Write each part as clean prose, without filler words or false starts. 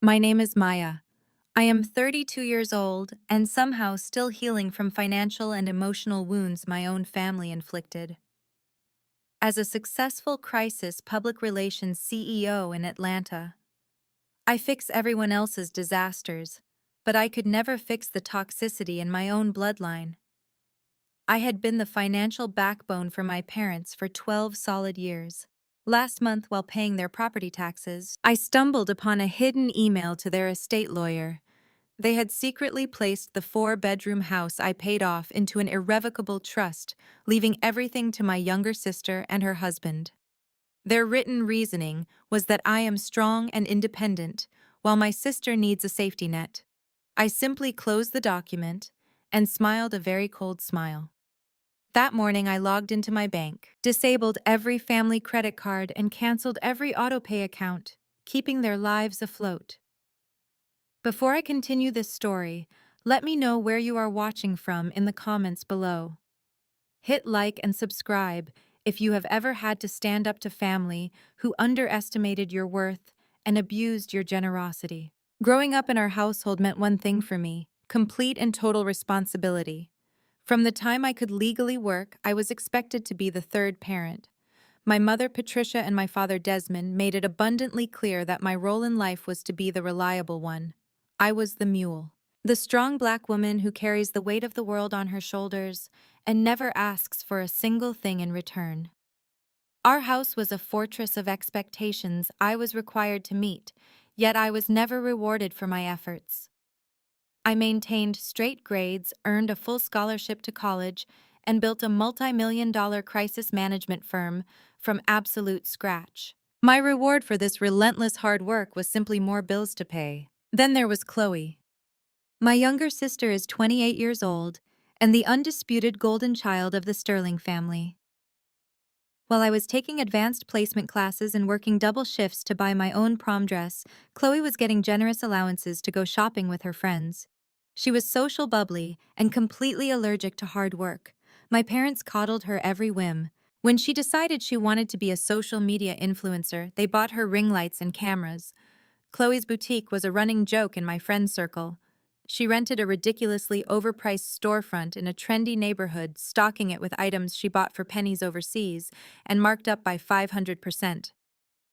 My name is Maya. I am 32 years old and somehow still healing from financial and emotional wounds my own family inflicted. As a successful crisis public relations CEO in Atlanta, I fix everyone else's disasters, but I could never fix the toxicity in my own bloodline. I had been the financial backbone for my parents for 12 solid years. Last month, while paying their property taxes, I stumbled upon a hidden email to their estate lawyer. They had secretly placed the four-bedroom house I paid off into an irrevocable trust, leaving everything to my younger sister and her husband. Their written reasoning was that I am strong and independent, while my sister needs a safety net. I simply closed the document and smiled a very cold smile. That morning, I logged into my bank, disabled every family credit card, and canceled every autopay account, keeping their lives afloat. Before I continue this story, let me know where you are watching from in the comments below. Hit like and subscribe if you have ever had to stand up to family who underestimated your worth and abused your generosity. Growing up in our household meant one thing for me: complete and total responsibility. From the time I could legally work, I was expected to be the third parent. My mother, Patricia, and my father, Desmond, made it abundantly clear that my role in life was to be the reliable one. I was the mule, the strong black woman who carries the weight of the world on her shoulders and never asks for a single thing in return. Our house was a fortress of expectations I was required to meet, yet I was never rewarded for my efforts. I maintained straight grades, earned a full scholarship to college, and built a multi-million-dollar crisis management firm from absolute scratch. My reward for this relentless hard work was simply more bills to pay. Then there was Chloe. My younger sister is 28 years old and the undisputed golden child of the Sterling family. While I was taking advanced placement classes and working double shifts to buy my own prom dress, Chloe was getting generous allowances to go shopping with her friends. She was social, bubbly, and completely allergic to hard work. My parents coddled her every whim. When she decided she wanted to be a social media influencer, they bought her ring lights and cameras. Chloe's boutique was a running joke in my friend circle. She rented a ridiculously overpriced storefront in a trendy neighborhood, stocking it with items she bought for pennies overseas and marked up by 500%.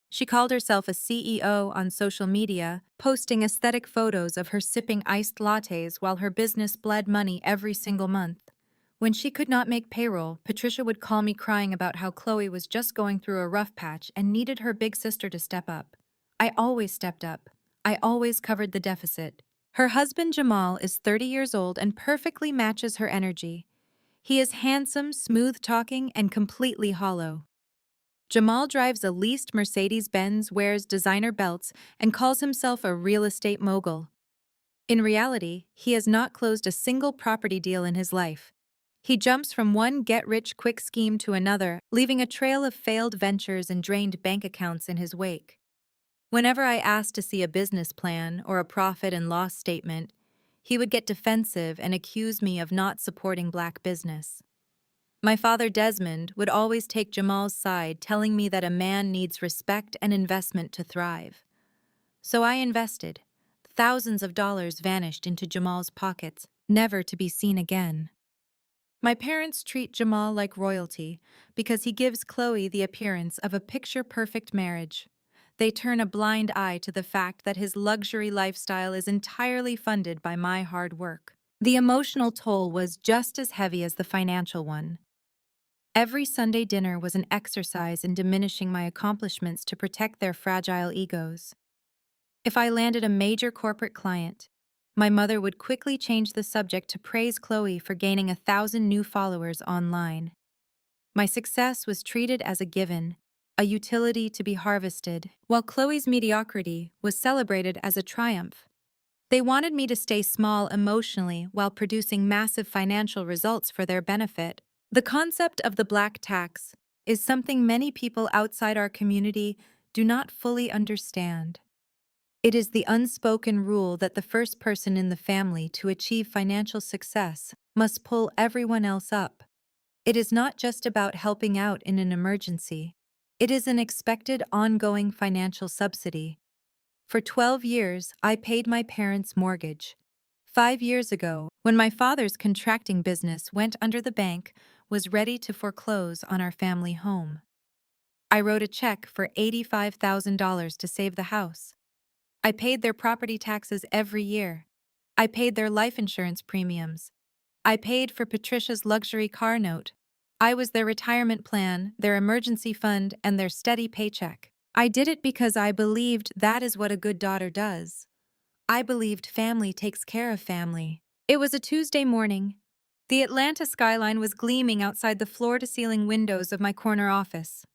She called herself a CEO on social media, posting aesthetic photos of her sipping iced lattes while her business bled money every single month. When she could not make payroll, Patricia would call me crying about how Chloe was just going through a rough patch and needed her big sister to step up. I always stepped up. I always covered the deficit. Her husband Jamal is 30 years old and perfectly matches her energy. He is handsome, smooth-talking, and completely hollow. Jamal drives a leased Mercedes-Benz, wears designer belts, and calls himself a real estate mogul. In reality, he has not closed a single property deal in his life. He jumps from one get-rich-quick scheme to another, leaving a trail of failed ventures and drained bank accounts in his wake. Whenever I asked to see a business plan or a profit and loss statement, he would get defensive and accuse me of not supporting black business. My father, Desmond, would always take Jamal's side, telling me that a man needs respect and investment to thrive. So I invested. Thousands of dollars vanished into Jamal's pockets, never to be seen again. My parents treat Jamal like royalty because he gives Chloe the appearance of a picture-perfect marriage. They turn a blind eye to the fact that his luxury lifestyle is entirely funded by my hard work. The emotional toll was just as heavy as the financial one. Every Sunday dinner was an exercise in diminishing my accomplishments to protect their fragile egos. If I landed a major corporate client, my mother would quickly change the subject to praise Chloe for gaining 1,000 new followers online. My success was treated as a given, a utility to be harvested, while Chloe's mediocrity was celebrated as a triumph. They wanted me to stay small emotionally while producing massive financial results for their benefit. The concept of the black tax is something many people outside our community do not fully understand. It is the unspoken rule that the first person in the family to achieve financial success must pull everyone else up. It is not just about helping out in an emergency. It is an expected ongoing financial subsidy. For 12 years, I paid my parents' mortgage. 5 years ago, when my father's contracting business went under, the bank was ready to foreclose on our family home. I wrote a check for $85,000 to save the house. I paid their property taxes every year. I paid their life insurance premiums. I paid for Patricia's luxury car note. I was their retirement plan, their emergency fund, and their steady paycheck. I did it because I believed that is what a good daughter does. I believed family takes care of family. It was a Tuesday morning. The Atlanta skyline was gleaming outside the floor-to-ceiling windows of my corner office.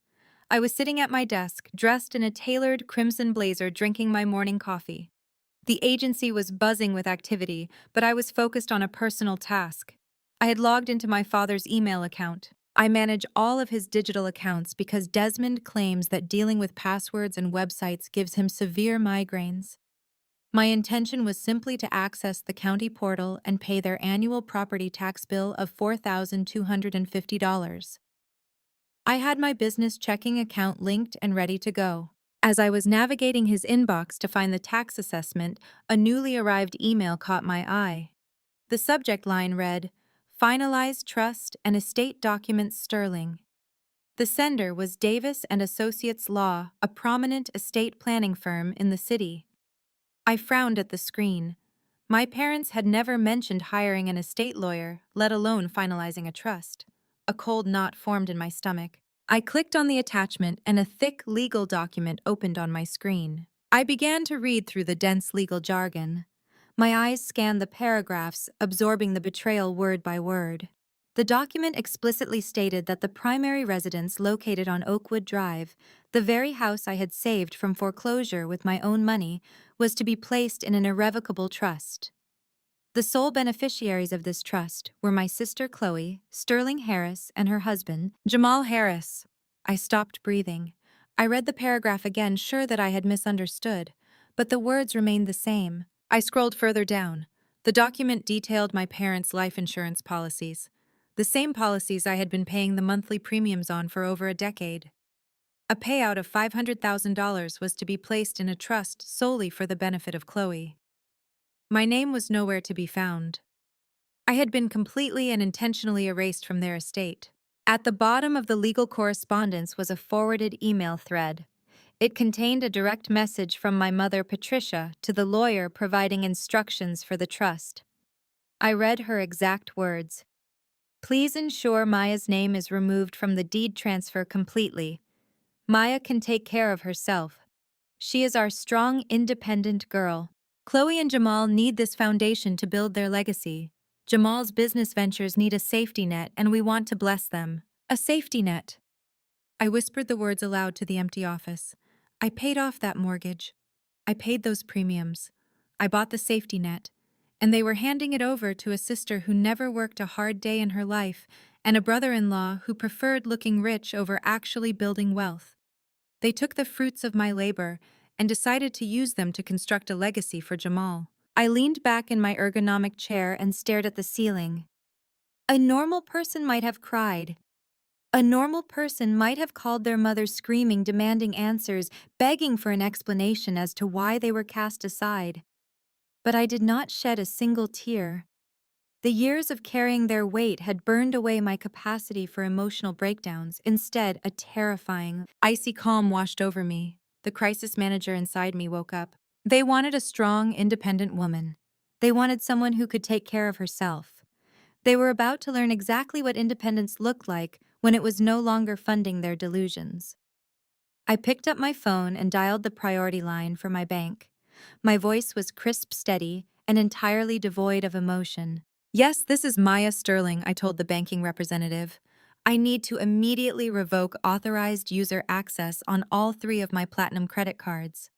I was sitting at my desk, dressed in a tailored crimson blazer, drinking my morning coffee. The agency was buzzing with activity, but I was focused on a personal task. I had logged into my father's email account. I manage all of his digital accounts because Desmond claims that dealing with passwords and websites gives him severe migraines. My intention was simply to access the county portal and pay their annual property tax bill of $4,250. I had my business checking account linked and ready to go. As I was navigating his inbox to find the tax assessment, a newly arrived email caught my eye. The subject line read, "Finalized trust and estate documents Sterling." The sender was Davis and Associates Law, a prominent estate planning firm in the city. I frowned at the screen. My parents had never mentioned hiring an estate lawyer, let alone finalizing a trust. A cold knot formed in my stomach. I clicked on the attachment and a thick legal document opened on my screen. I began to read through the dense legal jargon. My eyes scanned the paragraphs, absorbing the betrayal word by word. The document explicitly stated that the primary residence located on Oakwood Drive, the very house I had saved from foreclosure with my own money, was to be placed in an irrevocable trust. The sole beneficiaries of this trust were my sister Chloe, Sterling Harris, and her husband, Jamal Harris. I stopped breathing. I read the paragraph again, sure that I had misunderstood, but the words remained the same. I scrolled further down. The document detailed my parents' life insurance policies, the same policies I had been paying the monthly premiums on for over a decade. A payout of $500,000 was to be placed in a trust solely for the benefit of Chloe. My name was nowhere to be found. I had been completely and intentionally erased from their estate. At the bottom of the legal correspondence was a forwarded email thread. It contained a direct message from my mother, Patricia, to the lawyer providing instructions for the trust. I read her exact words. "Please ensure Maya's name is removed from the deed transfer completely. Maya can take care of herself. She is our strong, independent girl. Chloe and Jamal need this foundation to build their legacy. Jamal's business ventures need a safety net, and we want to bless them. A safety net." I whispered the words aloud to the empty office. I paid off that mortgage. I paid those premiums. I bought the safety net, and they were handing it over to a sister who never worked a hard day in her life, and a brother-in-law who preferred looking rich over actually building wealth. They took the fruits of my labor and decided to use them to construct a legacy for Jamal. I leaned back in my ergonomic chair and stared at the ceiling. A normal person might have cried. A normal person might have called their mother screaming, demanding answers, begging for an explanation as to why they were cast aside. But I did not shed a single tear. The years of carrying their weight had burned away my capacity for emotional breakdowns. Instead, a terrifying, icy calm washed over me. The crisis manager inside me woke up. They wanted a strong, independent woman. They wanted someone who could take care of herself. They were about to learn exactly what independence looked like when it was no longer funding their delusions. I picked up my phone and dialed the priority line for my bank. My voice was crisp, steady, and entirely devoid of emotion. "Yes, this is Maya Sterling," I told the banking representative. "I need to immediately revoke authorized user access on all 3 of my platinum credit cards.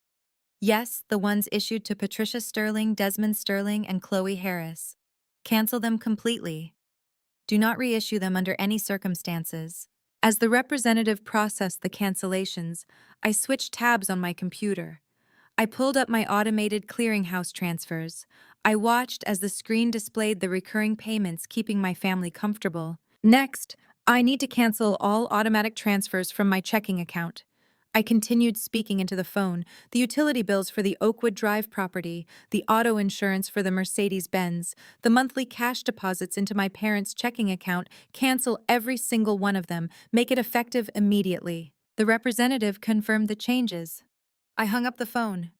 Yes, the ones issued to Patricia Sterling, Desmond Sterling, and Chloe Harris. Cancel them completely. Do not reissue them under any circumstances." As the representative processed the cancellations, I switched tabs on my computer. I pulled up my automated clearinghouse transfers. I watched as the screen displayed the recurring payments, keeping my family comfortable. Next, I need to cancel all automatic transfers from my checking account. I continued speaking into the phone, the utility bills for the Oakwood Drive property, the auto insurance for the Mercedes-Benz, the monthly cash deposits into my parents' checking account, cancel every single one of them, make it effective immediately. The representative confirmed the changes. I hung up the phone.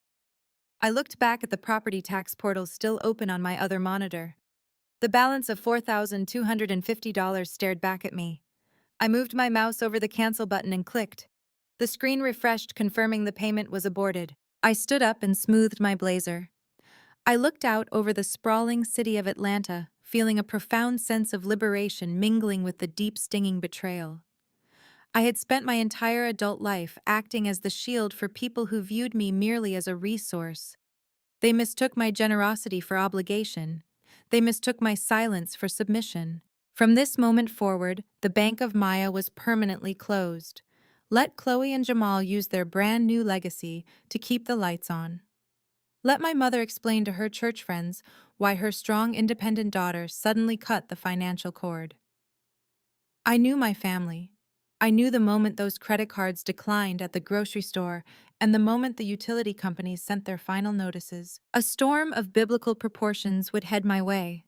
I looked back at the property tax portal still open on my other monitor. The balance of $4,250 stared back at me. I moved my mouse over the cancel button and clicked. The screen refreshed, confirming the payment was aborted. I stood up and smoothed my blazer. I looked out over the sprawling city of Atlanta, feeling a profound sense of liberation mingling with the deep stinging betrayal. I had spent my entire adult life acting as the shield for people who viewed me merely as a resource. They mistook my generosity for obligation. They mistook my silence for submission. From this moment forward, the Bank of Maya was permanently closed. Let Chloe and Jamal use their brand new legacy to keep the lights on. Let my mother explain to her church friends why her strong, independent daughter suddenly cut the financial cord. I knew my family. I knew the moment those credit cards declined at the grocery store and the moment the utility companies sent their final notices. A storm of biblical proportions would head my way.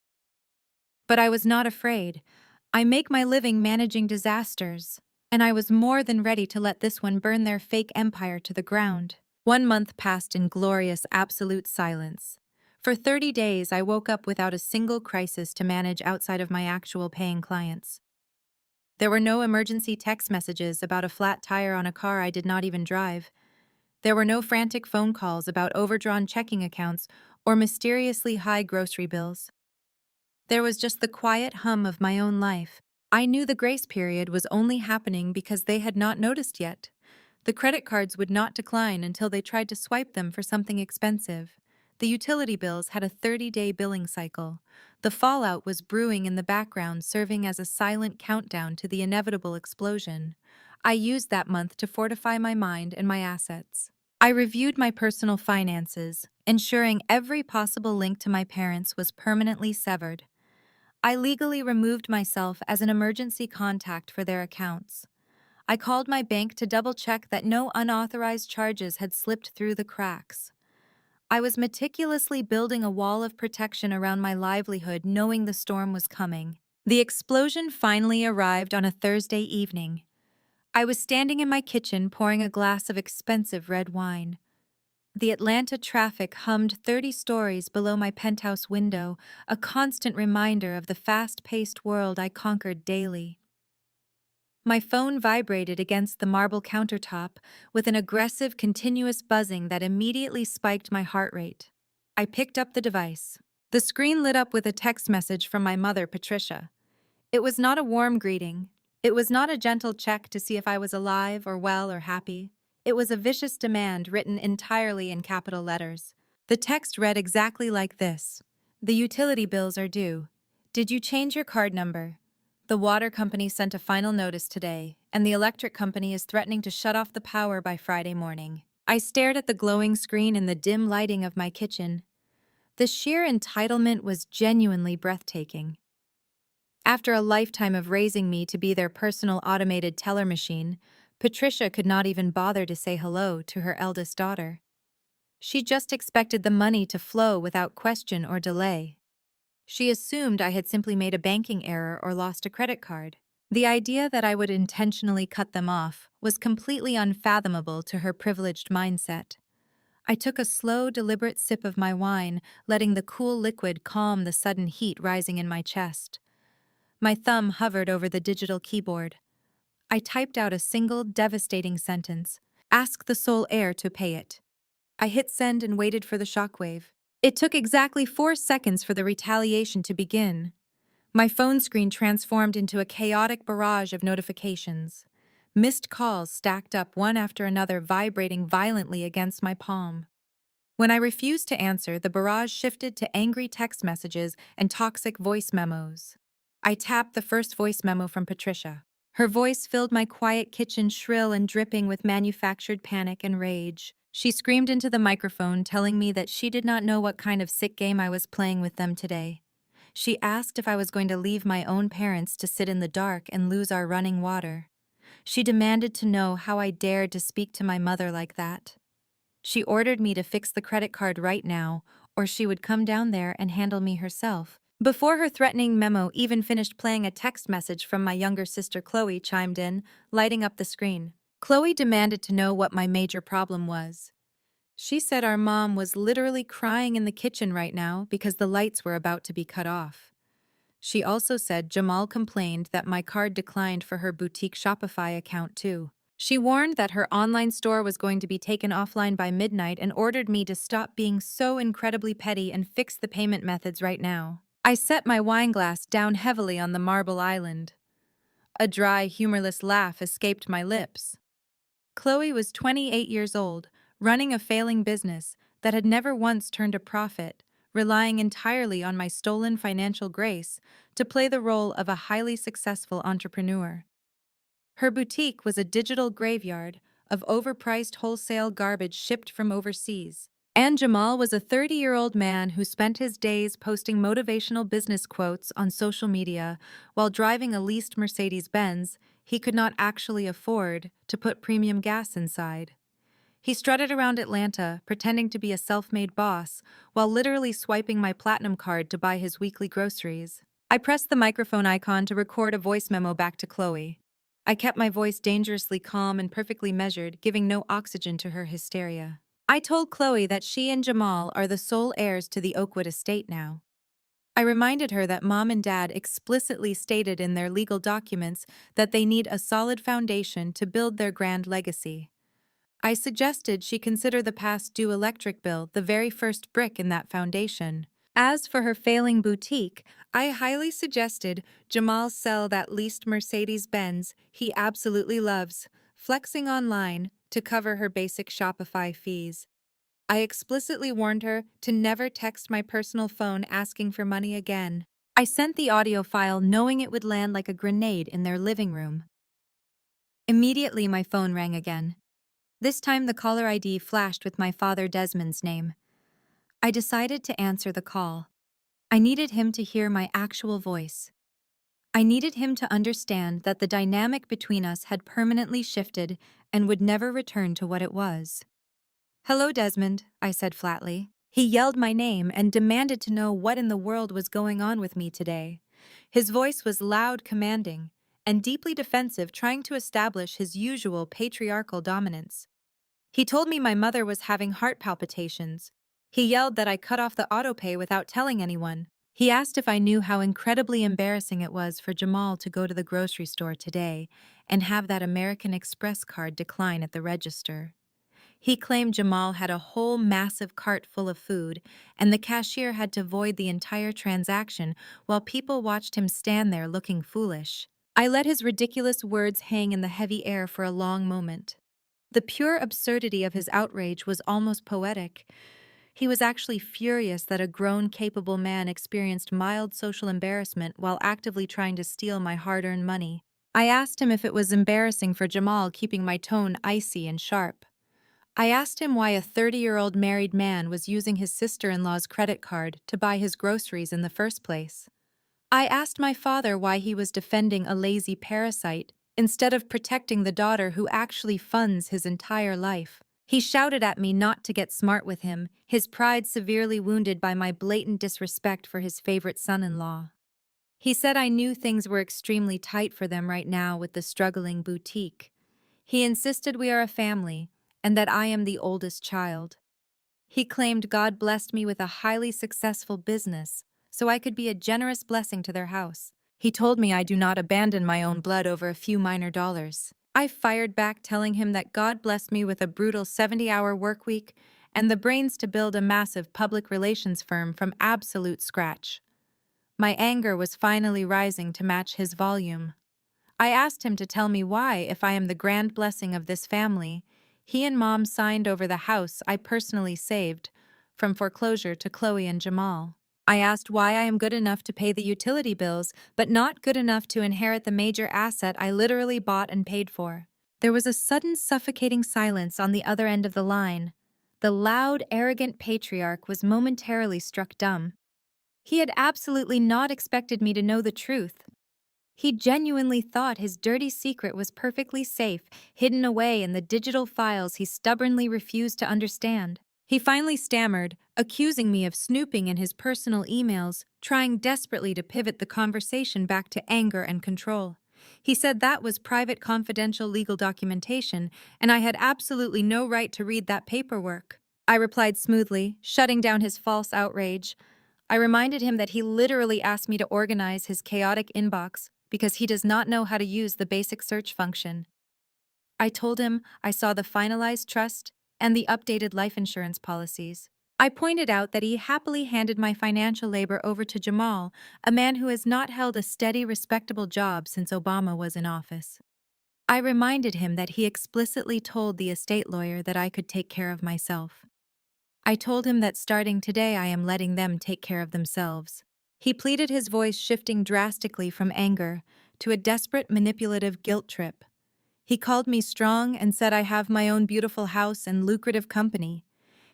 But I was not afraid. I make my living managing disasters, and I was more than ready to let this one burn their fake empire to the ground. 1 month passed in glorious absolute silence. For 30 days, I woke up without a single crisis to manage outside of my actual paying clients. There were no emergency text messages about a flat tire on a car I did not even drive. There were no frantic phone calls about overdrawn checking accounts or mysteriously high grocery bills. There was just the quiet hum of my own life. I knew the grace period was only happening because they had not noticed yet. The credit cards would not decline until they tried to swipe them for something expensive. The utility bills had a 30-day billing cycle. The fallout was brewing in the background, serving as a silent countdown to the inevitable explosion. I used that month to fortify my mind and my assets. I reviewed my personal finances, ensuring every possible link to my parents was permanently severed. I legally removed myself as an emergency contact for their accounts. I called my bank to double-check that no unauthorized charges had slipped through the cracks. I was meticulously building a wall of protection around my livelihood, knowing the storm was coming. The explosion finally arrived on a Thursday evening. I was standing in my kitchen pouring a glass of expensive red wine. The Atlanta traffic hummed 30 stories below my penthouse window, a constant reminder of the fast-paced world I conquered daily. My phone vibrated against the marble countertop with an aggressive, continuous buzzing that immediately spiked my heart rate. I picked up the device. The screen lit up with a text message from my mother, Patricia. It was not a warm greeting. It was not a gentle check to see if I was alive or well or happy. It was a vicious demand written entirely in capital letters. The text read exactly like this: "The utility bills are due. Did you change your card number? The water company sent a final notice today, and the electric company is threatening to shut off the power by Friday morning." I stared at the glowing screen in the dim lighting of my kitchen. The sheer entitlement was genuinely breathtaking. After a lifetime of raising me to be their personal automated teller machine, Patricia could not even bother to say hello to her eldest daughter. She just expected the money to flow without question or delay. She assumed I had simply made a banking error or lost a credit card. The idea that I would intentionally cut them off was completely unfathomable to her privileged mindset. I took a slow, deliberate sip of my wine, letting the cool liquid calm the sudden heat rising in my chest. My thumb hovered over the digital keyboard. I typed out a single, devastating sentence: "Ask the sole heir to pay it." I hit send and waited for the shockwave. It took exactly 4 seconds for the retaliation to begin. My phone screen transformed into a chaotic barrage of notifications. Missed calls stacked up one after another, vibrating violently against my palm. When I refused to answer, the barrage shifted to angry text messages and toxic voice memos. I tapped the first voice memo from Patricia. Her voice filled my quiet kitchen, shrill and dripping with manufactured panic and rage. She screamed into the microphone, telling me that she did not know what kind of sick game I was playing with them today. She asked if I was going to leave my own parents to sit in the dark and lose our running water. She demanded to know how I dared to speak to my mother like that. She ordered me to fix the credit card right now, or she would come down there and handle me herself. Before her threatening memo even finished playing, a text message from my younger sister Chloe chimed in, lighting up the screen. Chloe demanded to know what my major problem was. She said our mom was literally crying in the kitchen right now because the lights were about to be cut off. She also said Jamal complained that my card declined for her boutique Shopify account too. She warned that her online store was going to be taken offline by midnight and ordered me to stop being so incredibly petty and fix the payment methods right now. I set my wine glass down heavily on the marble island. A dry, humorless laugh escaped my lips. Chloe was 28 years old, running a failing business that had never once turned a profit, relying entirely on my stolen financial grace to play the role of a highly successful entrepreneur. Her boutique was a digital graveyard of overpriced wholesale garbage shipped from overseas. And Jamal was a 30-year-old man who spent his days posting motivational business quotes on social media while driving a leased Mercedes-Benz he could not actually afford to put premium gas inside. He strutted around Atlanta, pretending to be a self-made boss, while literally swiping my platinum card to buy his weekly groceries. I pressed the microphone icon to record a voice memo back to Chloe. I kept my voice dangerously calm and perfectly measured, giving no oxygen to her hysteria. I told Chloe that she and Jamal are the sole heirs to the Oakwood estate now. I reminded her that Mom and Dad explicitly stated in their legal documents that they need a solid foundation to build their grand legacy. I suggested she consider the past due electric bill the very first brick in that foundation. As for her failing boutique, I highly suggested Jamal sell that leased Mercedes-Benz he absolutely loves, flexing online to cover her basic Shopify fees. I explicitly warned her to never text my personal phone asking for money again. I sent the audio file knowing it would land like a grenade in their living room. Immediately my phone rang again. This time the caller ID flashed with my father Desmond's name. I decided to answer the call. I needed him to hear my actual voice. I needed him to understand that the dynamic between us had permanently shifted and would never return to what it was. "Hello, Desmond," I said flatly. He yelled my name and demanded to know what in the world was going on with me today. His voice was loud, commanding, and deeply defensive, trying to establish his usual patriarchal dominance. He told me my mother was having heart palpitations. He yelled that I cut off the autopay without telling anyone. He asked if I knew how incredibly embarrassing it was for Jamal to go to the grocery store today and have that American Express card decline at the register. He claimed Jamal had a whole massive cart full of food, and the cashier had to void the entire transaction while people watched him stand there looking foolish. I let his ridiculous words hang in the heavy air for a long moment. The pure absurdity of his outrage was almost poetic. He was actually furious that a grown, capable man experienced mild social embarrassment while actively trying to steal my hard-earned money. I asked him if it was embarrassing for Jamal, keeping my tone icy and sharp. I asked him why a 30-year-old married man was using his sister-in-law's credit card to buy his groceries in the first place. I asked my father why he was defending a lazy parasite instead of protecting the daughter who actually funds his entire life. He shouted at me not to get smart with him, his pride severely wounded by my blatant disrespect for his favorite son-in-law. He said I knew things were extremely tight for them right now with the struggling boutique. He insisted we are a family and that I am the oldest child. He claimed God blessed me with a highly successful business, so I could be a generous blessing to their house. He told me I do not abandon my own blood over a few minor dollars. I fired back, telling him that God blessed me with a brutal 70-hour work week and the brains to build a massive public relations firm from absolute scratch. My anger was finally rising to match his volume. I asked him to tell me why, if I am the grand blessing of this family, he and Mom signed over the house I personally saved from foreclosure to Chloe and Jamal. I asked why I am good enough to pay the utility bills, but not good enough to inherit the major asset I literally bought and paid for. There was a sudden suffocating silence on the other end of the line. The loud, arrogant patriarch was momentarily struck dumb. He had absolutely not expected me to know the truth. He genuinely thought his dirty secret was perfectly safe, hidden away in the digital files he stubbornly refused to understand. He finally stammered, accusing me of snooping in his personal emails, trying desperately to pivot the conversation back to anger and control. He said that was private confidential legal documentation, and I had absolutely no right to read that paperwork. I replied smoothly, shutting down his false outrage. I reminded him that he literally asked me to organize his chaotic inbox because he does not know how to use the basic search function. I told him I saw the finalized trust and the updated life insurance policies. I pointed out that he happily handed my financial labor over to Jamal, a man who has not held a steady, respectable job since Obama was in office. I reminded him that he explicitly told the estate lawyer that I could take care of myself. I told him that starting today I am letting them take care of themselves. He pleaded, his voice shifting drastically from anger to a desperate, manipulative guilt trip. He called me strong and said I have my own beautiful house and lucrative company.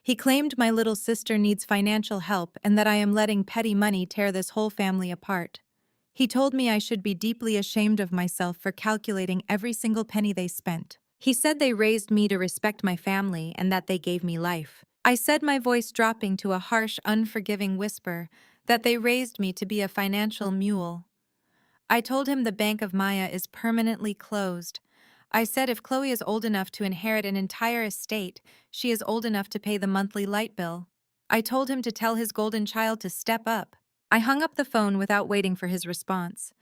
He claimed my little sister needs financial help and that I am letting petty money tear this whole family apart. He told me I should be deeply ashamed of myself for calculating every single penny they spent. He said they raised me to respect my family and that they gave me life. I said, my voice dropping to a harsh, unforgiving whisper, that they raised me to be a financial mule. I told him the Bank of Maya is permanently closed. I said if Chloe is old enough to inherit an entire estate, she is old enough to pay the monthly light bill. I told him to tell his golden child to step up. I hung up the phone without waiting for his response.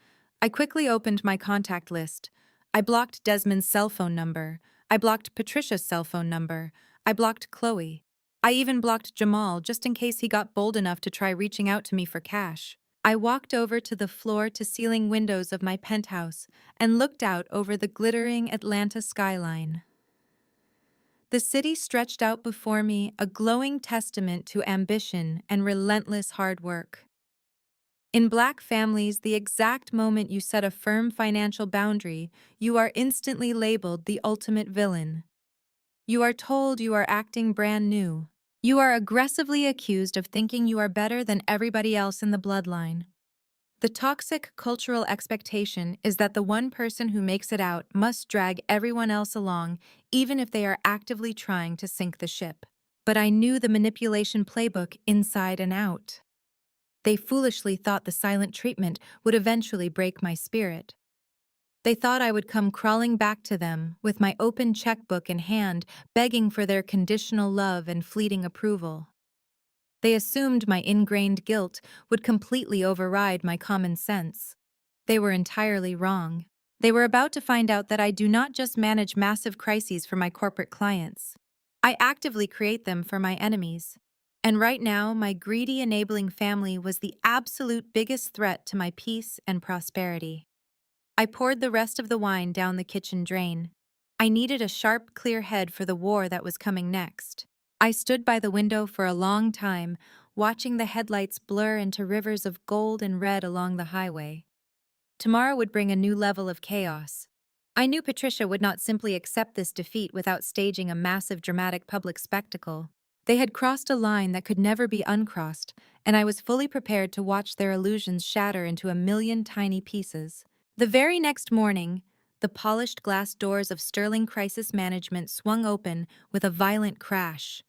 I quickly opened my contact list. I blocked Desmond's cell phone number. I blocked Patricia's cell phone number. I blocked Chloe. I even blocked Jamal just in case he got bold enough to try reaching out to me for cash. I walked over to the floor-to-ceiling windows of my penthouse and looked out over the glittering Atlanta skyline. The city stretched out before me, a glowing testament to ambition and relentless hard work. In Black families, the exact moment you set a firm financial boundary, you are instantly labeled the ultimate villain. You are told you are acting brand new. You are aggressively accused of thinking you are better than everybody else in the bloodline. The toxic cultural expectation is that the one person who makes it out must drag everyone else along, even if they are actively trying to sink the ship. But I knew the manipulation playbook inside and out. They foolishly thought the silent treatment would eventually break my spirit. They thought I would come crawling back to them with my open checkbook in hand, begging for their conditional love and fleeting approval. They assumed my ingrained guilt would completely override my common sense. They were entirely wrong. They were about to find out that I do not just manage massive crises for my corporate clients. I actively create them for my enemies. And right now, my greedy, enabling family was the absolute biggest threat to my peace and prosperity. I poured the rest of the wine down the kitchen drain. I needed a sharp, clear head for the war that was coming next. I stood by the window for a long time, watching the headlights blur into rivers of gold and red along the highway. Tomorrow would bring a new level of chaos. I knew Patricia would not simply accept this defeat without staging a massive dramatic public spectacle. They had crossed a line that could never be uncrossed, and I was fully prepared to watch their illusions shatter into a million tiny pieces. The very next morning, the polished glass doors of Sterling Crisis Management swung open with a violent crash.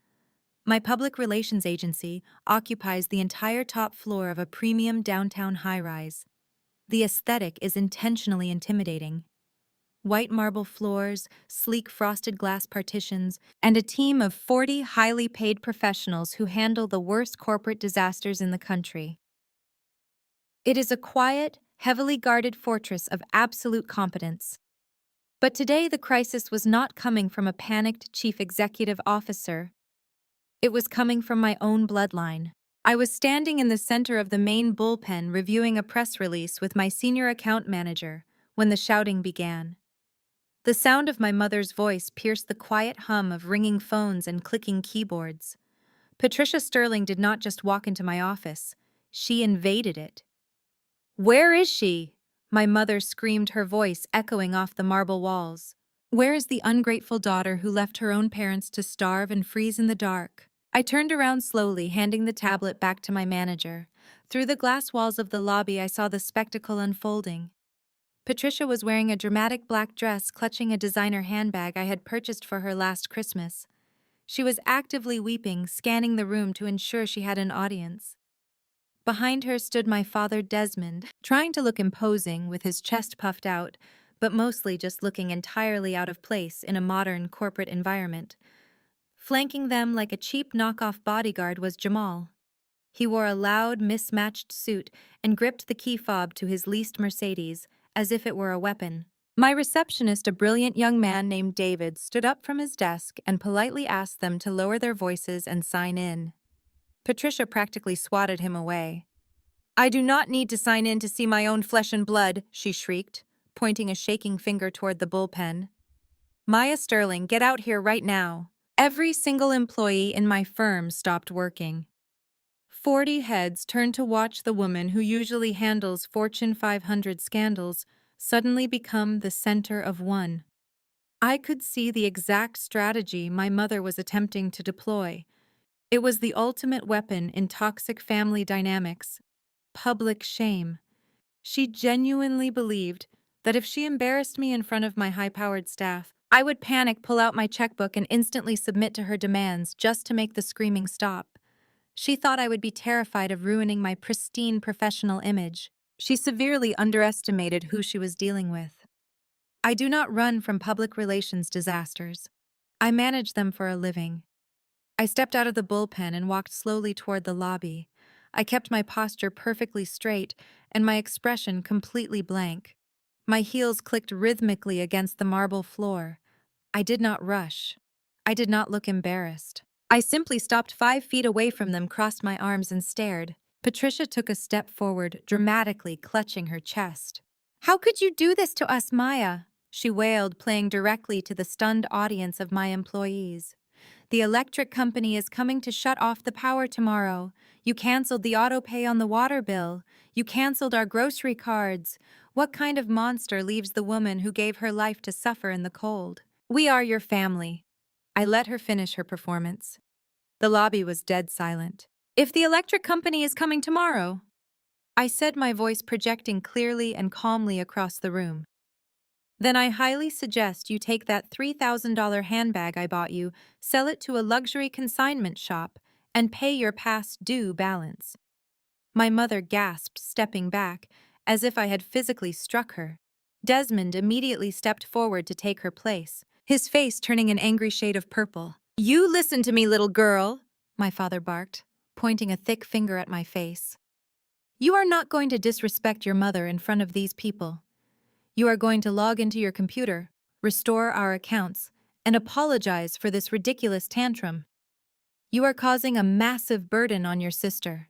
My public relations agency occupies the entire top floor of a premium downtown high-rise. The aesthetic is intentionally intimidating. White marble floors, sleek frosted glass partitions, and a team of 40 highly paid professionals who handle the worst corporate disasters in the country. It is a quiet, heavily guarded fortress of absolute competence. But today the crisis was not coming from a panicked chief executive officer. It was coming from my own bloodline. I was standing in the center of the main bullpen reviewing a press release with my senior account manager when the shouting began. The sound of my mother's voice pierced the quiet hum of ringing phones and clicking keyboards. Patricia Sterling did not just walk into my office. She invaded it. "Where is she?" my mother screamed, her voice echoing off the marble walls. "Where is the ungrateful daughter who left her own parents to starve and freeze in the dark?" I turned around slowly, handing the tablet back to my manager. Through the glass walls of the lobby, I saw the spectacle unfolding. Patricia was wearing a dramatic black dress, clutching a designer handbag I had purchased for her last Christmas. She was actively weeping, scanning the room to ensure she had an audience. Behind her stood my father Desmond, trying to look imposing with his chest puffed out, but mostly just looking entirely out of place in a modern corporate environment. Flanking them like a cheap knockoff bodyguard was Jamal. He wore a loud, mismatched suit and gripped the key fob to his leased Mercedes as if it were a weapon. My receptionist, a brilliant young man named David, stood up from his desk and politely asked them to lower their voices and sign in. Patricia practically swatted him away. "I do not need to sign in to see my own flesh and blood," she shrieked, pointing a shaking finger toward the bullpen. "Maya Sterling, get out here right now." Every single employee in my firm stopped working. 40 heads turned to watch the woman who usually handles Fortune 500 scandals suddenly become the center of one. I could see the exact strategy my mother was attempting to deploy. It was the ultimate weapon in toxic family dynamics: public shame. She genuinely believed that if she embarrassed me in front of my high-powered staff, I would panic, pull out my checkbook, and instantly submit to her demands just to make the screaming stop. She thought I would be terrified of ruining my pristine professional image. She severely underestimated who she was dealing with. I do not run from public relations disasters. I manage them for a living. I stepped out of the bullpen and walked slowly toward the lobby. I kept my posture perfectly straight and my expression completely blank. My heels clicked rhythmically against the marble floor. I did not rush. I did not look embarrassed. I simply stopped 5 feet away from them, crossed my arms, and stared. Patricia took a step forward, dramatically clutching her chest. "How could you do this to us, Maya?" she wailed, playing directly to the stunned audience of my employees. "The electric company is coming to shut off the power tomorrow. You canceled the auto pay on the water bill. You canceled our grocery cards. What kind of monster leaves the woman who gave her life to suffer in the cold? We are your family." I let her finish her performance. The lobby was dead silent. "If the electric company is coming tomorrow," I said, my voice projecting clearly and calmly across the room, "then I highly suggest you take that $3,000 handbag I bought you, sell it to a luxury consignment shop, and pay your past due balance." My mother gasped, stepping back, as if I had physically struck her. Desmond immediately stepped forward to take her place, his face turning an angry shade of purple. "You listen to me, little girl," my father barked, pointing a thick finger at my face. "You are not going to disrespect your mother in front of these people. You are going to log into your computer, restore our accounts, and apologize for this ridiculous tantrum. You are causing a massive burden on your sister."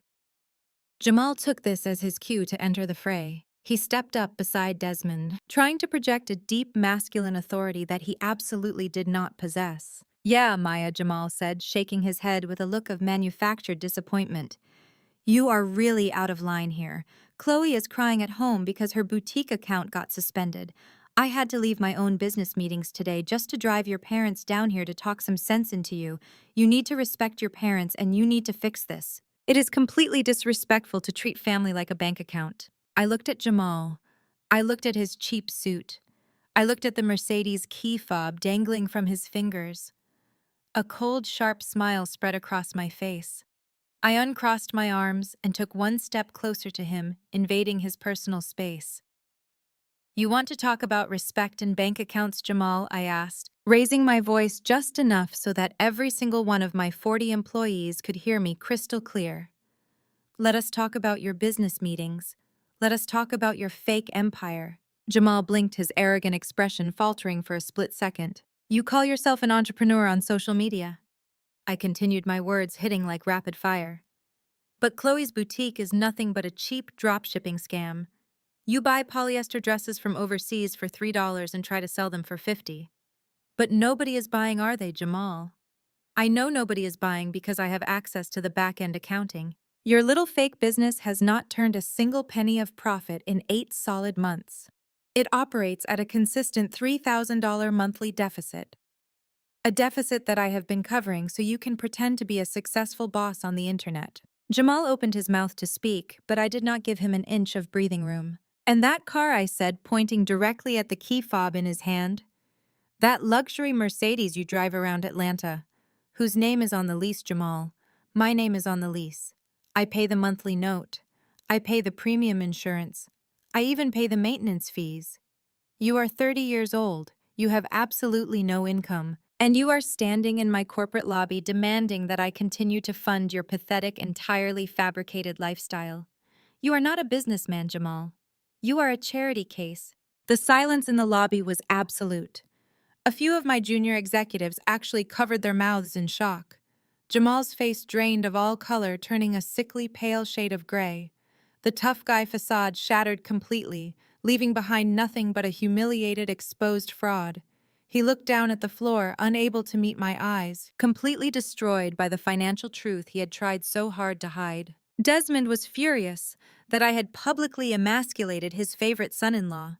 Jamal took this as his cue to enter the fray. He stepped up beside Desmond, trying to project a deep masculine authority that he absolutely did not possess. "Yeah, Maya," Jamal said, shaking his head with a look of manufactured disappointment. "You are really out of line here. Chloe is crying at home because her boutique account got suspended. I had to leave my own business meetings today just to drive your parents down here to talk some sense into you. You need to respect your parents and you need to fix this. It is completely disrespectful to treat family like a bank account." I looked at Jamal. I looked at his cheap suit. I looked at the Mercedes key fob dangling from his fingers. A cold, sharp smile spread across my face. I uncrossed my arms and took one step closer to him, invading his personal space. "You want to talk about respect and bank accounts, Jamal?" I asked, raising my voice just enough so that every single one of my 40 employees could hear me crystal clear. "Let us talk about your business meetings. Let us talk about your fake empire." Jamal blinked, his arrogant expression faltering for a split second. "You call yourself an entrepreneur on social media." I continued, my words hitting like rapid fire. "But Chloe's boutique is nothing but a cheap dropshipping scam. You buy polyester dresses from overseas for $3 and try to sell them for $50. But nobody is buying, are they, Jamal? I know nobody is buying because I have access to the back-end accounting. Your little fake business has not turned a single penny of profit in 8 solid months. It operates at a consistent $3,000 monthly deficit. A deficit that I have been covering so you can pretend to be a successful boss on the internet." Jamal opened his mouth to speak, but I did not give him an inch of breathing room. "And that car," I said, pointing directly at the key fob in his hand. "That luxury Mercedes you drive around Atlanta. Whose name is on the lease, Jamal? My name is on the lease. I pay the monthly note. I pay the premium insurance. I even pay the maintenance fees. You are 30 years old. You have absolutely no income. And you are standing in my corporate lobby demanding that I continue to fund your pathetic, entirely fabricated lifestyle. You are not a businessman, Jamal. You are a charity case." The silence in the lobby was absolute. A few of my junior executives actually covered their mouths in shock. Jamal's face drained of all color, turning a sickly pale shade of gray. The tough guy facade shattered completely, leaving behind nothing but a humiliated, exposed fraud. He looked down at the floor, unable to meet my eyes, completely destroyed by the financial truth he had tried so hard to hide. Desmond was furious that I had publicly emasculated his favorite son-in-law.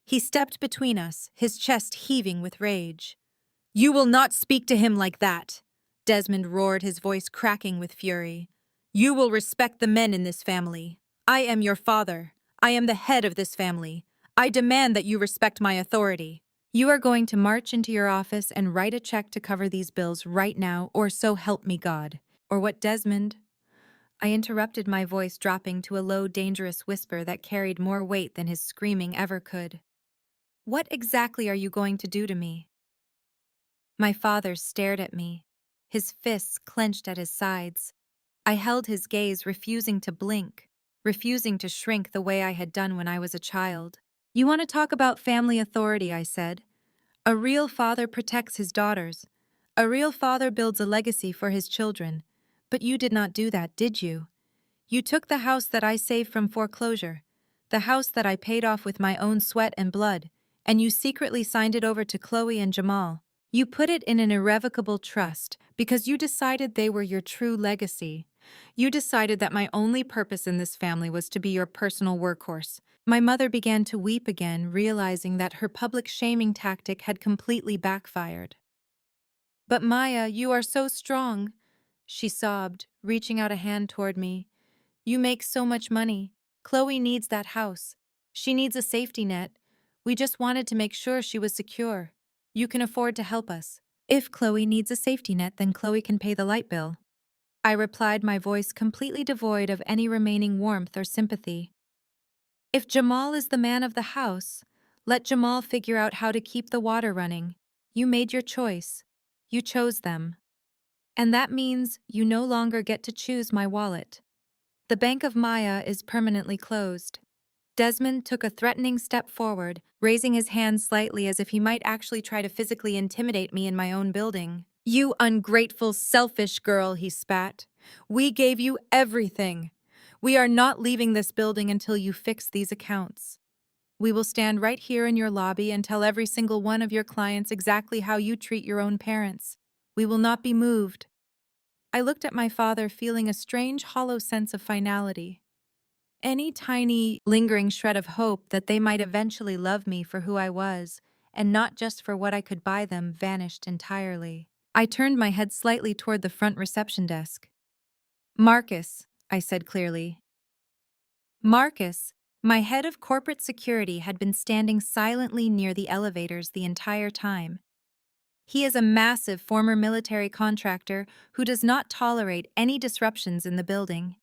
He stepped between us, his chest heaving with rage. "You will not speak to him like that," Desmond roared, his voice cracking with fury. "You will respect the men in this family. I am your father. I am the head of this family. I demand that you respect my authority. You are going to march into your office and write a check to cover these bills right now, or so help me God." "Or what, Desmond?" I interrupted, my voice dropping to a low, dangerous whisper that carried more weight than his screaming ever could. "What exactly are you going to do to me?" My father stared at me, his fists clenched at his sides. I held his gaze, refusing to blink, refusing to shrink the way I had done when I was a child. "You want to talk about family authority," I said. "A real father protects his daughters. A real father builds a legacy for his children. But you did not do that, did you? You took the house that I saved from foreclosure, the house that I paid off with my own sweat and blood, and you secretly signed it over to Chloe and Jamal. You put it in an irrevocable trust because you decided they were your true legacy. You decided that my only purpose in this family was to be your personal workhorse." My mother began to weep again, realizing that her public shaming tactic had completely backfired. "But Maya, you are so strong," she sobbed, reaching out a hand toward me. "You make so much money. Chloe needs that house. She needs a safety net. We just wanted to make sure she was secure. You can afford to help us." "If Chloe needs a safety net, then Chloe can pay the light bill," I replied, my voice completely devoid of any remaining warmth or sympathy. "If Jamal is the man of the house, let Jamal figure out how to keep the water running. You made your choice. You chose them. And that means you no longer get to choose my wallet. The Bank of Maya is permanently closed." Desmond took a threatening step forward, raising his hand slightly as if he might actually try to physically intimidate me in my own building. "You ungrateful, selfish girl," he spat. "We gave you everything. We are not leaving this building until you fix these accounts. We will stand right here in your lobby and tell every single one of your clients exactly how you treat your own parents. We will not be moved." I looked at my father, feeling a strange, hollow sense of finality. Any tiny, lingering shred of hope that they might eventually love me for who I was, and not just for what I could buy them, vanished entirely. I turned my head slightly toward the front reception desk. "Marcus," I said clearly. Marcus, my head of corporate security, had been standing silently near the elevators the entire time. He is a massive former military contractor who does not tolerate any disruptions in the building.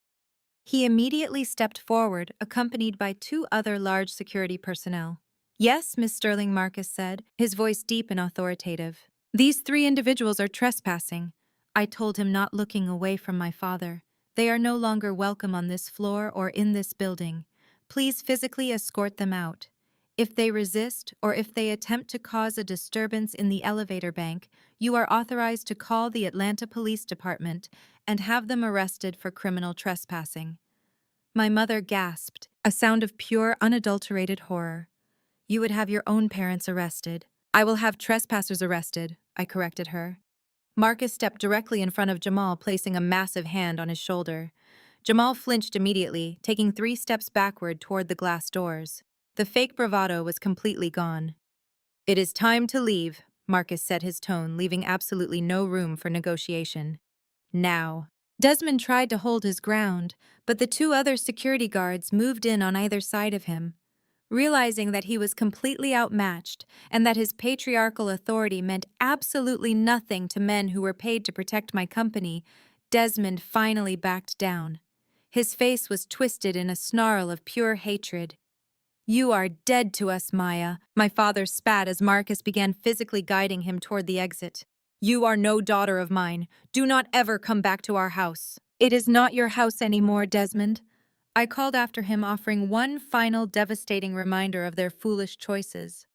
He immediately stepped forward, accompanied by two other large security personnel. "Yes, Miss Sterling," Marcus said, his voice deep and authoritative. "These three individuals are trespassing," I told him, not looking away from my father. "They are no longer welcome on this floor or in this building. Please physically escort them out. If they resist or if they attempt to cause a disturbance in the elevator bank, you are authorized to call the Atlanta Police Department and have them arrested for criminal trespassing." My mother gasped, a sound of pure, unadulterated horror. "You would have your own parents arrested." "I will have trespassers arrested," I corrected her. Marcus stepped directly in front of Jamal, placing a massive hand on his shoulder. Jamal flinched immediately, taking 3 steps backward toward the glass doors. The fake bravado was completely gone. "It is time to leave," Marcus said, his tone leaving absolutely no room for negotiation. "Now." Desmond tried to hold his ground, but the two other security guards moved in on either side of him. Realizing that he was completely outmatched and that his patriarchal authority meant absolutely nothing to men who were paid to protect my company, Desmond finally backed down. His face was twisted in a snarl of pure hatred. "You are dead to us, Maya," my father spat as Marcus began physically guiding him toward the exit. "You are no daughter of mine. Do not ever come back to our house." "It is not your house anymore, Desmond," I called after him, offering one final devastating reminder of their foolish choices.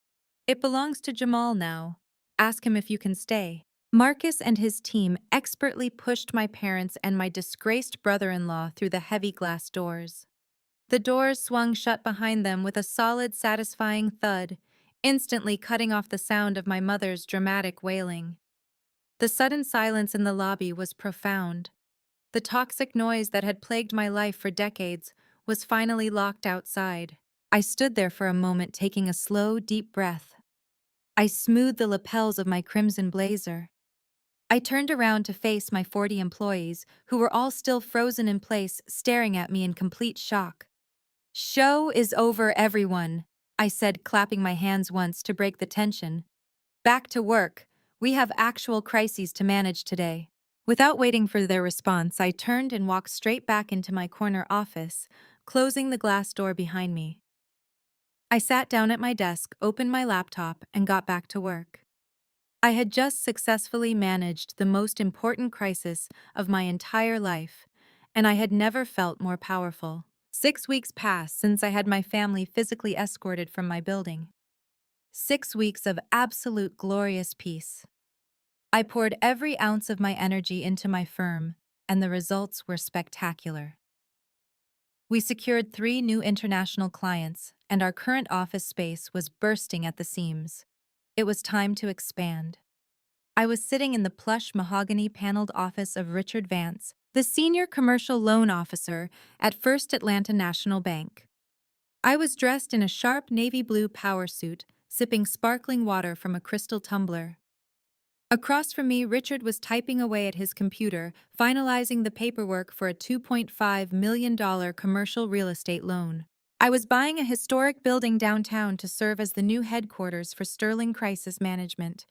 "It belongs to Jamal now. Ask him if you can stay." Marcus and his team expertly pushed my parents and my disgraced brother-in-law through the heavy glass doors. The doors swung shut behind them with a solid, satisfying thud, instantly cutting off the sound of my mother's dramatic wailing. The sudden silence in the lobby was profound. The toxic noise that had plagued my life for decades was finally locked outside. I stood there for a moment, taking a slow, deep breath. I smoothed the lapels of my crimson blazer. I turned around to face my 40 employees, who were all still frozen in place, staring at me in complete shock. "Show is over, everyone," I said, clapping my hands once to break the tension. "Back to work. We have actual crises to manage today." Without waiting for their response, I turned and walked straight back into my corner office, closing the glass door behind me. I sat down at my desk, opened my laptop, and got back to work. I had just successfully managed the most important crisis of my entire life, and I had never felt more powerful. 6 weeks passed since I had my family physically escorted from my building. 6 weeks of absolute glorious peace. I poured every ounce of my energy into my firm, and the results were spectacular. We secured 3 new international clients, and our current office space was bursting at the seams. It was time to expand. I was sitting in the plush mahogany-paneled office of Richard Vance, the senior commercial loan officer at First Atlanta National Bank. I was dressed in a sharp navy blue power suit, sipping sparkling water from a crystal tumbler. Across from me, Richard was typing away at his computer, finalizing the paperwork for a $2.5 million commercial real estate loan. I was buying a historic building downtown to serve as the new headquarters for Sterling Crisis Management.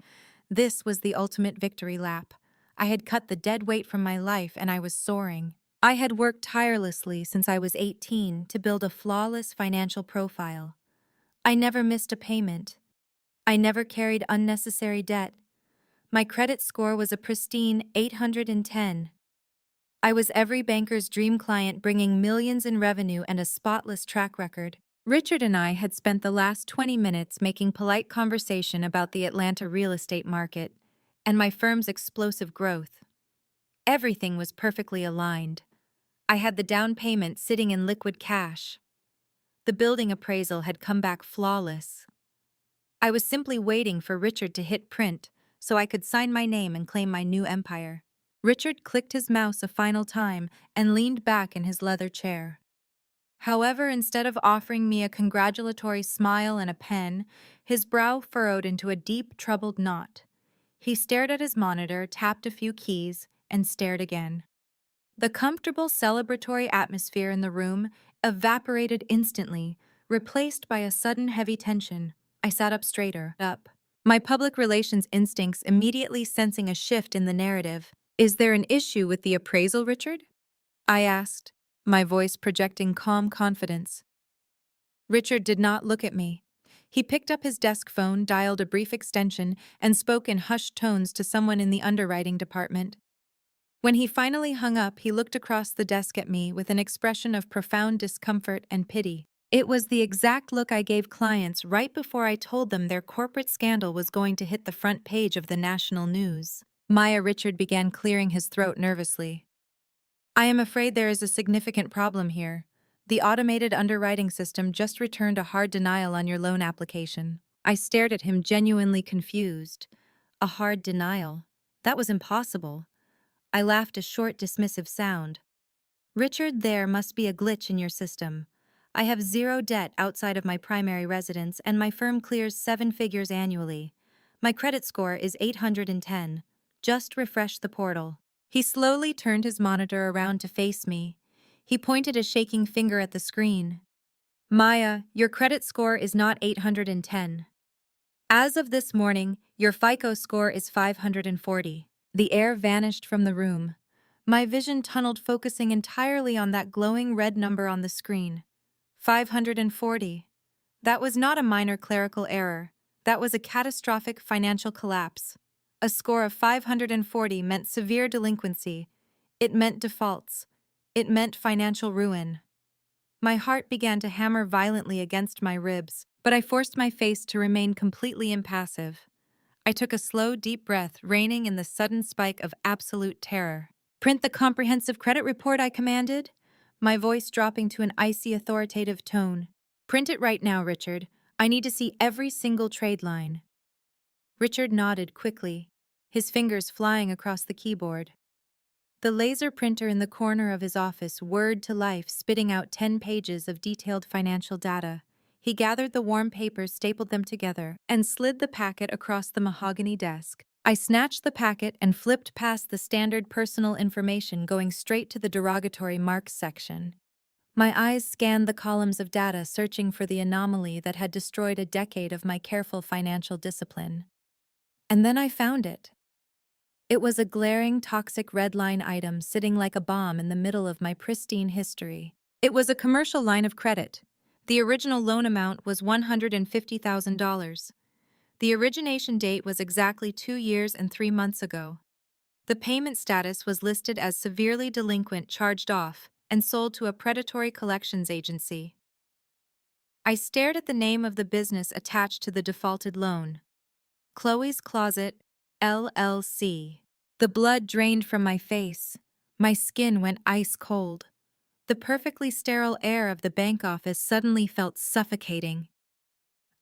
This was the ultimate victory lap. I had cut the dead weight from my life and I was soaring. I had worked tirelessly since I was 18 to build a flawless financial profile. I never missed a payment. I never carried unnecessary debt. My credit score was a pristine 810. I was every banker's dream client, bringing millions in revenue and a spotless track record. Richard and I had spent the last 20 minutes making polite conversation about the Atlanta real estate market and my firm's explosive growth. Everything was perfectly aligned. I had the down payment sitting in liquid cash. The building appraisal had come back flawless. I was simply waiting for Richard to hit print so I could sign my name and claim my new empire. Richard clicked his mouse a final time and leaned back in his leather chair. However, instead of offering me a congratulatory smile and a pen, his brow furrowed into a deep, troubled knot. He stared at his monitor, tapped a few keys, and stared again. The comfortable celebratory atmosphere in the room evaporated instantly, replaced by a sudden heavy tension. I sat up straighter, my public relations instincts immediately sensing a shift in the narrative. "Is there an issue with the appraisal, Richard?" I asked, my voice projecting calm confidence. Richard did not look at me. He picked up his desk phone, dialed a brief extension, and spoke in hushed tones to someone in the underwriting department. When he finally hung up, he looked across the desk at me with an expression of profound discomfort and pity. It was the exact look I gave clients right before I told them their corporate scandal was going to hit the front page of the national news. Richard began clearing his throat nervously. "I am afraid there is a significant problem here. The automated underwriting system just returned a hard denial on your loan application." I stared at him, genuinely confused. A hard denial? That was impossible. I laughed, a short, dismissive sound. "Richard, there must be a glitch in your system. I have zero debt outside of my primary residence, and my firm clears 7 figures annually. My credit score is 810. Just refresh the portal." He slowly turned his monitor around to face me. He pointed a shaking finger at the screen. Maya, your credit score is not 810. As of this morning, your FICO score is 540. The air vanished from the room. My vision tunneled, focusing entirely on that glowing red number on the screen. 540. That was not a minor clerical error. That was a catastrophic financial collapse. A score of 540 meant severe delinquency. It meant defaults. It meant financial ruin. My heart began to hammer violently against my ribs, but I forced my face to remain completely impassive. I took a slow, deep breath, reining in the sudden spike of absolute terror. "Print the comprehensive credit report," I commanded, my voice dropping to an icy, authoritative tone. "Print it right now, Richard. I need to see every single trade line." Richard nodded quickly, his fingers flying across the keyboard. The laser printer in the corner of his office whirred to life, spitting out 10 pages of detailed financial data. He gathered the warm papers, stapled them together, and slid the packet across the mahogany desk. I snatched the packet and flipped past the standard personal information, going straight to the derogatory marks section. My eyes scanned the columns of data, searching for the anomaly that had destroyed a decade of my careful financial discipline. And then I found it. It was a glaring, toxic red line item sitting like a bomb in the middle of my pristine history. It was a commercial line of credit. The original loan amount was $150,000. The origination date was exactly 2 years and 3 months ago. The payment status was listed as severely delinquent, charged off, and sold to a predatory collections agency. I stared at the name of the business attached to the defaulted loan. Chloe's Closet, LLC. The blood drained from my face. My skin went ice cold. The perfectly sterile air of the bank office suddenly felt suffocating.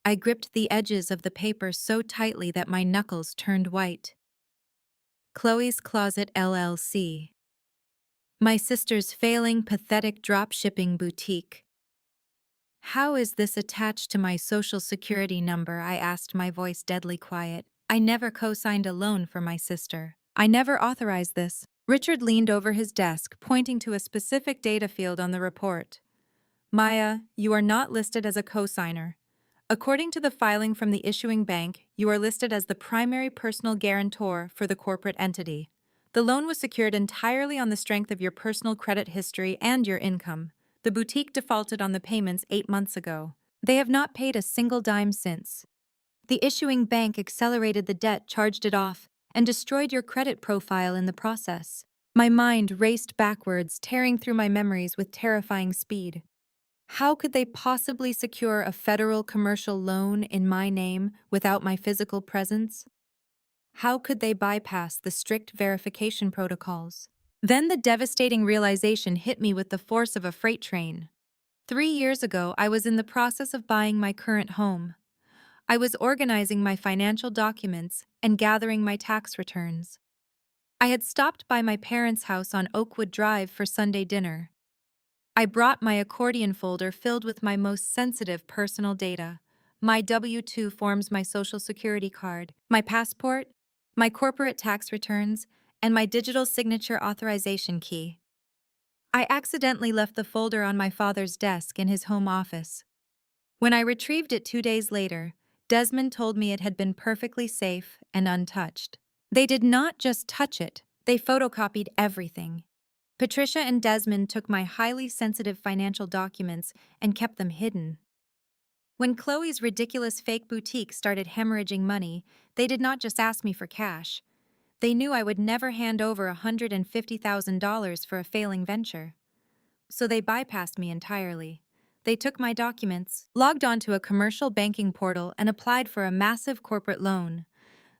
I gripped the edges of the paper so tightly that my knuckles turned white. Chloe's Closet, LLC. My sister's failing, pathetic drop-shipping boutique. "How is this attached to my social security number?" I asked, my voice deadly quiet. "I never co-signed a loan for my sister. I never authorized this." Richard leaned over his desk, pointing to a specific data field on the report. "Maya, you are not listed as a co-signer. According to the filing from the issuing bank, you are listed as the primary personal guarantor for the corporate entity. The loan was secured entirely on the strength of your personal credit history and your income. The boutique defaulted on the payments 8 months ago. They have not paid a single dime since. The issuing bank accelerated the debt, charged it off, and destroyed your credit profile in the process." My mind raced backwards, tearing through my memories with terrifying speed. How could they possibly secure a federal commercial loan in my name without my physical presence? How could they bypass the strict verification protocols? Then the devastating realization hit me with the force of a freight train. 3 years ago, I was in the process of buying my current home. I was organizing my financial documents and gathering my tax returns. I had stopped by my parents' house on Oakwood Drive for Sunday dinner. I brought my accordion folder filled with my most sensitive personal data: my W-2 forms, my social security card, my passport, my corporate tax returns, and my digital signature authorization key. I accidentally left the folder on my father's desk in his home office. When I retrieved it 2 days later, Desmond told me it had been perfectly safe and untouched. They did not just touch it, they photocopied everything. Patricia and Desmond took my highly sensitive financial documents and kept them hidden. When Chloe's ridiculous fake boutique started hemorrhaging money, they did not just ask me for cash. They knew I would never hand over $150,000 for a failing venture. So they bypassed me entirely. They took my documents, logged onto a commercial banking portal, and applied for a massive corporate loan.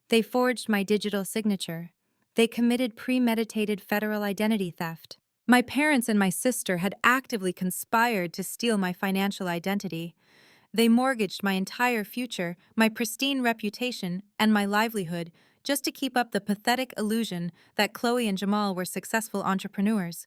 They forged my digital signature. They committed premeditated federal identity theft. My parents and my sister had actively conspired to steal my financial identity. They mortgaged my entire future, my pristine reputation, and my livelihood just to keep up the pathetic illusion that Chloe and Jamal were successful entrepreneurs.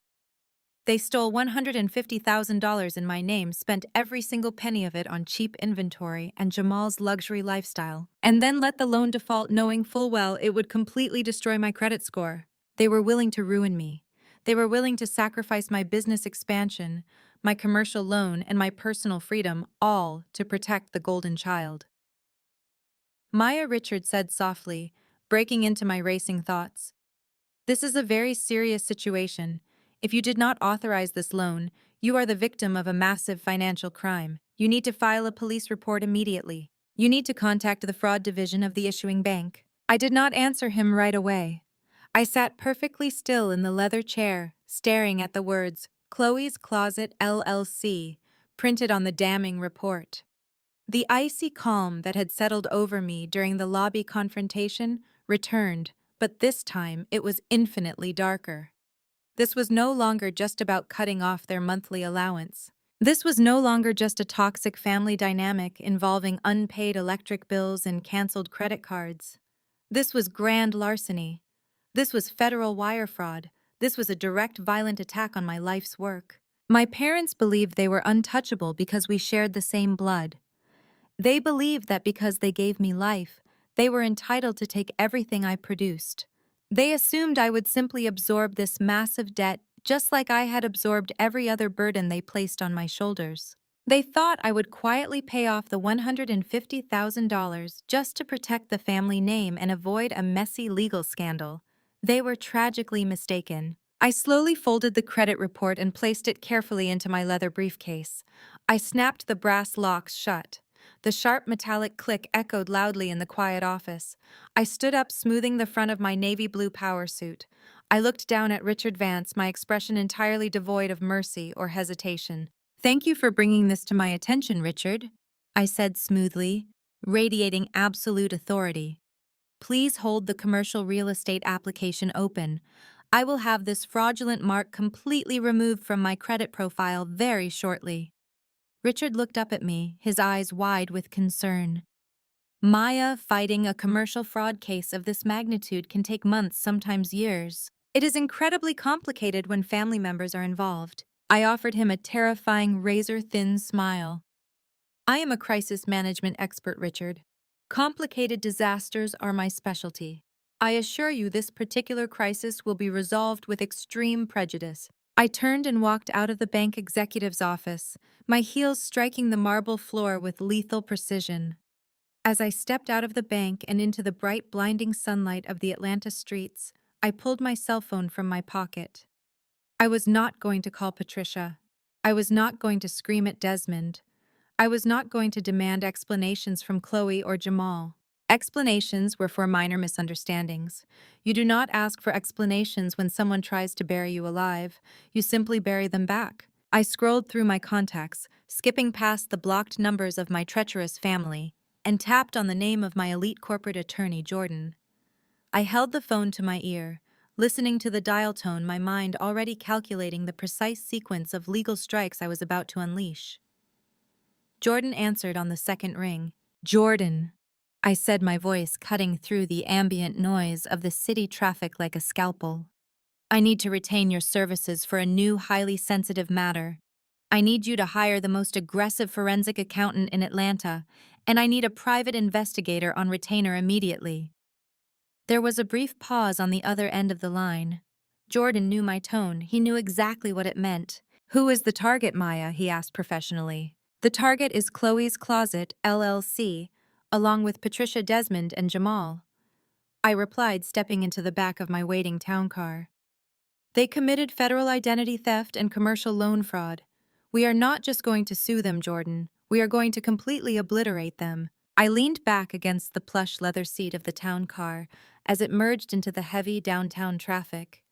They stole $150,000 in my name, spent every single penny of it on cheap inventory and Jamal's luxury lifestyle, and then let the loan default, knowing full well it would completely destroy my credit score. They were willing to ruin me. They were willing to sacrifice my business expansion, my commercial loan, and my personal freedom, all to protect the golden child. Maya, Richard said softly, breaking into my racing thoughts. This is a very serious situation. If you did not authorize this loan, you are the victim of a massive financial crime. You need to file a police report immediately. You need to contact the fraud division of the issuing bank. I did not answer him right away. I sat perfectly still in the leather chair, staring at the words, Chloe's Closet LLC, printed on the damning report. The icy calm that had settled over me during the lobby confrontation returned, but this time it was infinitely darker. This was no longer just about cutting off their monthly allowance. This was no longer just a toxic family dynamic involving unpaid electric bills and canceled credit cards. This was grand larceny. This was federal wire fraud. This was a direct violent attack on my life's work. My parents believed they were untouchable because we shared the same blood. They believed that because they gave me life, they were entitled to take everything I produced. They assumed I would simply absorb this massive debt just like I had absorbed every other burden they placed on my shoulders. They thought I would quietly pay off the $150,000 just to protect the family name and avoid a messy legal scandal. They were tragically mistaken. I slowly folded the credit report and placed it carefully into my leather briefcase. I snapped the brass locks shut. The sharp metallic click echoed loudly in the quiet office. I stood up, smoothing the front of my navy blue power suit. I looked down at Richard Vance, my expression entirely devoid of mercy or hesitation. "Thank you for bringing this to my attention, Richard," I said smoothly, radiating absolute authority. "Please hold the commercial real estate application open. I will have this fraudulent mark completely removed from my credit profile very shortly." Richard looked up at me, his eyes wide with concern. Maya, fighting a commercial fraud case of this magnitude can take months, sometimes years. It is incredibly complicated when family members are involved. I offered him a terrifying, razor-thin smile. "I am a crisis management expert, Richard. Complicated disasters are my specialty. I assure you this particular crisis will be resolved with extreme prejudice." I turned and walked out of the bank executive's office, my heels striking the marble floor with lethal precision. As I stepped out of the bank and into the bright, blinding sunlight of the Atlanta streets, I pulled my cell phone from my pocket. I was not going to call Patricia. I was not going to scream at Desmond. I was not going to demand explanations from Chloe or Jamal. Explanations were for minor misunderstandings. You do not ask for explanations when someone tries to bury you alive. You simply bury them back. I scrolled through my contacts, skipping past the blocked numbers of my treacherous family, and tapped on the name of my elite corporate attorney, Jordan. I held the phone to my ear, listening to the dial tone, my mind already calculating the precise sequence of legal strikes I was about to unleash. Jordan answered on the second ring. "Jordan," I said, my voice cutting through the ambient noise of the city traffic like a scalpel. "I need to retain your services for a new, highly sensitive matter. I need you to hire the most aggressive forensic accountant in Atlanta, and I need a private investigator on retainer immediately." There was a brief pause on the other end of the line. Jordan knew my tone. He knew exactly what it meant. "Who is the target, Maya?" he asked professionally. "The target is Chloe's Closet, LLC, along with Patricia, Desmond, and Jamal," I replied, stepping into the back of my waiting town car. "They committed federal identity theft and commercial loan fraud. We are not just going to sue them, Jordan. We are going to completely obliterate them." I leaned back against the plush leather seat of the town car as it merged into the heavy downtown traffic.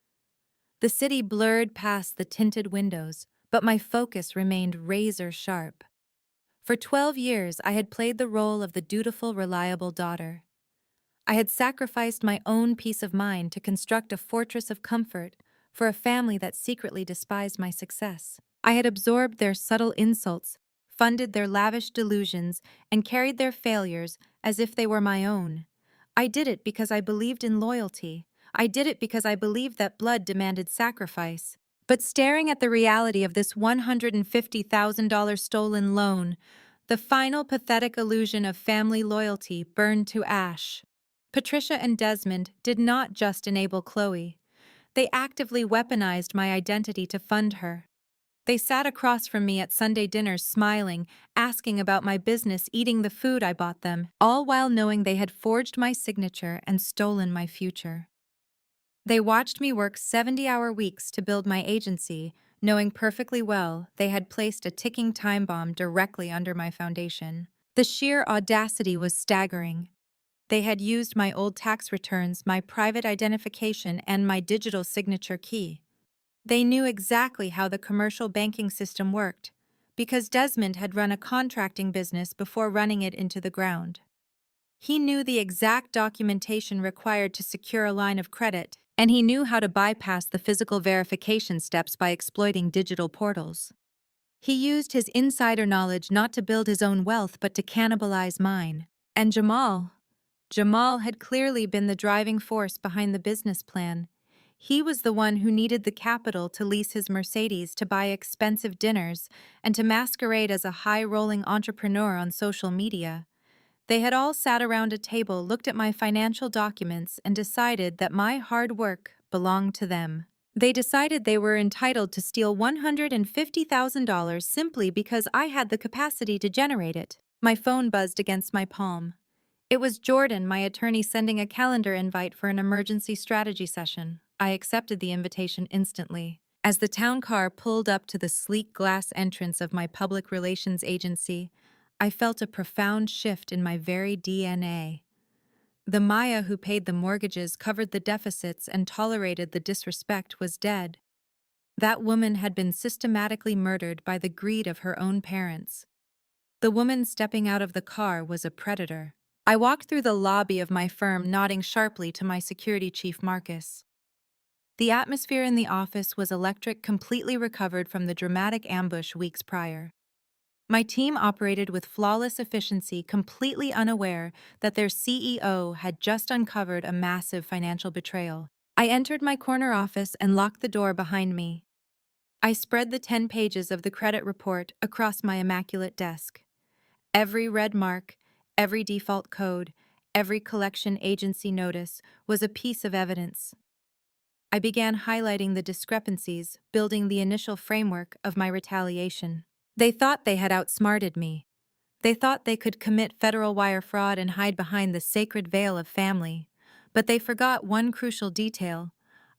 The city blurred past the tinted windows, but my focus remained razor sharp. For 12 years, I had played the role of the dutiful, reliable daughter. I had sacrificed my own peace of mind to construct a fortress of comfort for a family that secretly despised my success. I had absorbed their subtle insults, funded their lavish delusions, and carried their failures as if they were my own. I did it because I believed in loyalty. I did it because I believed that blood demanded sacrifice. But staring at the reality of this $150,000 stolen loan, the final pathetic illusion of family loyalty burned to ash. Patricia and Desmond did not just enable Chloe. They actively weaponized my identity to fund her. They sat across from me at Sunday dinners smiling, asking about my business, eating the food I bought them, all while knowing they had forged my signature and stolen my future. They watched me work 70-hour weeks to build my agency, knowing perfectly well they had placed a ticking time bomb directly under my foundation. The sheer audacity was staggering. They had used my old tax returns, my private identification, and my digital signature key. They knew exactly how the commercial banking system worked, because Desmond had run a contracting business before running it into the ground. He knew the exact documentation required to secure a line of credit, and he knew how to bypass the physical verification steps by exploiting digital portals. He used his insider knowledge not to build his own wealth but to cannibalize mine. And Jamal had clearly been the driving force behind the business plan. He was the one who needed the capital to lease his Mercedes, to buy expensive dinners, and to masquerade as a high-rolling entrepreneur on social media. They had all sat around a table, looked at my financial documents, and decided that my hard work belonged to them. They decided they were entitled to steal $150,000 simply because I had the capacity to generate it. My phone buzzed against my palm. It was Jordan, my attorney, sending a calendar invite for an emergency strategy session. I accepted the invitation instantly. As the town car pulled up to the sleek glass entrance of my public relations agency, I felt a profound shift in my very DNA. The Maya who paid the mortgages, covered the deficits, and tolerated the disrespect was dead. That woman had been systematically murdered by the greed of her own parents. The woman stepping out of the car was a predator. I walked through the lobby of my firm, nodding sharply to my security chief, Marcus. The atmosphere in the office was electric, completely recovered from the dramatic ambush weeks prior. My team operated with flawless efficiency, completely unaware that their CEO had just uncovered a massive financial betrayal. I entered my corner office and locked the door behind me. I spread the 10 pages of the credit report across my immaculate desk. Every red mark, every default code, every collection agency notice was a piece of evidence. I began highlighting the discrepancies, building the initial framework of my retaliation. They thought they had outsmarted me. They thought they could commit federal wire fraud and hide behind the sacred veil of family. But they forgot one crucial detail.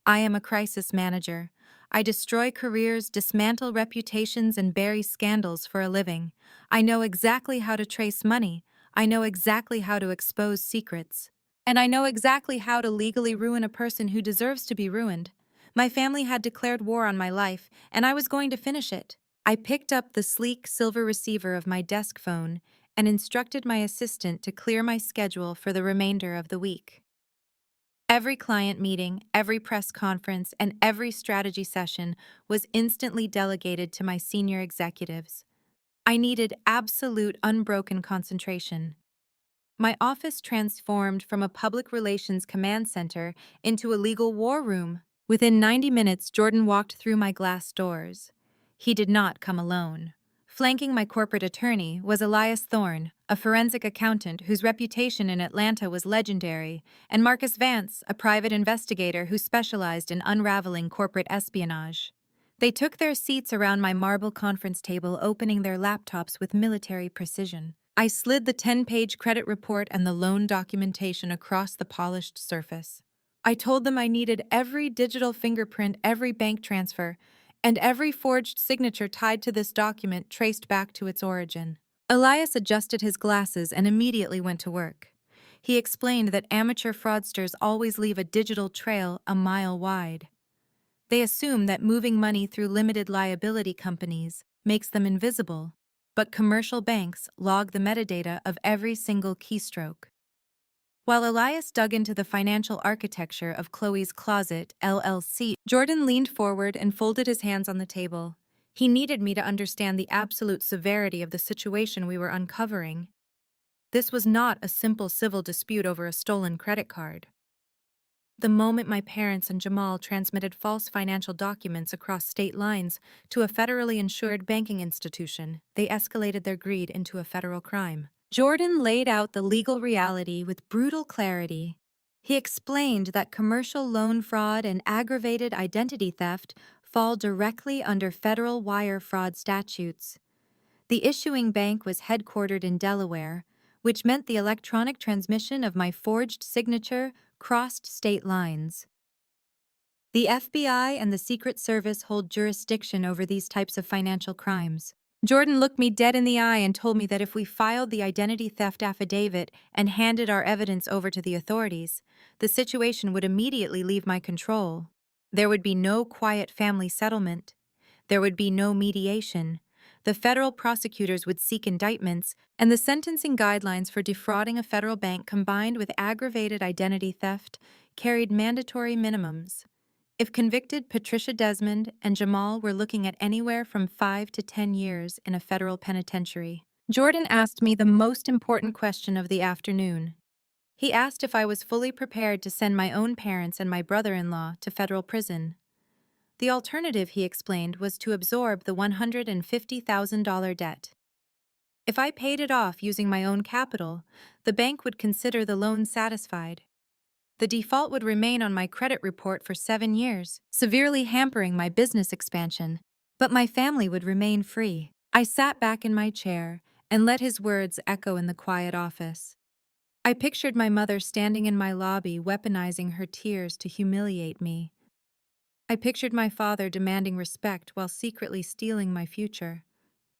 I am a crisis manager. I destroy careers, dismantle reputations, and bury scandals for a living. I know exactly how to trace money. I know exactly how to expose secrets. And I know exactly how to legally ruin a person who deserves to be ruined. My family had declared war on my life, and I was going to finish it. I picked up the sleek silver receiver of my desk phone and instructed my assistant to clear my schedule for the remainder of the week. Every client meeting, every press conference, and every strategy session was instantly delegated to my senior executives. I needed absolute, unbroken concentration. My office transformed from a public relations command center into a legal war room. Within 90 minutes, Jordan walked through my glass doors. He did not come alone. Flanking my corporate attorney was Elias Thorne, a forensic accountant whose reputation in Atlanta was legendary, and Marcus Vance, a private investigator who specialized in unraveling corporate espionage. They took their seats around my marble conference table, opening their laptops with military precision. I slid the 10-page credit report and the loan documentation across the polished surface. I told them I needed every digital fingerprint, every bank transfer, and every forged signature tied to this document traced back to its origin. Elias adjusted his glasses and immediately went to work. He explained that amateur fraudsters always leave a digital trail a mile wide. They assume that moving money through limited liability companies makes them invisible, but commercial banks log the metadata of every single keystroke. While Elias dug into the financial architecture of Chloe's Closet, LLC, Jordan leaned forward and folded his hands on the table. He needed me to understand the absolute severity of the situation we were uncovering. This was not a simple civil dispute over a stolen credit card. The moment my parents and Jamal transmitted false financial documents across state lines to a federally insured banking institution, they escalated their greed into a federal crime. Jordan laid out the legal reality with brutal clarity. He explained that commercial loan fraud and aggravated identity theft fall directly under federal wire fraud statutes. The issuing bank was headquartered in Delaware, which meant the electronic transmission of my forged signature crossed state lines. The FBI and the Secret Service hold jurisdiction over these types of financial crimes. Jordan looked me dead in the eye and told me that if we filed the identity theft affidavit and handed our evidence over to the authorities, the situation would immediately leave my control. There would be no quiet family settlement. There would be no mediation. The federal prosecutors would seek indictments, and the sentencing guidelines for defrauding a federal bank combined with aggravated identity theft carried mandatory minimums. If convicted, Patricia Desmond and Jamal were looking at anywhere from 5 to 10 years in a federal penitentiary. Jordan asked me the most important question of the afternoon. He asked if I was fully prepared to send my own parents and my brother-in-law to federal prison. The alternative, he explained, was to absorb the $150,000 debt. If I paid it off using my own capital, the bank would consider the loan satisfied. The default would remain on my credit report for 7 years, severely hampering my business expansion. But my family would remain free. I sat back in my chair and let his words echo in the quiet office. I pictured my mother standing in my lobby, weaponizing her tears to humiliate me. I pictured my father demanding respect while secretly stealing my future.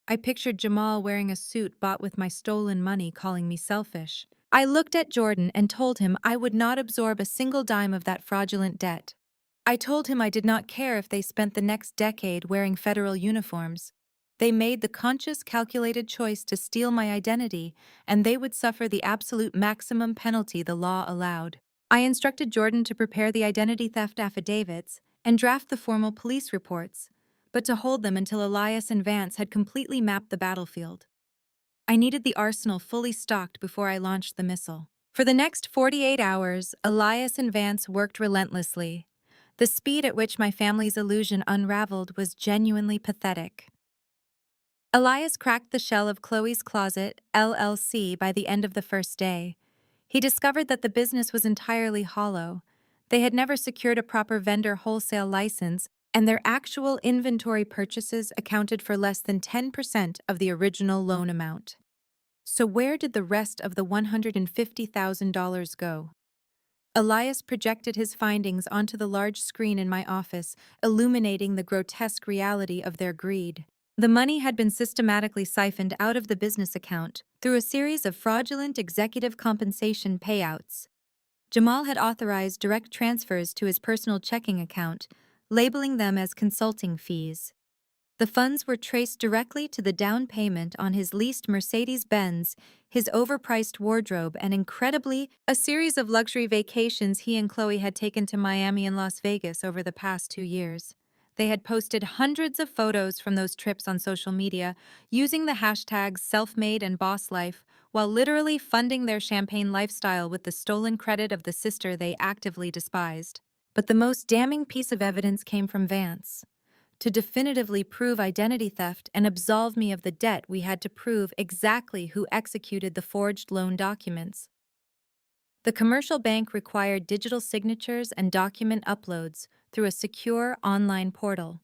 I pictured Jamal wearing a suit bought with my stolen money, calling me selfish. I looked at Jordan and told him I would not absorb a single dime of that fraudulent debt. I told him I did not care if they spent the next decade wearing federal uniforms. They made the conscious, calculated choice to steal my identity, and they would suffer the absolute maximum penalty the law allowed. I instructed Jordan to prepare the identity theft affidavits and draft the formal police reports, but to hold them until Elias and Vance had completely mapped the battlefield. I needed the arsenal fully stocked before I launched the missile. For the next 48 hours, Elias and Vance worked relentlessly. The speed at which my family's illusion unraveled was genuinely pathetic. Elias cracked the shell of Chloe's Closet, LLC, by the end of the first day. He discovered that the business was entirely hollow. They had never secured a proper vendor wholesale license, and their actual inventory purchases accounted for less than 10% of the original loan amount. So where did the rest of the $150,000 go? Elias projected his findings onto the large screen in my office, illuminating the grotesque reality of their greed. The money had been systematically siphoned out of the business account through a series of fraudulent executive compensation payouts. Jamal had authorized direct transfers to his personal checking account, labeling them as consulting fees. The funds were traced directly to the down payment on his leased Mercedes-Benz, his overpriced wardrobe, and incredibly, a series of luxury vacations he and Chloe had taken to Miami and Las Vegas over the past 2 years. They had posted hundreds of photos from those trips on social media, using the hashtags self-made and boss life, while literally funding their champagne lifestyle with the stolen credit of the sister they actively despised. But the most damning piece of evidence came from Vance. To definitively prove identity theft and absolve me of the debt, we had to prove exactly who executed the forged loan documents. The commercial bank required digital signatures and document uploads through a secure online portal.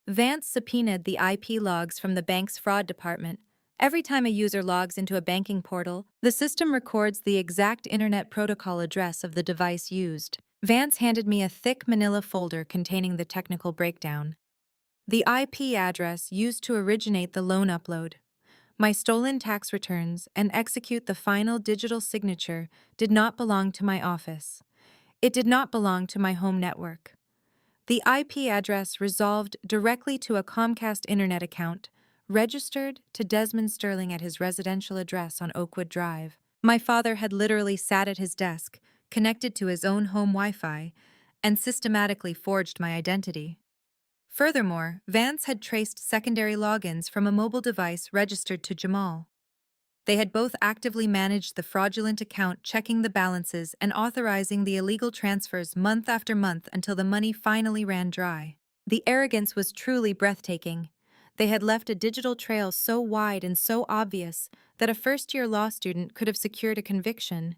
Vance subpoenaed the IP logs from the bank's fraud department. Every time a user logs into a banking portal, the system records the exact Internet Protocol address of the device used. Vance handed me a thick manila folder containing the technical breakdown. The IP address used to originate the loan upload, my stolen tax returns, and execute the final digital signature did not belong to my office. It did not belong to my home network. The IP address resolved directly to a Comcast internet account, registered to Desmond Sterling at his residential address on Oakwood Drive. My father had literally sat at his desk, connected to his own home Wi-Fi, and systematically forged my identity. Furthermore, Vance had traced secondary logins from a mobile device registered to Jamal. They had both actively managed the fraudulent account, checking the balances and authorizing the illegal transfers month after month until the money finally ran dry. The arrogance was truly breathtaking. They had left a digital trail so wide and so obvious that a first-year law student could have secured a conviction.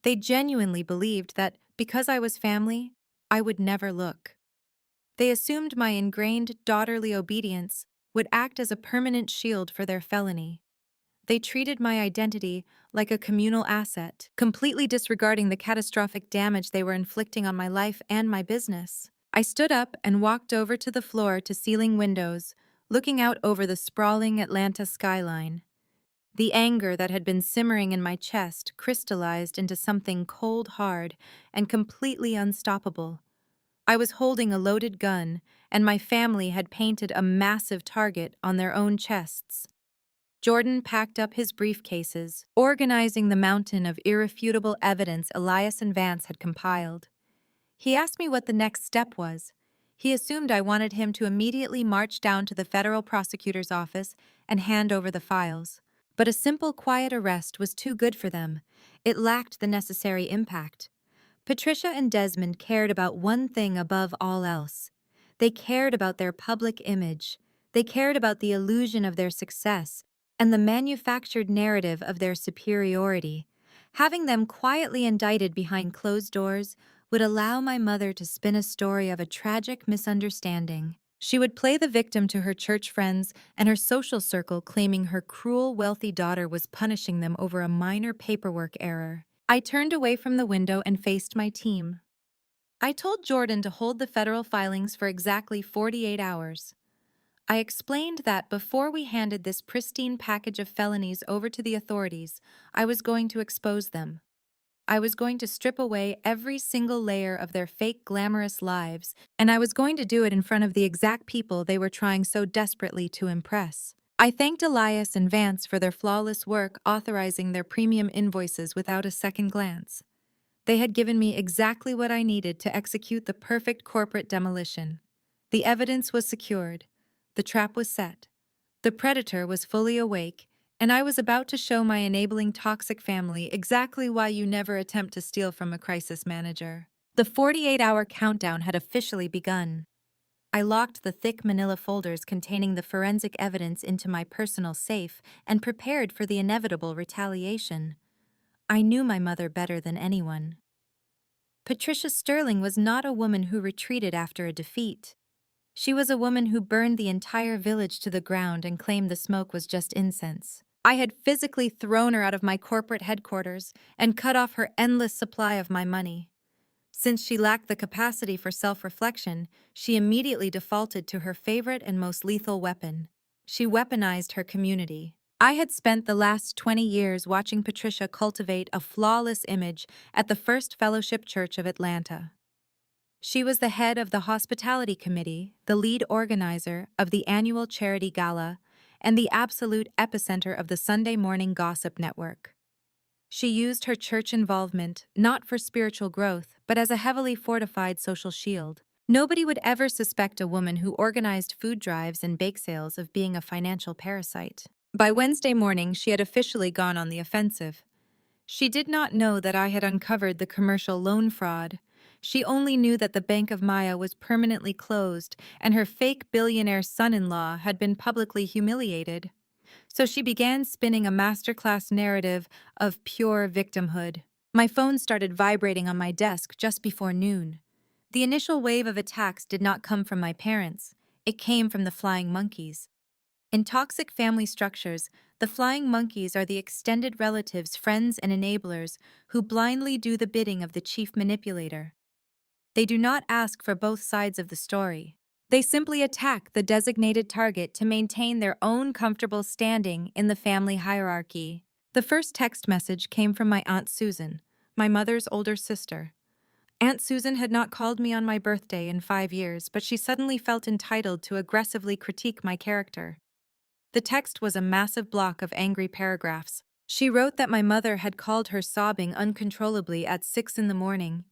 They genuinely believed that, because I was family, I would never look. They assumed my ingrained daughterly obedience would act as a permanent shield for their felony. They treated my identity like a communal asset, completely disregarding the catastrophic damage they were inflicting on my life and my business. I stood up and walked over to the floor-to-ceiling windows, looking out over the sprawling Atlanta skyline. The anger that had been simmering in my chest crystallized into something cold hard and completely unstoppable. I was holding a loaded gun, and my family had painted a massive target on their own chests. Jordan packed up his briefcases, organizing the mountain of irrefutable evidence Elias and Vance had compiled. He asked me what the next step was. He assumed I wanted him to immediately march down to the federal prosecutor's office and hand over the files. But a simple, quiet arrest was too good for them. It lacked the necessary impact. Patricia and Desmond cared about one thing above all else. They cared about their public image. They cared about the illusion of their success and the manufactured narrative of their superiority. Having them quietly indicted behind closed doors would allow my mother to spin a story of a tragic misunderstanding. She would play the victim to her church friends and her social circle, claiming her cruel, wealthy daughter was punishing them over a minor paperwork error. I turned away from the window and faced my team. I told Jordan to hold the federal filings for exactly 48 hours. I explained that before we handed this pristine package of felonies over to the authorities, I was going to expose them. I was going to strip away every single layer of their fake glamorous lives, and I was going to do it in front of the exact people they were trying so desperately to impress. I thanked Elias and Vance for their flawless work authorizing their premium invoices without a second glance. They had given me exactly what I needed to execute the perfect corporate demolition. The evidence was secured. The trap was set. The predator was fully awake, and I was about to show my enabling toxic family exactly why you never attempt to steal from a crisis manager. The 48-hour countdown had officially begun. I locked the thick manila folders containing the forensic evidence into my personal safe and prepared for the inevitable retaliation. I knew my mother better than anyone. Patricia Sterling was not a woman who retreated after a defeat. She was a woman who burned the entire village to the ground and claimed the smoke was just incense. I had physically thrown her out of my corporate headquarters and cut off her endless supply of my money. Since she lacked the capacity for self-reflection, she immediately defaulted to her favorite and most lethal weapon. She weaponized her community. I had spent the last 20 years watching Patricia cultivate a flawless image at the First Fellowship Church of Atlanta. She was the head of the hospitality committee, the lead organizer of the annual charity gala, and the absolute epicenter of the Sunday morning gossip network. She used her church involvement not for spiritual growth, but as a heavily fortified social shield. Nobody would ever suspect a woman who organized food drives and bake sales of being a financial parasite. By Wednesday morning, she had officially gone on the offensive. She did not know that I had uncovered the commercial loan fraud. She only knew that the Bank of Maya was permanently closed and her fake billionaire son-in-law had been publicly humiliated. So she began spinning a masterclass narrative of pure victimhood. My phone started vibrating on my desk just before noon. The initial wave of attacks did not come from my parents. It came from the flying monkeys. In toxic family structures, the flying monkeys are the extended relatives, friends, and enablers who blindly do the bidding of the chief manipulator. They do not ask for both sides of the story. They simply attack the designated target to maintain their own comfortable standing in the family hierarchy. The first text message came from my Aunt Susan, my mother's older sister. Aunt Susan had not called me on my birthday in 5 years, but she suddenly felt entitled to aggressively critique my character. The text was a massive block of angry paragraphs. She wrote that my mother had called her sobbing uncontrollably at 6 in the morning.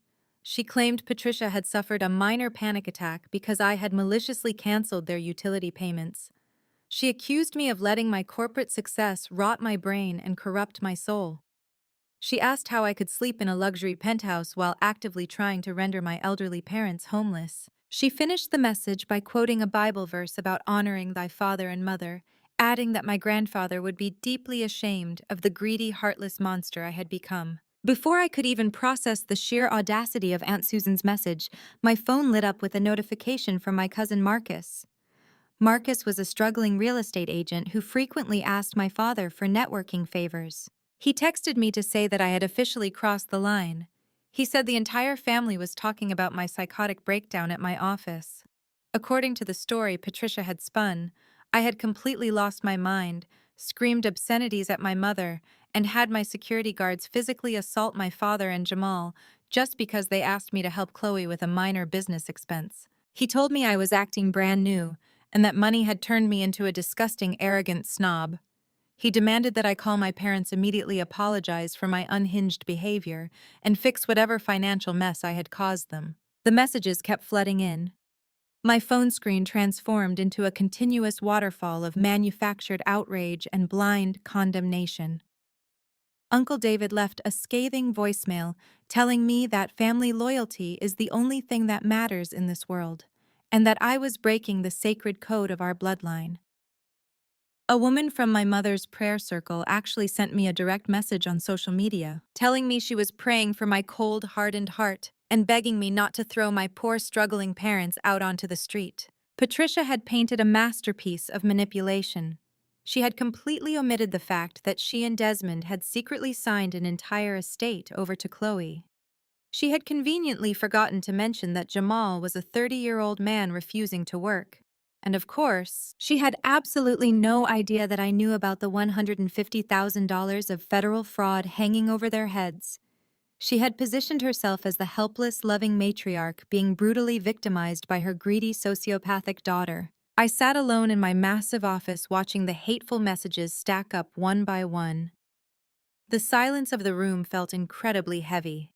She claimed Patricia had suffered a minor panic attack because I had maliciously canceled their utility payments. She accused me of letting my corporate success rot my brain and corrupt my soul. She asked how I could sleep in a luxury penthouse while actively trying to render my elderly parents homeless. She finished the message by quoting a Bible verse about honoring thy father and mother, adding that my grandfather would be deeply ashamed of the greedy, heartless monster I had become. Before I could even process the sheer audacity of Aunt Susan's message, my phone lit up with a notification from my cousin Marcus. Marcus was a struggling real estate agent who frequently asked my father for networking favors. He texted me to say that I had officially crossed the line. He said the entire family was talking about my psychotic breakdown at my office. According to the story Patricia had spun, I had completely lost my mind, screamed obscenities at my mother, and had my security guards physically assault my father and Jamal just because they asked me to help Chloe with a minor business expense. He told me I was acting brand new and that money had turned me into a disgusting, arrogant snob. He demanded that I call my parents, immediately apologize for my unhinged behavior, and fix whatever financial mess I had caused them. The messages kept flooding in. My phone screen transformed into a continuous waterfall of manufactured outrage and blind condemnation. Uncle David left a scathing voicemail telling me that family loyalty is the only thing that matters in this world, and that I was breaking the sacred code of our bloodline. A woman from my mother's prayer circle actually sent me a direct message on social media, telling me she was praying for my cold, hardened heart and begging me not to throw my poor, struggling parents out onto the street. Patricia had painted a masterpiece of manipulation. She had completely omitted the fact that she and Desmond had secretly signed an entire estate over to Chloe. She had conveniently forgotten to mention that Jamal was a 30-year-old man refusing to work. And of course, she had absolutely no idea that I knew about the $150,000 of federal fraud hanging over their heads. She had positioned herself as the helpless, loving matriarch being brutally victimized by her greedy, sociopathic daughter. I sat alone in my massive office watching the hateful messages stack up one by one. The silence of the room felt incredibly heavy.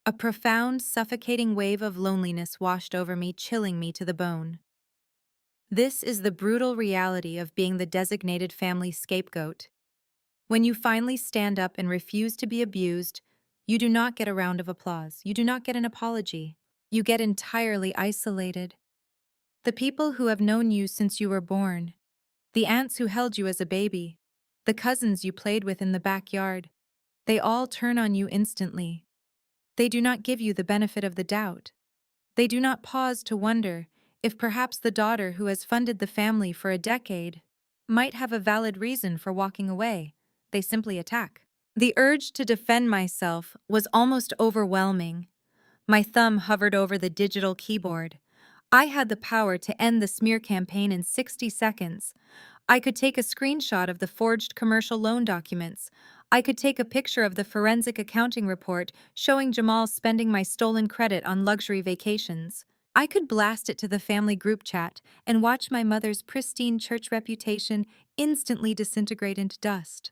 A profound, suffocating wave of loneliness washed over me, chilling me to the bone. This is the brutal reality of being the designated family scapegoat. When you finally stand up and refuse to be abused, you do not get a round of applause. You do not get an apology. You get entirely isolated. The people who have known you since you were born, the aunts who held you as a baby, the cousins you played with in the backyard, they all turn on you instantly. They do not give you the benefit of the doubt. They do not pause to wonder if perhaps the daughter who has funded the family for a decade might have a valid reason for walking away. They simply attack. The urge to defend myself was almost overwhelming. My thumb hovered over the digital keyboard. I had the power to end the smear campaign in 60 seconds. I could take a screenshot of the forged commercial loan documents. I could take a picture of the forensic accounting report showing Jamal spending my stolen credit on luxury vacations. I could blast it to the family group chat and watch my mother's pristine church reputation instantly disintegrate into dust.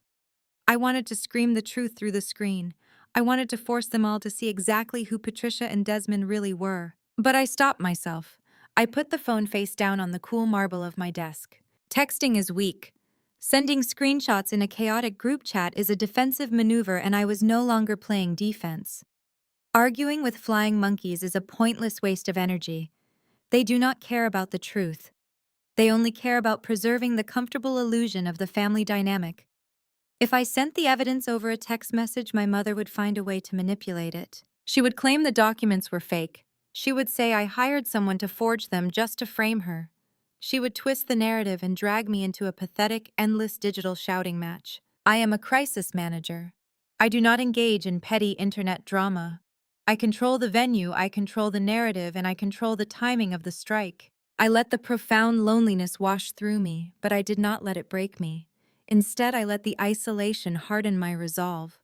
I wanted to scream the truth through the screen. I wanted to force them all to see exactly who Patricia and Desmond really were. But I stopped myself. I put the phone face down on the cool marble of my desk. Texting is weak. Sending screenshots in a chaotic group chat is a defensive maneuver, and I was no longer playing defense. Arguing with flying monkeys is a pointless waste of energy. They do not care about the truth. They only care about preserving the comfortable illusion of the family dynamic. If I sent the evidence over a text message, my mother would find a way to manipulate it. She would claim the documents were fake. She would say I hired someone to forge them just to frame her. She would twist the narrative and drag me into a pathetic, endless digital shouting match. I am a crisis manager. I do not engage in petty internet drama. I control the venue, I control the narrative, and I control the timing of the strike. I let the profound loneliness wash through me, but I did not let it break me. Instead, I let the isolation harden my resolve.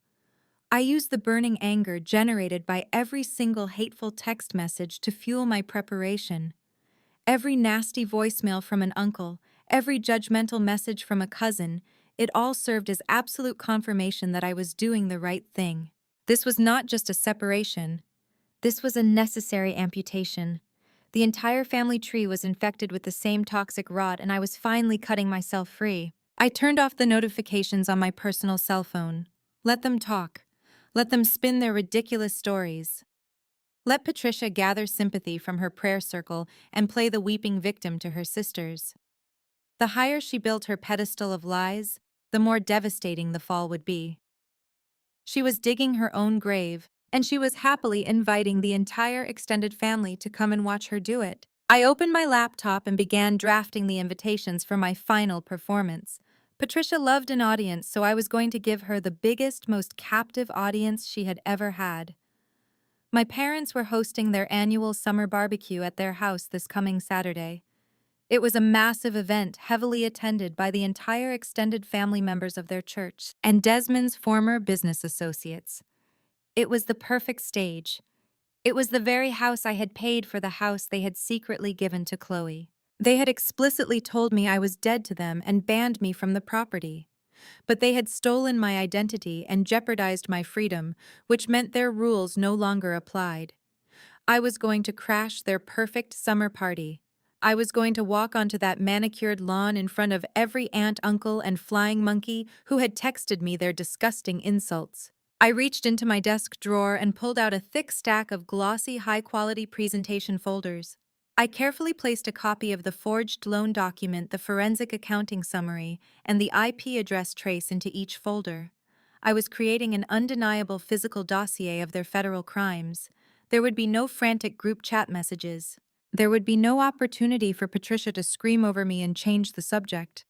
I used the burning anger generated by every single hateful text message to fuel my preparation. Every nasty voicemail from an uncle, every judgmental message from a cousin, it all served as absolute confirmation that I was doing the right thing. This was not just a separation. This was a necessary amputation. The entire family tree was infected with the same toxic rot, and I was finally cutting myself free. I turned off the notifications on my personal cell phone. Let them talk. Let them spin their ridiculous stories. Let Patricia gather sympathy from her prayer circle and play the weeping victim to her sisters. The higher she built her pedestal of lies, the more devastating the fall would be. She was digging her own grave, and she was happily inviting the entire extended family to come and watch her do it. I opened my laptop and began drafting the invitations for my final performance. Patricia loved an audience, so I was going to give her the biggest, most captive audience she had ever had. My parents were hosting their annual summer barbecue at their house this coming Saturday. It was a massive event heavily attended by the entire extended family members of their church and Desmond's former business associates. It was the perfect stage. It was the very house I had paid for the house they had secretly given to Chloe. They had explicitly told me I was dead to them and banned me from the property. But they had stolen my identity and jeopardized my freedom, which meant their rules no longer applied. I was going to crash their perfect summer party. I was going to walk onto that manicured lawn in front of every aunt, uncle, and flying monkey who had texted me their disgusting insults. I reached into my desk drawer and pulled out a thick stack of glossy, high-quality presentation folders. I carefully placed a copy of the forged loan document, the forensic accounting summary, and the IP address trace into each folder. I was creating an undeniable physical dossier of their federal crimes. There would be no frantic group chat messages. There would be no opportunity for Patricia to scream over me and change the subject.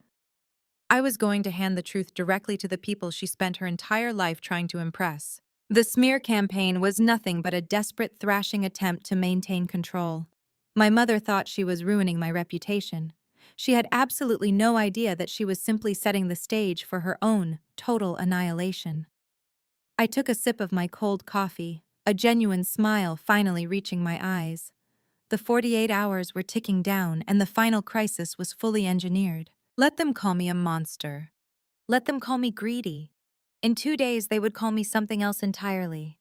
I was going to hand the truth directly to the people she spent her entire life trying to impress. The smear campaign was nothing but a desperate, thrashing attempt to maintain control. My mother thought she was ruining my reputation. She had absolutely no idea that she was simply setting the stage for her own total annihilation. I took a sip of my cold coffee, a genuine smile finally reaching my eyes. The 48 hours were ticking down, and the final crisis was fully engineered. Let them call me a monster. Let them call me greedy. In 2 days, they would call me something else entirely.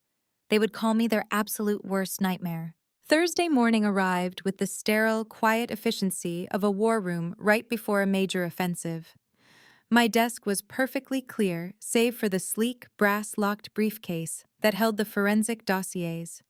They would call me their absolute worst nightmare. Thursday morning arrived with the sterile, quiet efficiency of a war room right before a major offensive. My desk was perfectly clear, save for the sleek, brass-locked briefcase that held the forensic dossiers.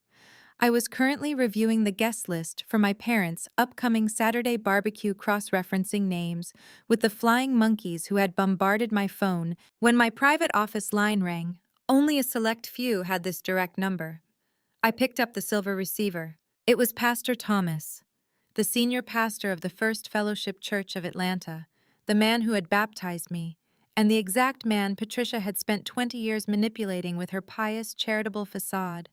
I was currently reviewing the guest list for my parents' upcoming Saturday barbecue, cross-referencing names with the flying monkeys who had bombarded my phone when my private office line rang. Only a select few had this direct number. I picked up the silver receiver. It was Pastor Thomas, the senior pastor of the First Fellowship Church of Atlanta, the man who had baptized me, and the exact man Patricia had spent 20 years manipulating with her pious, charitable facade.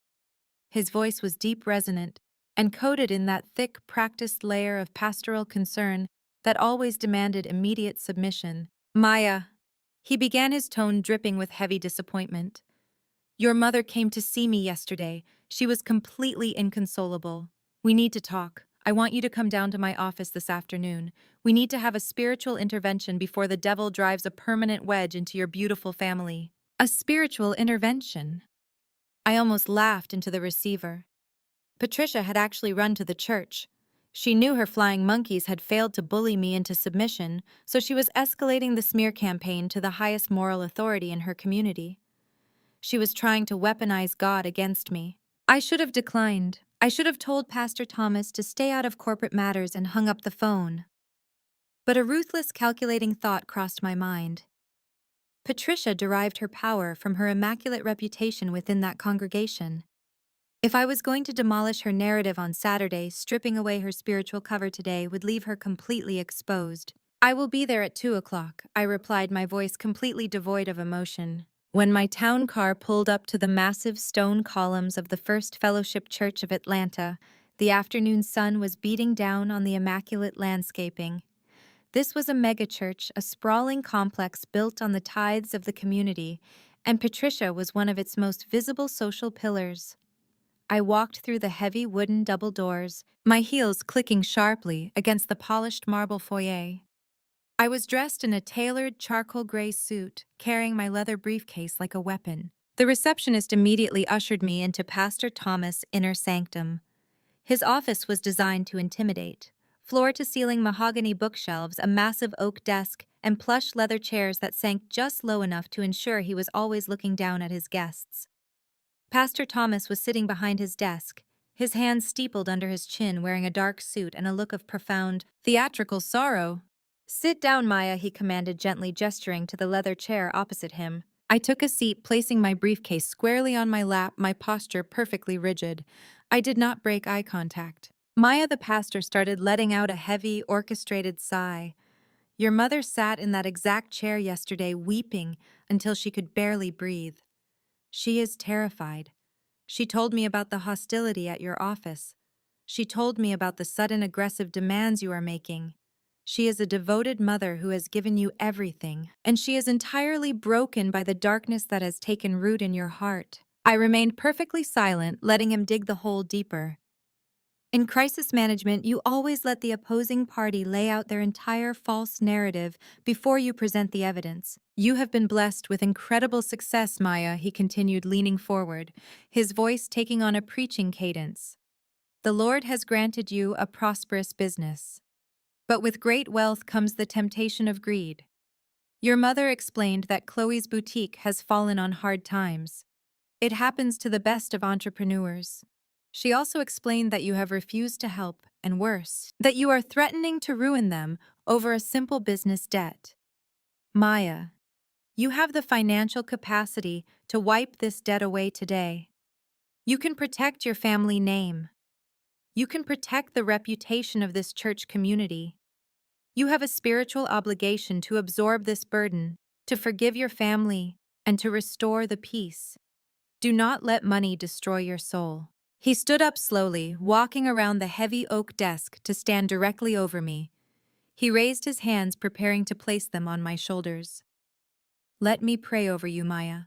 His voice was deep, resonant, and coated in that thick, practiced layer of pastoral concern that always demanded immediate submission. Maya, he began, his tone dripping with heavy disappointment. Your mother came to see me yesterday. She was completely inconsolable. We need to talk. I want you to come down to my office this afternoon. We need to have a spiritual intervention before the devil drives a permanent wedge into your beautiful family. A spiritual intervention? I almost laughed into the receiver. Patricia had actually run to the church. She knew her flying monkeys had failed to bully me into submission, so she was escalating the smear campaign to the highest moral authority in her community. She was trying to weaponize God against me. I should have declined. I should have told Pastor Thomas to stay out of corporate matters and hung up the phone. But a ruthless, calculating thought crossed my mind. Patricia derived her power from her immaculate reputation within that congregation. If I was going to demolish her narrative on Saturday, stripping away her spiritual cover today would leave her completely exposed. I will be there at 2 o'clock, I replied, my voice completely devoid of emotion. When my town car pulled up to the massive stone columns of the First Fellowship Church of Atlanta, the afternoon sun was beating down on the immaculate landscaping. This was a megachurch, a sprawling complex built on the tithes of the community, and Patricia was one of its most visible social pillars. I walked through the heavy wooden double doors, my heels clicking sharply against the polished marble foyer. I was dressed in a tailored charcoal gray suit, carrying my leather briefcase like a weapon. The receptionist immediately ushered me into Pastor Thomas' inner sanctum. His office was designed to intimidate. Floor-to-ceiling mahogany bookshelves, a massive oak desk, and plush leather chairs that sank just low enough to ensure he was always looking down at his guests. Pastor Thomas was sitting behind his desk, his hands steepled under his chin, wearing a dark suit and a look of profound, theatrical sorrow. Sit down, Maya, he commanded, gently gesturing to the leather chair opposite him. I took a seat, placing my briefcase squarely on my lap, my posture perfectly rigid. I did not break eye contact. Maya, the pastor, started letting out a heavy, orchestrated sigh. Your mother sat in that exact chair yesterday, weeping until she could barely breathe. She is terrified. She told me about the hostility at your office. She told me about the sudden aggressive demands you are making. She is a devoted mother who has given you everything, and she is entirely broken by the darkness that has taken root in your heart. I remained perfectly silent, letting him dig the hole deeper. In crisis management, you always let the opposing party lay out their entire false narrative before you present the evidence. You have been blessed with incredible success, Maya, he continued, leaning forward, his voice taking on a preaching cadence. The Lord has granted you a prosperous business. But with great wealth comes the temptation of greed. Your mother explained that Chloe's boutique has fallen on hard times. It happens to the best of entrepreneurs. She also explained that you have refused to help, and worse, that you are threatening to ruin them over a simple business debt. Maya, you have the financial capacity to wipe this debt away today. You can protect your family name. You can protect the reputation of this church community. You have a spiritual obligation to absorb this burden, to forgive your family, and to restore the peace. Do not let money destroy your soul. He stood up slowly, walking around the heavy oak desk to stand directly over me. He raised his hands, preparing to place them on my shoulders. Let me pray over you, Maya.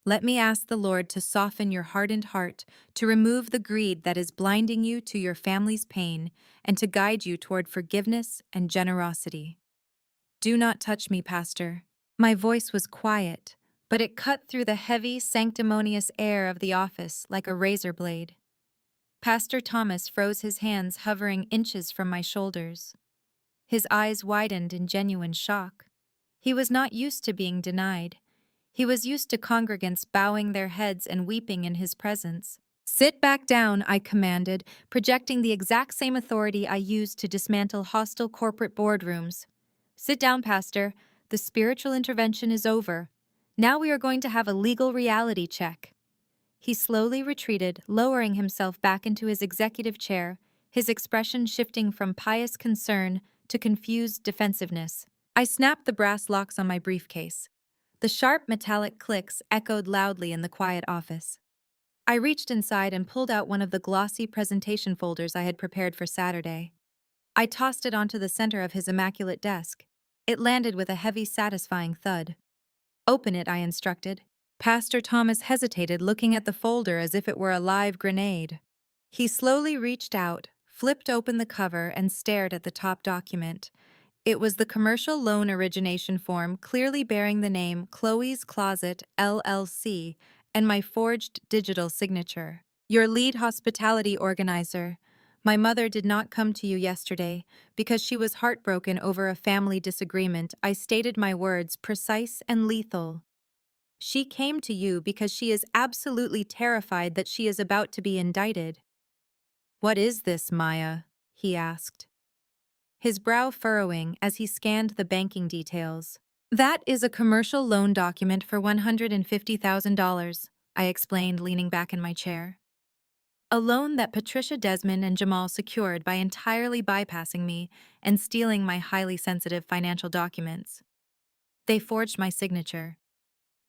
Let me ask the Lord to soften your hardened heart, to remove the greed that is blinding you to your family's pain, and to guide you toward forgiveness and generosity. Do not touch me, Pastor. My voice was quiet, but it cut through the heavy, sanctimonious air of the office like a razor blade. Pastor Thomas froze, his hands hovering inches from my shoulders. His eyes widened in genuine shock. He was not used to being denied. He was used to congregants bowing their heads and weeping in his presence. Sit back down, I commanded, projecting the exact same authority I used to dismantle hostile corporate boardrooms. Sit down, Pastor. The spiritual intervention is over. Now we are going to have a legal reality check. He slowly retreated, lowering himself back into his executive chair, his expression shifting from pious concern to confused defensiveness. I snapped the brass locks on my briefcase. The sharp metallic clicks echoed loudly in the quiet office. I reached inside and pulled out one of the glossy presentation folders I had prepared for Saturday. I tossed it onto the center of his immaculate desk. It landed with a heavy, satisfying thud. Open it, I instructed. Pastor Thomas hesitated, looking at the folder as if it were a live grenade. He slowly reached out, flipped open the cover, and stared at the top document. It was the commercial loan origination form, clearly bearing the name Chloe's Closet, LLC, and my forged digital signature. Your lead hospitality organizer. My mother did not come to you yesterday because she was heartbroken over a family disagreement. I stated my words, precise and lethal. She came to you because she is absolutely terrified that she is about to be indicted. What is this, Maya? He asked, his brow furrowing as he scanned the banking details. That is a commercial loan document for $150,000, I explained, leaning back in my chair. A loan that Patricia Desmond and Jamal secured by entirely bypassing me and stealing my highly sensitive financial documents. They forged my signature.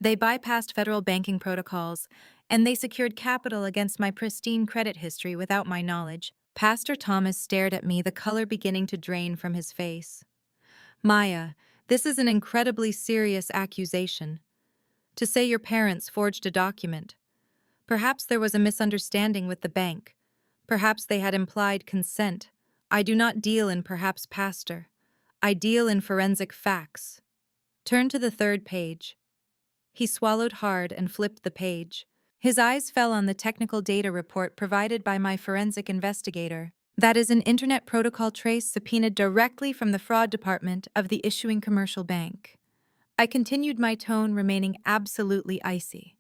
They bypassed federal banking protocols, and they secured capital against my pristine credit history without my knowledge. Pastor Thomas stared at me, the color beginning to drain from his face. Maya, this is an incredibly serious accusation. To say your parents forged a document. Perhaps there was a misunderstanding with the bank. Perhaps they had implied consent. I do not deal in perhaps, Pastor. I deal in forensic facts. Turn to the third page. He swallowed hard and flipped the page. His eyes fell on the technical data report provided by my forensic investigator. That is an internet protocol trace subpoenaed directly from the fraud department of the issuing commercial bank. I continued, my tone remaining absolutely icy.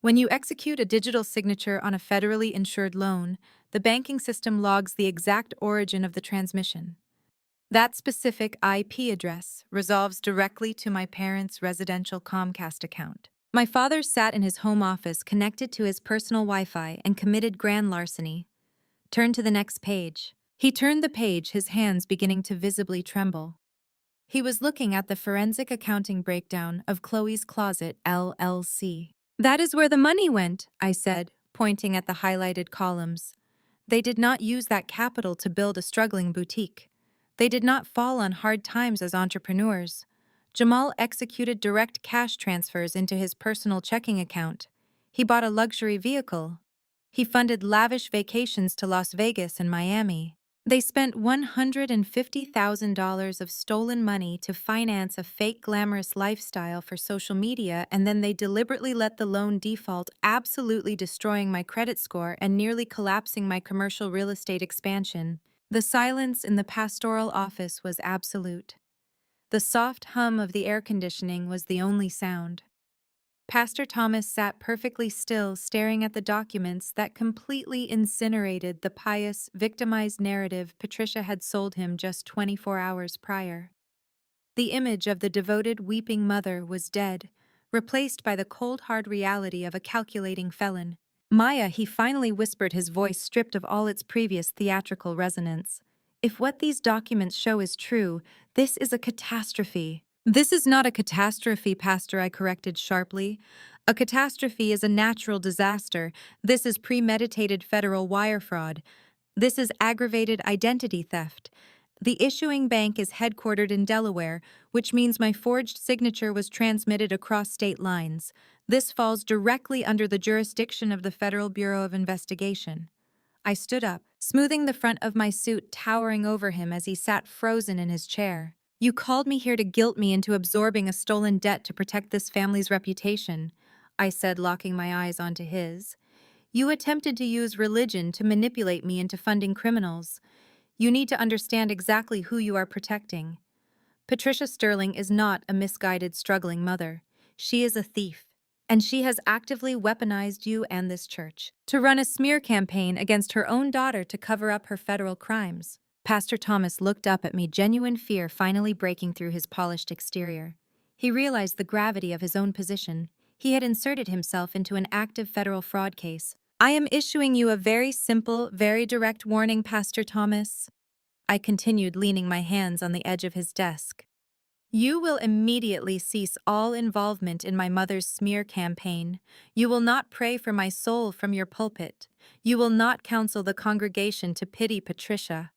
When you execute a digital signature on a federally insured loan, the banking system logs the exact origin of the transmission. That specific IP address resolves directly to my parents' residential Comcast account. My father sat in his home office connected to his personal Wi-Fi and committed grand larceny. Turn to the next page. He turned the page, his hands beginning to visibly tremble. He was looking at the forensic accounting breakdown of Chloe's Closet, LLC. That is where the money went, I said, pointing at the highlighted columns. They did not use that capital to build a struggling boutique. They did not fall on hard times as entrepreneurs. Jamal executed direct cash transfers into his personal checking account. He bought a luxury vehicle. He funded lavish vacations to Las Vegas and Miami. They spent $150,000 of stolen money to finance a fake glamorous lifestyle for social media, and then they deliberately let the loan default, absolutely destroying my credit score and nearly collapsing my commercial real estate expansion. The silence in the pastoral office was absolute. The soft hum of the air conditioning was the only sound. Pastor Thomas sat perfectly still, staring at the documents that completely incinerated the pious, victimized narrative Patricia had sold him just 24 hours prior. The image of the devoted, weeping mother was dead, replaced by the cold, hard reality of a calculating felon. Maya, he finally whispered, his voice stripped of all its previous theatrical resonance. If what these documents show is true, this is a catastrophe. This is not a catastrophe, Pastor, I corrected sharply. A catastrophe is a natural disaster. This is premeditated federal wire fraud. This is aggravated identity theft. The issuing bank is headquartered in Delaware, which means my forged signature was transmitted across state lines. This falls directly under the jurisdiction of the Federal Bureau of Investigation. I stood up, smoothing the front of my suit, towering over him as he sat frozen in his chair. You called me here to guilt me into absorbing a stolen debt to protect this family's reputation, I said, locking my eyes onto his. You attempted to use religion to manipulate me into funding criminals. You need to understand exactly who you are protecting. Patricia Sterling is not a misguided, struggling mother. She is a thief, and she has actively weaponized you and this church to run a smear campaign against her own daughter to cover up her federal crimes. Pastor Thomas looked up at me, genuine fear finally breaking through his polished exterior. He realized the gravity of his own position. He had inserted himself into an active federal fraud case. I am issuing you a very simple, very direct warning, Pastor Thomas. I continued, leaning my hands on the edge of his desk. You will immediately cease all involvement in my mother's smear campaign. You will not pray for my soul from your pulpit. You will not counsel the congregation to pity Patricia.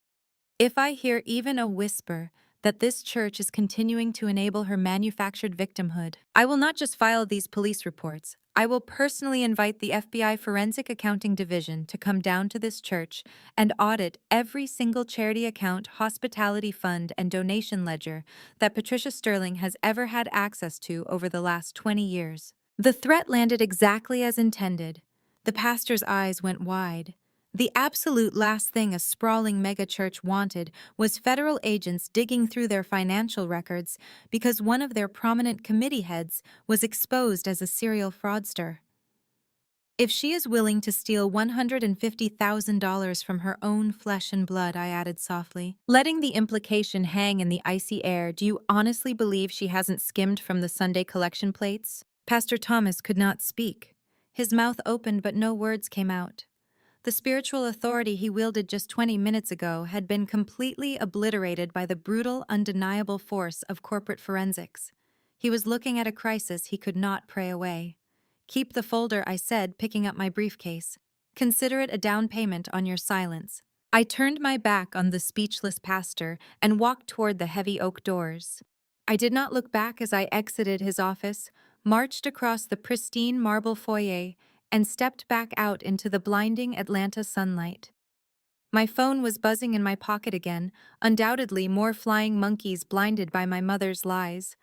If I hear even a whisper that this church is continuing to enable her manufactured victimhood, I will not just file these police reports. I will personally invite the FBI Forensic Accounting Division to come down to this church and audit every single charity account, hospitality fund, and donation ledger that Patricia Sterling has ever had access to over the last 20 years. The threat landed exactly as intended. The pastor's eyes went wide. The absolute last thing a sprawling megachurch wanted was federal agents digging through their financial records because one of their prominent committee heads was exposed as a serial fraudster. If she is willing to steal $150,000 from her own flesh and blood, I added softly, letting the implication hang in the icy air, do you honestly believe she hasn't skimmed from the Sunday collection plates? Pastor Thomas could not speak. His mouth opened, but no words came out. The spiritual authority he wielded just 20 minutes ago had been completely obliterated by the brutal, undeniable force of corporate forensics. He was looking at a crisis he could not pray away. Keep the folder, I said, picking up my briefcase. Consider it a down payment on your silence. I turned my back on the speechless pastor and walked toward the heavy oak doors. I did not look back as I exited his office, marched across the pristine marble foyer, and stepped back out into the blinding Atlanta sunlight. My phone was buzzing in my pocket again, undoubtedly more flying monkeys blinded by my mother's lies.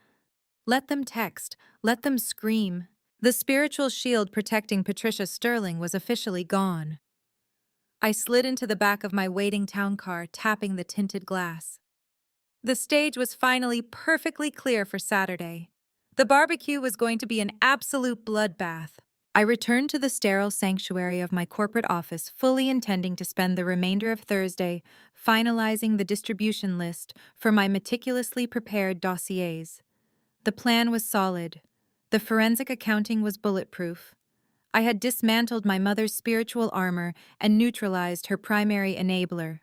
Let them text, let them scream. The spiritual shield protecting Patricia Sterling was officially gone. I slid into the back of my waiting town car, tapping the tinted glass. The stage was finally perfectly clear for Saturday. The barbecue was going to be an absolute bloodbath. I returned to the sterile sanctuary of my corporate office, fully intending to spend the remainder of Thursday finalizing the distribution list for my meticulously prepared dossiers. The plan was solid. The forensic accounting was bulletproof. I had dismantled my mother's spiritual armor and neutralized her primary enabler.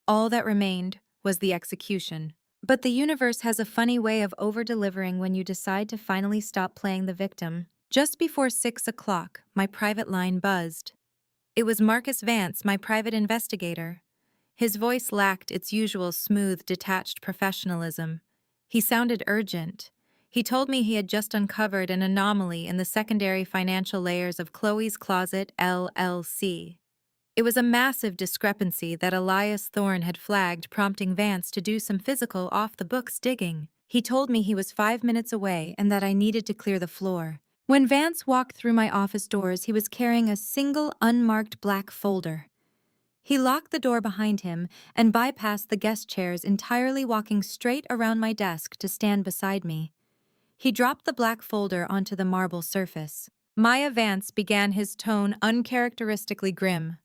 All that remained was the execution. But the universe has a funny way of over-delivering when you decide to finally stop playing the victim. Just before 6 o'clock, my private line buzzed. It was Marcus Vance, my private investigator. His voice lacked its usual smooth, detached professionalism. He sounded urgent. He told me he had just uncovered an anomaly in the secondary financial layers of Chloe's Closet, LLC. It was a massive discrepancy that Elias Thorne had flagged, prompting Vance to do some physical off-the-books digging. He told me he was 5 minutes away and that I needed to clear the floor. When Vance walked through my office doors, he was carrying a single unmarked black folder. He locked the door behind him and bypassed the guest chairs entirely, walking straight around my desk to stand beside me. He dropped the black folder onto the marble surface. Maya Vance began, his tone uncharacteristically grim.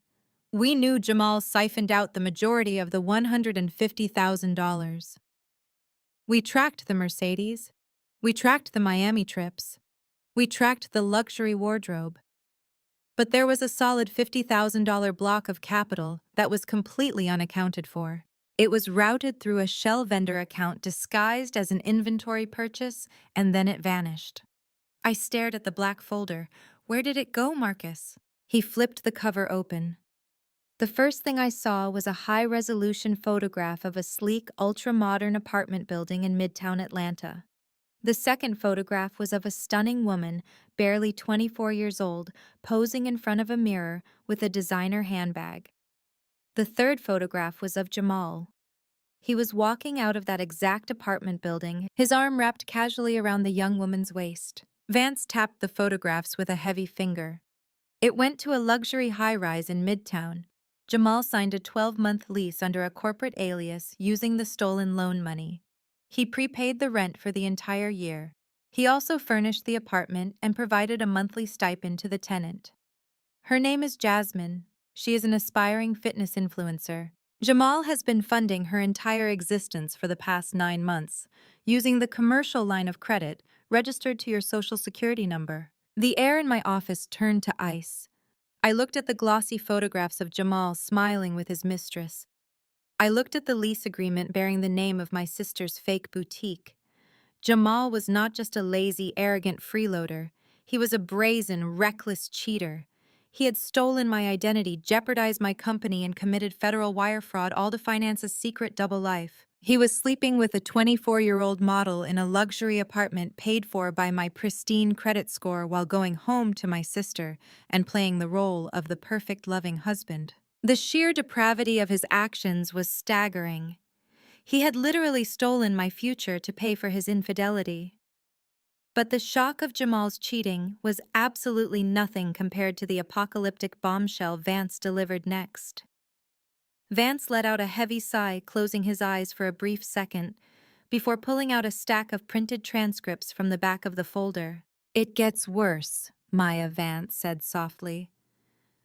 We knew Jamal siphoned out the majority of the $150,000. We tracked the Mercedes. We tracked the Miami trips. We tracked the luxury wardrobe. But there was a solid $50,000 block of capital that was completely unaccounted for. It was routed through a shell vendor account disguised as an inventory purchase, and then it vanished. I stared at the black folder. Where did it go, Marcus? He flipped the cover open. The first thing I saw was a high-resolution photograph of a sleek, ultra-modern apartment building in Midtown Atlanta. The second photograph was of a stunning woman, barely 24 years old, posing in front of a mirror with a designer handbag. The third photograph was of Jamal. He was walking out of that exact apartment building, his arm wrapped casually around the young woman's waist. Vance tapped the photographs with a heavy finger. It went to a luxury high-rise in Midtown. Jamal signed a 12-month lease under a corporate alias using the stolen loan money. He prepaid the rent for the entire year. He also furnished the apartment and provided a monthly stipend to the tenant. Her name is Jasmine. She is an aspiring fitness influencer. Jamal has been funding her entire existence for the past 9 months, using the commercial line of credit registered to your social security number. The air in my office turned to ice. I looked at the glossy photographs of Jamal smiling with his mistress. I looked at the lease agreement bearing the name of my sister's fake boutique. Jamal was not just a lazy, arrogant freeloader. He was a brazen, reckless cheater. He had stolen my identity, jeopardized my company, and committed federal wire fraud, all to finance a secret double life. He was sleeping with a 24-year-old model in a luxury apartment paid for by my pristine credit score while going home to my sister and playing the role of the perfect loving husband. The sheer depravity of his actions was staggering. He had literally stolen my future to pay for his infidelity. But the shock of Jamal's cheating was absolutely nothing compared to the apocalyptic bombshell Vance delivered next. Vance let out a heavy sigh, closing his eyes for a brief second, before pulling out a stack of printed transcripts from the back of the folder. It gets worse, Maya Vance said softly.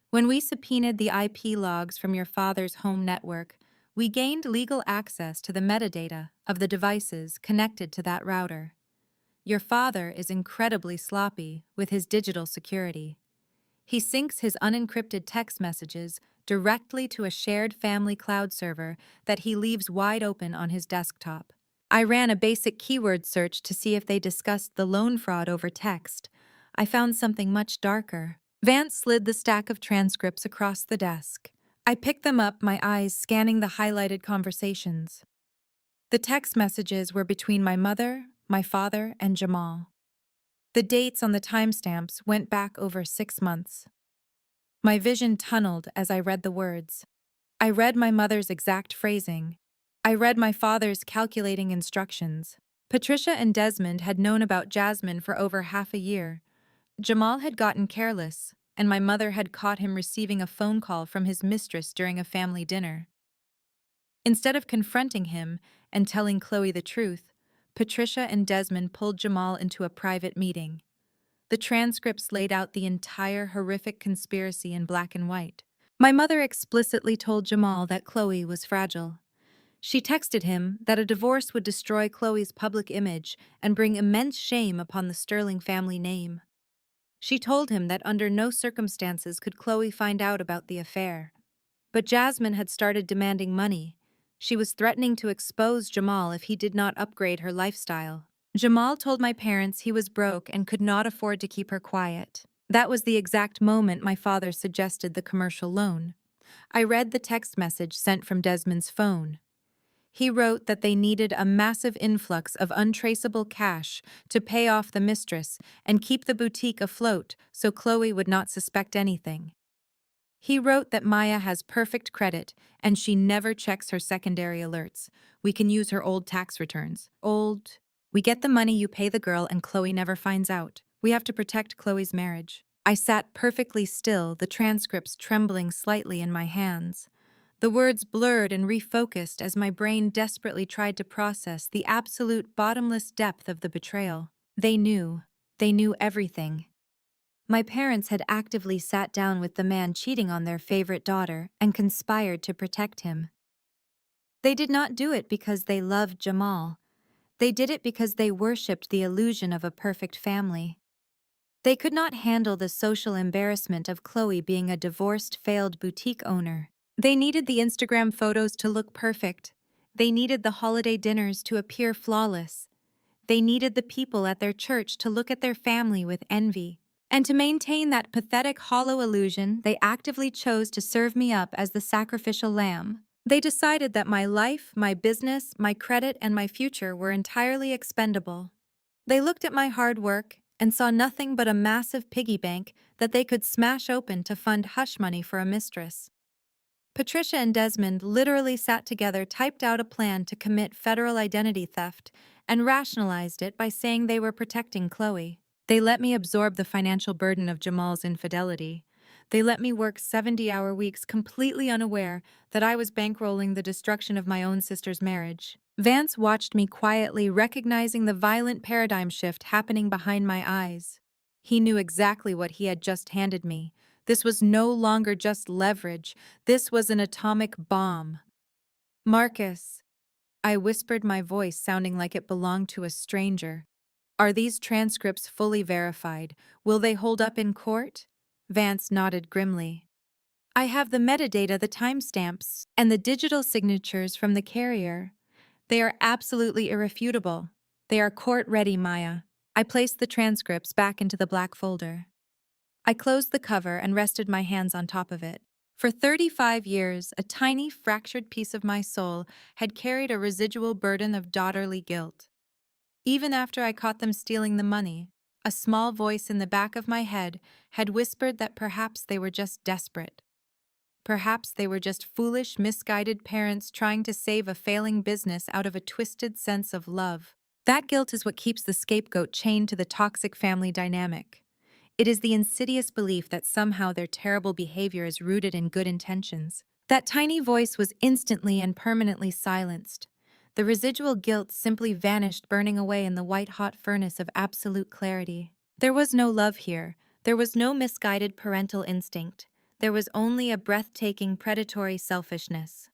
When we subpoenaed the IP logs from your father's home network, we gained legal access to the metadata of the devices connected to that router. Your father is incredibly sloppy with his digital security. He syncs his unencrypted text messages directly to a shared family cloud server that he leaves wide open on his desktop. I ran a basic keyword search to see if they discussed the loan fraud over text. I found something much darker. Vance slid the stack of transcripts across the desk. I picked them up, my eyes scanning the highlighted conversations. The text messages were between my mother, my father, and Jamal. The dates on the timestamps went back over 6 months. My vision tunneled as I read the words. I read my mother's exact phrasing. I read my father's calculating instructions. Patricia and Desmond had known about Jasmine for over half a year. Jamal had gotten careless, and my mother had caught him receiving a phone call from his mistress during a family dinner. Instead of confronting him and telling Chloe the truth, Patricia and Desmond pulled Jamal into a private meeting. The transcripts laid out the entire horrific conspiracy in black and white. My mother explicitly told Jamal that Chloe was fragile. She texted him that a divorce would destroy Chloe's public image and bring immense shame upon the Sterling family name. She told him that under no circumstances could Chloe find out about the affair. But Jasmine had started demanding money. She was threatening to expose Jamal if he did not upgrade her lifestyle. Jamal told my parents he was broke and could not afford to keep her quiet. That was the exact moment my father suggested the commercial loan. I read the text message sent from Desmond's phone. He wrote that they needed a massive influx of untraceable cash to pay off the mistress and keep the boutique afloat so Chloe would not suspect anything. He wrote that Maya has perfect credit and she never checks her secondary alerts. We can use her old tax returns. We get the money, you pay the girl, and Chloe never finds out. We have to protect Chloe's marriage. I sat perfectly still, the transcripts trembling slightly in my hands. The words blurred and refocused as my brain desperately tried to process the absolute bottomless depth of the betrayal. They knew. They knew everything. My parents had actively sat down with the man cheating on their favorite daughter and conspired to protect him. They did not do it because they loved Jamal. They did it because they worshipped the illusion of a perfect family. They could not handle the social embarrassment of Chloe being a divorced, failed boutique owner. They needed the Instagram photos to look perfect. They needed the holiday dinners to appear flawless. They needed the people at their church to look at their family with envy. And to maintain that pathetic, hollow illusion, they actively chose to serve me up as the sacrificial lamb. They decided that my life, my business, my credit, and my future were entirely expendable. They looked at my hard work and saw nothing but a massive piggy bank that they could smash open to fund hush money for a mistress. Patricia and Desmond literally sat together, typed out a plan to commit federal identity theft, and rationalized it by saying they were protecting Chloe. They let me absorb the financial burden of Jamal's infidelity. They let me work 70-hour weeks completely unaware that I was bankrolling the destruction of my own sister's marriage. Vance watched me quietly, recognizing the violent paradigm shift happening behind my eyes. He knew exactly what he had just handed me. This was no longer just leverage. This was an atomic bomb. Marcus, I whispered, my voice sounding like it belonged to a stranger. Are these transcripts fully verified? Will they hold up in court? Vance nodded grimly. I have the metadata, the timestamps, and the digital signatures from the carrier. They are absolutely irrefutable. They are court-ready, Maya. I placed the transcripts back into the black folder. I closed the cover and rested my hands on top of it. For 35 years, a tiny, fractured piece of my soul had carried a residual burden of daughterly guilt. Even after I caught them stealing the money, a small voice in the back of my head had whispered that perhaps they were just desperate. Perhaps they were just foolish, misguided parents trying to save a failing business out of a twisted sense of love. That guilt is what keeps the scapegoat chained to the toxic family dynamic. It is the insidious belief that somehow their terrible behavior is rooted in good intentions. That tiny voice was instantly and permanently silenced. The residual guilt simply vanished, burning away in the white-hot furnace of absolute clarity. There was no love here. There was no misguided parental instinct. There was only a breathtaking predatory selfishness.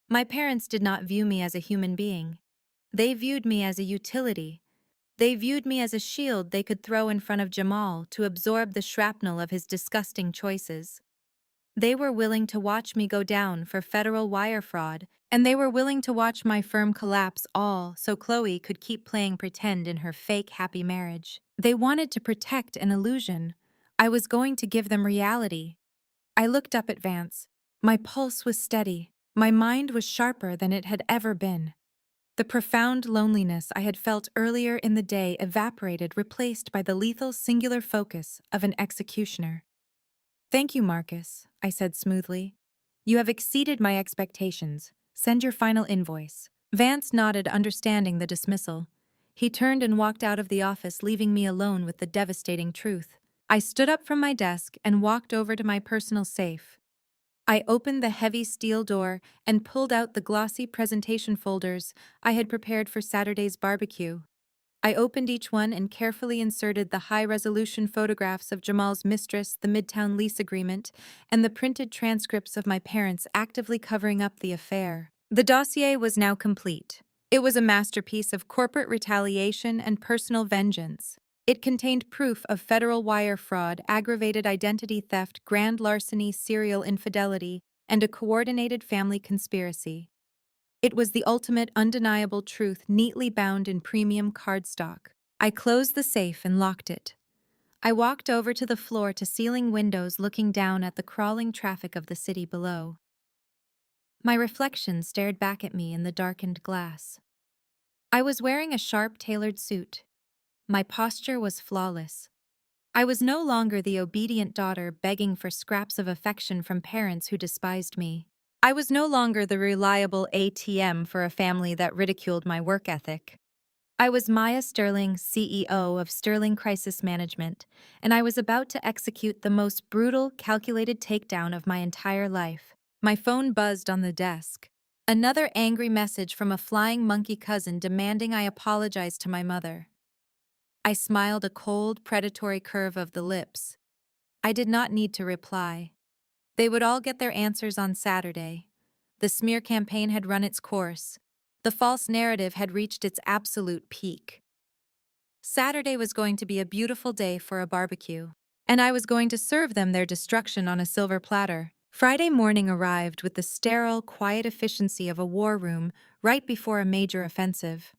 My parents did not view me as a human being. They viewed me as a utility. They viewed me as a shield they could throw in front of Jamal to absorb the shrapnel of his disgusting choices. They were willing to watch me go down for federal wire fraud, and they were willing to watch my firm collapse, all so Chloe could keep playing pretend in her fake happy marriage. They wanted to protect an illusion. I was going to give them reality. I looked up at Vance. My pulse was steady. My mind was sharper than it had ever been. The profound loneliness I had felt earlier in the day evaporated, replaced by the lethal singular focus of an executioner. Thank you, Marcus, I said smoothly. You have exceeded my expectations. Send your final invoice. Vance nodded, understanding the dismissal. He turned and walked out of the office, leaving me alone with the devastating truth. I stood up from my desk and walked over to my personal safe. I opened the heavy steel door and pulled out the glossy presentation folders I had prepared for Saturday's barbecue. I opened each one and carefully inserted the high-resolution photographs of Jamal's mistress, the Midtown lease agreement, and the printed transcripts of my parents actively covering up the affair. The dossier was now complete. It was a masterpiece of corporate retaliation and personal vengeance. It contained proof of federal wire fraud, aggravated identity theft, grand larceny, serial infidelity, and a coordinated family conspiracy. It was the ultimate undeniable truth neatly bound in premium cardstock. I closed the safe and locked it. I walked over to the floor-to-ceiling windows looking down at the crawling traffic of the city below. My reflection stared back at me in the darkened glass. I was wearing a sharp, tailored suit. My posture was flawless. I was no longer the obedient daughter begging for scraps of affection from parents who despised me. I was no longer the reliable ATM for a family that ridiculed my work ethic. I was Maya Sterling, CEO of Sterling Crisis Management, and I was about to execute the most brutal, calculated takedown of my entire life. My phone buzzed on the desk. Another angry message from a flying monkey cousin demanding I apologize to my mother. I smiled a cold, predatory curve of the lips. I did not need to reply. They would all get their answers on Saturday. The smear campaign had run its course. The false narrative had reached its absolute peak. Saturday was going to be a beautiful day for a barbecue, and I was going to serve them their destruction on a silver platter. Friday morning arrived with the sterile, quiet efficiency of a war room right before a major offensive.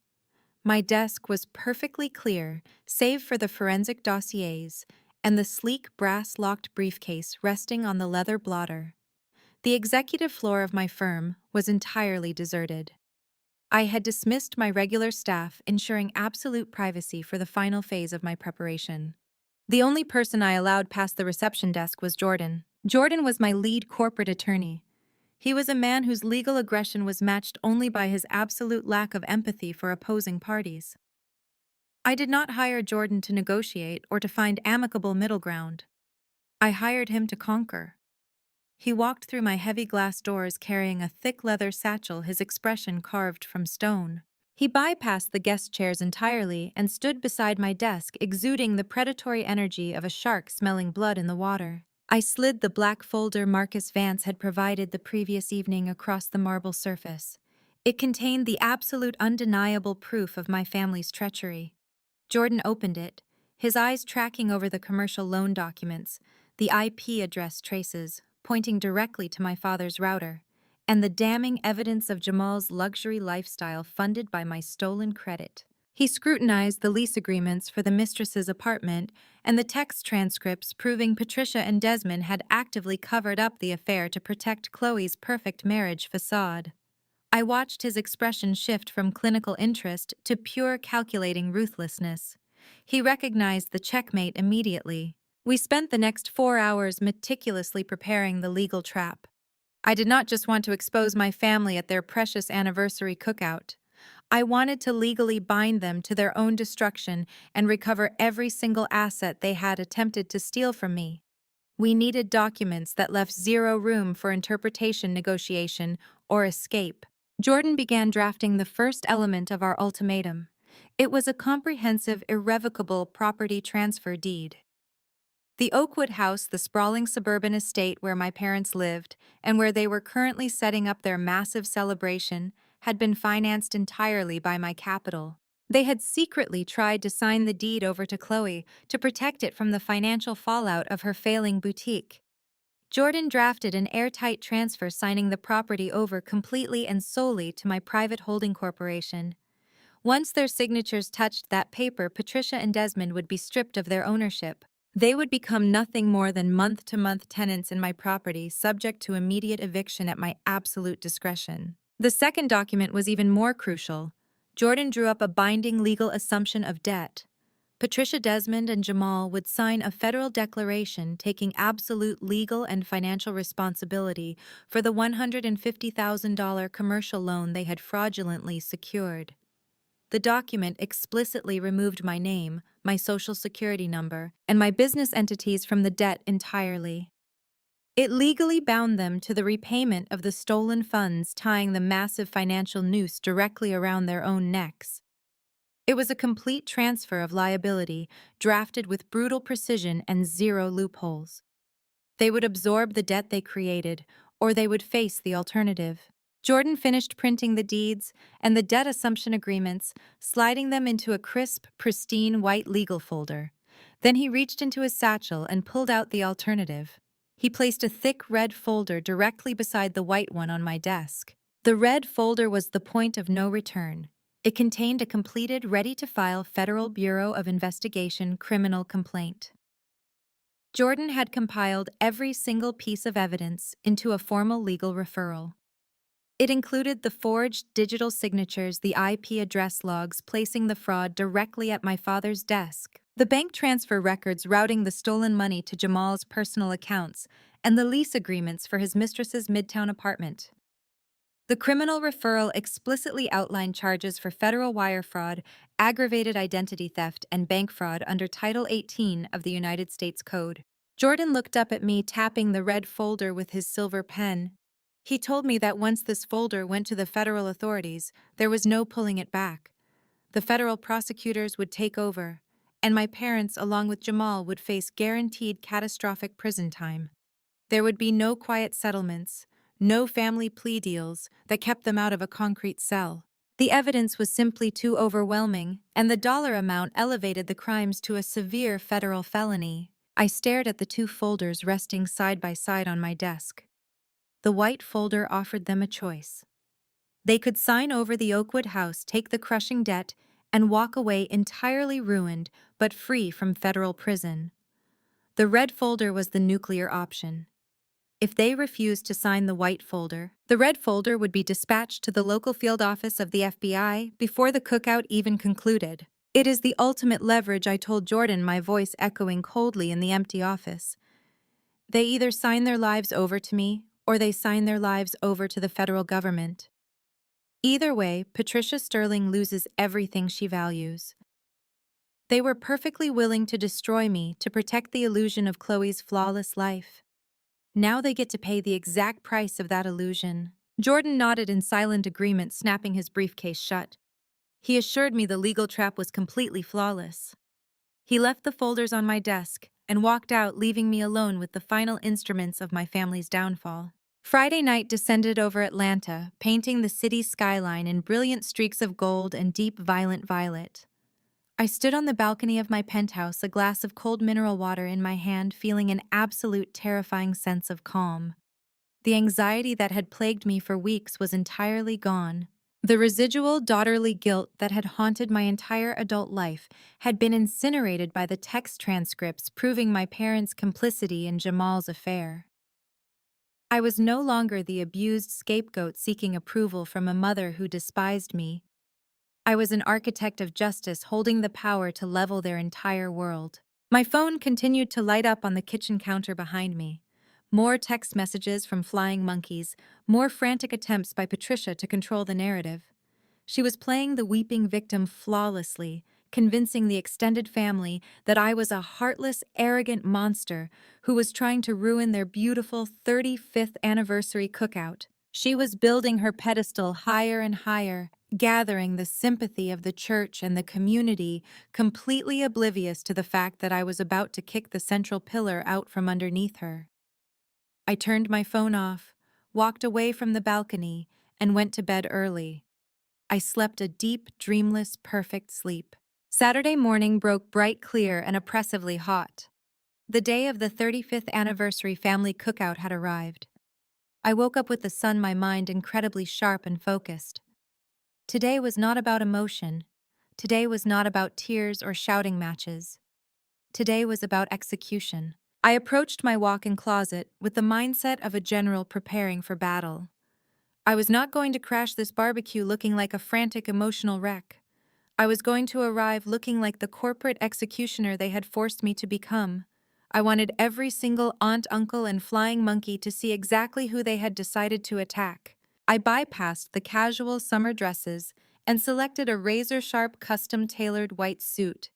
My desk was perfectly clear, save for the forensic dossiers and the sleek brass-locked briefcase resting on the leather blotter. The executive floor of my firm was entirely deserted. I had dismissed my regular staff, ensuring absolute privacy for the final phase of my preparation. The only person I allowed past the reception desk was Jordan. Jordan was my lead corporate attorney. He was a man whose legal aggression was matched only by his absolute lack of empathy for opposing parties. I did not hire Jordan to negotiate or to find amicable middle ground. I hired him to conquer. He walked through my heavy glass doors carrying a thick leather satchel, his expression carved from stone. He bypassed the guest chairs entirely and stood beside my desk, exuding the predatory energy of a shark smelling blood in the water. I slid the black folder Marcus Vance had provided the previous evening across the marble surface. It contained the absolute undeniable proof of my family's treachery. Jordan opened it, his eyes tracking over the commercial loan documents, the IP address traces, pointing directly to my father's router, and the damning evidence of Jamal's luxury lifestyle funded by my stolen credit. He scrutinized the lease agreements for the mistress's apartment and the text transcripts proving Patricia and Desmond had actively covered up the affair to protect Chloe's perfect marriage facade. I watched his expression shift from clinical interest to pure calculating ruthlessness. He recognized the checkmate immediately. We spent the next 4 hours meticulously preparing the legal trap. I did not just want to expose my family at their precious anniversary cookout. I wanted to legally bind them to their own destruction and recover every single asset they had attempted to steal from me. We needed documents that left zero room for interpretation, negotiation, or escape. Jordan began drafting the first element of our ultimatum. It was a comprehensive, irrevocable property transfer deed. The Oakwood house, the sprawling suburban estate where my parents lived and where they were currently setting up their massive celebration, had been financed entirely by my capital. They had secretly tried to sign the deed over to Chloe to protect it from the financial fallout of her failing boutique. Jordan drafted an airtight transfer signing the property over completely and solely to my private holding corporation. Once their signatures touched that paper, Patricia and Desmond would be stripped of their ownership. They would become nothing more than month-to-month tenants in my property, subject to immediate eviction at my absolute discretion. The second document was even more crucial. Jordan drew up a binding legal assumption of debt. Patricia, Desmond, and Jamal would sign a federal declaration taking absolute legal and financial responsibility for the $150,000 commercial loan they had fraudulently secured. The document explicitly removed my name, my social security number, and my business entities from the debt entirely. It legally bound them to the repayment of the stolen funds, tying the massive financial noose directly around their own necks. It was a complete transfer of liability, drafted with brutal precision and zero loopholes. They would absorb the debt they created, or they would face the alternative. Jordan finished printing the deeds and the debt assumption agreements, sliding them into a crisp, pristine white legal folder. Then he reached into his satchel and pulled out the alternative. He placed a thick red folder directly beside the white one on my desk. The red folder was the point of no return. It contained a completed, ready-to-file Federal Bureau of Investigation criminal complaint. Jordan had compiled every single piece of evidence into a formal legal referral. It included the forged digital signatures, the IP address logs placing the fraud directly at my father's desk, the bank transfer records routing the stolen money to Jamal's personal accounts, and the lease agreements for his mistress's midtown apartment. The criminal referral explicitly outlined charges for federal wire fraud, aggravated identity theft, and bank fraud under Title 18 of the United States Code. Jordan looked up at me, tapping the red folder with his silver pen. He told me that once this folder went to the federal authorities, there was no pulling it back. The federal prosecutors would take over, and my parents, along with Jamal, would face guaranteed catastrophic prison time. There would be no quiet settlements, no family plea deals that kept them out of a concrete cell. The evidence was simply too overwhelming, and the dollar amount elevated the crimes to a severe federal felony. I stared at the two folders resting side by side on my desk. The white folder offered them a choice. They could sign over the Oakwood house, take the crushing debt, and walk away entirely ruined but free from federal prison. The red folder was the nuclear option. If they refused to sign the white folder, the red folder would be dispatched to the local field office of the FBI before the cookout even concluded. "It is the ultimate leverage," I told Jordan, my voice echoing coldly in the empty office. "They either sign their lives over to me, or they sign their lives over to the federal government. Either way, Patricia Sterling loses everything she values." They were perfectly willing to destroy me to protect the illusion of Chloe's flawless life. Now they get to pay the exact price of that illusion. Jordan nodded in silent agreement, snapping his briefcase shut. He assured me the legal trap was completely flawless. He left the folders on my desk and walked out, leaving me alone with the final instruments of my family's downfall. Friday night descended over Atlanta, painting the city's skyline in brilliant streaks of gold and deep, violent violet. I stood on the balcony of my penthouse, a glass of cold mineral water in my hand, feeling an absolute terrifying sense of calm. The anxiety that had plagued me for weeks was entirely gone. The residual daughterly guilt that had haunted my entire adult life had been incinerated by the text transcripts proving my parents' complicity in Jamal's affair. I was no longer the abused scapegoat seeking approval from a mother who despised me. I was an architect of justice holding the power to level their entire world. My phone continued to light up on the kitchen counter behind me. More text messages from flying monkeys, more frantic attempts by Patricia to control the narrative. She was playing the weeping victim flawlessly, convincing the extended family that I was a heartless, arrogant monster who was trying to ruin their beautiful 35th anniversary cookout. She was building her pedestal higher and higher, gathering the sympathy of the church and the community, completely oblivious to the fact that I was about to kick the central pillar out from underneath her. I turned my phone off, walked away from the balcony, and went to bed early. I slept a deep, dreamless, perfect sleep. Saturday morning broke bright, clear, and oppressively hot. The day of the 35th anniversary family cookout had arrived. I woke up with the sun, my mind incredibly sharp and focused. Today was not about emotion. Today was not about tears or shouting matches. Today was about execution. I approached my walk-in closet with the mindset of a general preparing for battle. I was not going to crash this barbecue looking like a frantic emotional wreck. I was going to arrive looking like the corporate executioner they had forced me to become. I wanted every single aunt, uncle, and flying monkey to see exactly who they had decided to attack. I bypassed the casual summer dresses and selected a razor-sharp, custom-tailored white suit.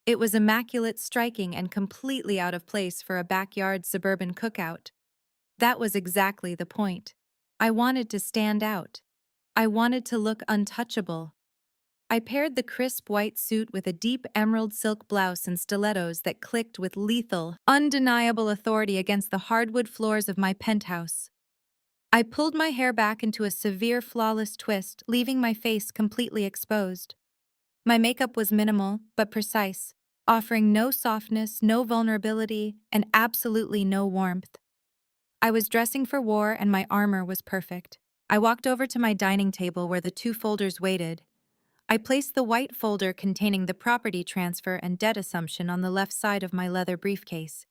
It was immaculate, striking, and completely out of place for a backyard suburban cookout. That was exactly the point. I wanted to stand out. I wanted to look untouchable. I paired the crisp white suit with a deep emerald silk blouse and stilettos that clicked with lethal, undeniable authority against the hardwood floors of my penthouse. I pulled my hair back into a severe, flawless twist, leaving my face completely exposed. My makeup was minimal, but precise, offering no softness, no vulnerability, and absolutely no warmth. I was dressing for war and my armor was perfect. I walked over to my dining table where the two folders waited. I placed the white folder containing the property transfer and debt assumption on the left side of my leather briefcase.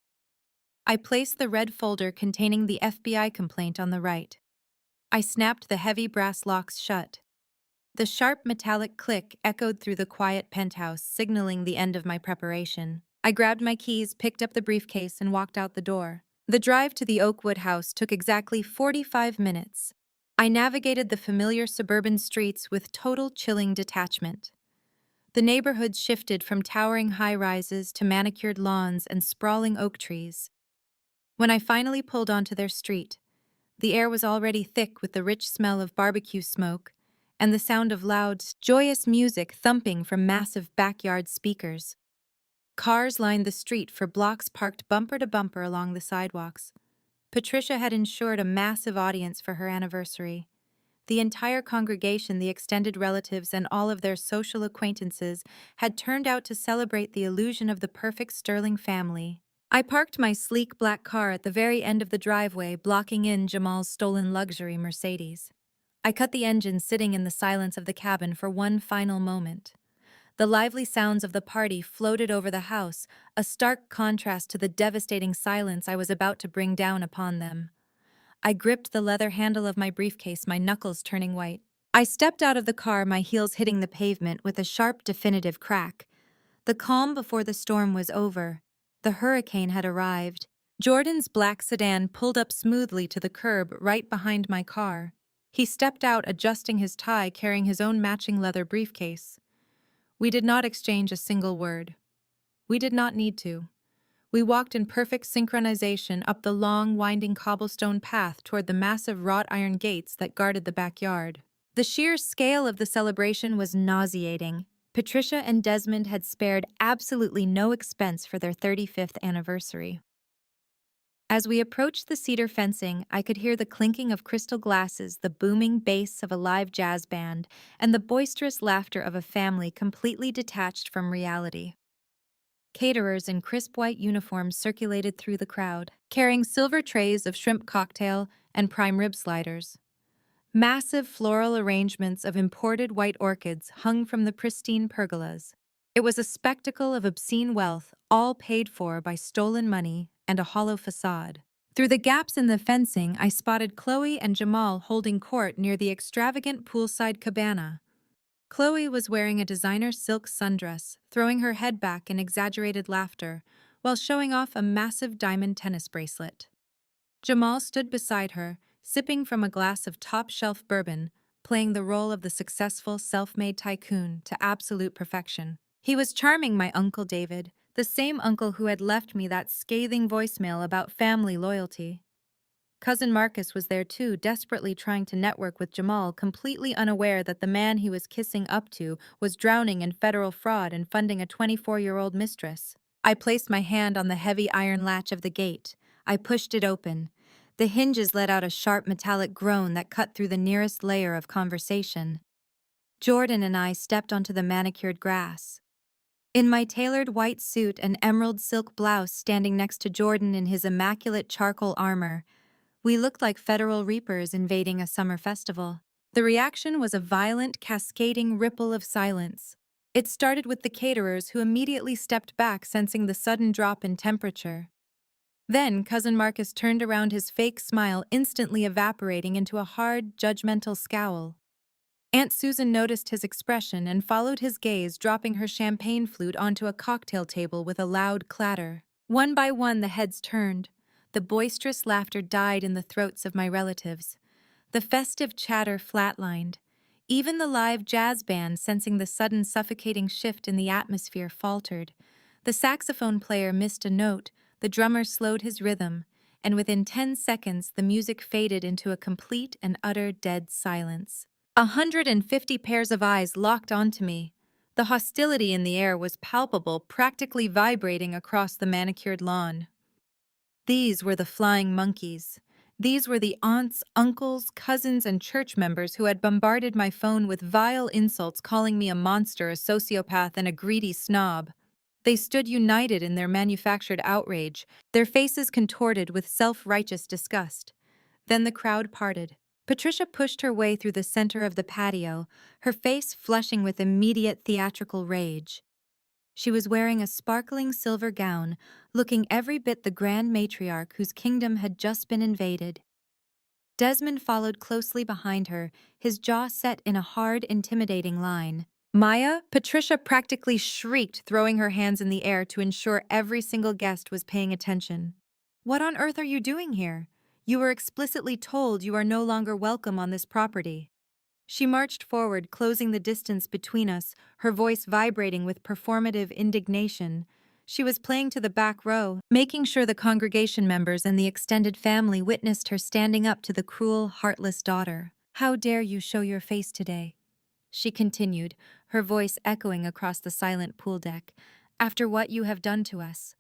I placed the red folder containing the FBI complaint on the right. I snapped the heavy brass locks shut. The sharp metallic click echoed through the quiet penthouse, signaling the end of my preparation. I grabbed my keys, picked up the briefcase, and walked out the door. The drive to the Oakwood house took exactly 45 minutes. I navigated the familiar suburban streets with total chilling detachment. The neighborhood shifted from towering high-rises to manicured lawns and sprawling oak trees. When I finally pulled onto their street, the air was already thick with the rich smell of barbecue smoke and the sound of loud, joyous music thumping from massive backyard speakers. Cars lined the street for blocks parked bumper to bumper along the sidewalks. Patricia had ensured a massive audience for her anniversary. The entire congregation, the extended relatives, and all of their social acquaintances had turned out to celebrate the illusion of the perfect Sterling family. I parked my sleek black car at the very end of the driveway, blocking in Jamal's stolen luxury Mercedes. I cut the engine, sitting in the silence of the cabin for one final moment. The lively sounds of the party floated over the house, a stark contrast to the devastating silence I was about to bring down upon them. I gripped the leather handle of my briefcase, my knuckles turning white. I stepped out of the car, my heels hitting the pavement with a sharp, definitive crack. The calm before the storm was over. The hurricane had arrived. Jordan's black sedan pulled up smoothly to the curb right behind my car. He stepped out, adjusting his tie, carrying his own matching leather briefcase. We did not exchange a single word. We did not need to. We walked in perfect synchronization up the long, winding cobblestone path toward the massive wrought iron gates that guarded the backyard. The sheer scale of the celebration was nauseating. Patricia and Desmond had spared absolutely no expense for their 35th anniversary. As we approached the cedar fencing, I could hear the clinking of crystal glasses, the booming bass of a live jazz band, and the boisterous laughter of a family completely detached from reality. Caterers in crisp white uniforms circulated through the crowd, carrying silver trays of shrimp cocktail and prime rib sliders. Massive floral arrangements of imported white orchids hung from the pristine pergolas. It was a spectacle of obscene wealth, all paid for by stolen money and a hollow facade. Through the gaps in the fencing, I spotted Chloe and Jamal holding court near the extravagant poolside cabana. Chloe was wearing a designer silk sundress, throwing her head back in exaggerated laughter, while showing off a massive diamond tennis bracelet. Jamal stood beside her, sipping from a glass of top-shelf bourbon, playing the role of the successful self-made tycoon to absolute perfection. He was charming, my Uncle David, the same uncle who had left me that scathing voicemail about family loyalty. Cousin Marcus was there too, desperately trying to network with Jamal, completely unaware that the man he was kissing up to was drowning in federal fraud and funding a 24-year-old mistress. I placed my hand on the heavy iron latch of the gate. I pushed it open. The hinges let out a sharp metallic groan that cut through the nearest layer of conversation. Jordan and I stepped onto the manicured grass. In my tailored white suit and emerald silk blouse, standing next to Jordan in his immaculate charcoal armor, we looked like federal reapers invading a summer festival. The reaction was a violent, cascading ripple of silence. It started with the caterers, who immediately stepped back, sensing the sudden drop in temperature. Then Cousin Marcus turned around, his fake smile instantly evaporating into a hard, judgmental scowl. Aunt Susan noticed his expression and followed his gaze, dropping her champagne flute onto a cocktail table with a loud clatter. One by one, the heads turned. The boisterous laughter died in the throats of my relatives. The festive chatter flatlined. Even the live jazz band, sensing the sudden suffocating shift in the atmosphere, faltered. The saxophone player missed a note, the drummer slowed his rhythm, and within 10 seconds the music faded into a complete and utter dead silence. 150 pairs of eyes locked onto me. The hostility in the air was palpable, practically vibrating across the manicured lawn. These were the flying monkeys. These were the aunts, uncles, cousins, and church members who had bombarded my phone with vile insults, calling me a monster, a sociopath, and a greedy snob. They stood united in their manufactured outrage, their faces contorted with self-righteous disgust. Then the crowd parted. Patricia pushed her way through the center of the patio, her face flushing with immediate theatrical rage. She was wearing a sparkling silver gown, looking every bit the grand matriarch whose kingdom had just been invaded. Desmond followed closely behind her, his jaw set in a hard, intimidating line. Maya, Patricia practically shrieked, throwing her hands in the air to ensure every single guest was paying attention. What on earth are you doing here? You were explicitly told you are no longer welcome on this property. She marched forward, closing the distance between us, her voice vibrating with performative indignation. She was playing to the back row, making sure the congregation members and the extended family witnessed her standing up to the cruel, heartless daughter. "How dare you show your face today?" she continued, her voice echoing across the silent pool deck. "After what you have done to us.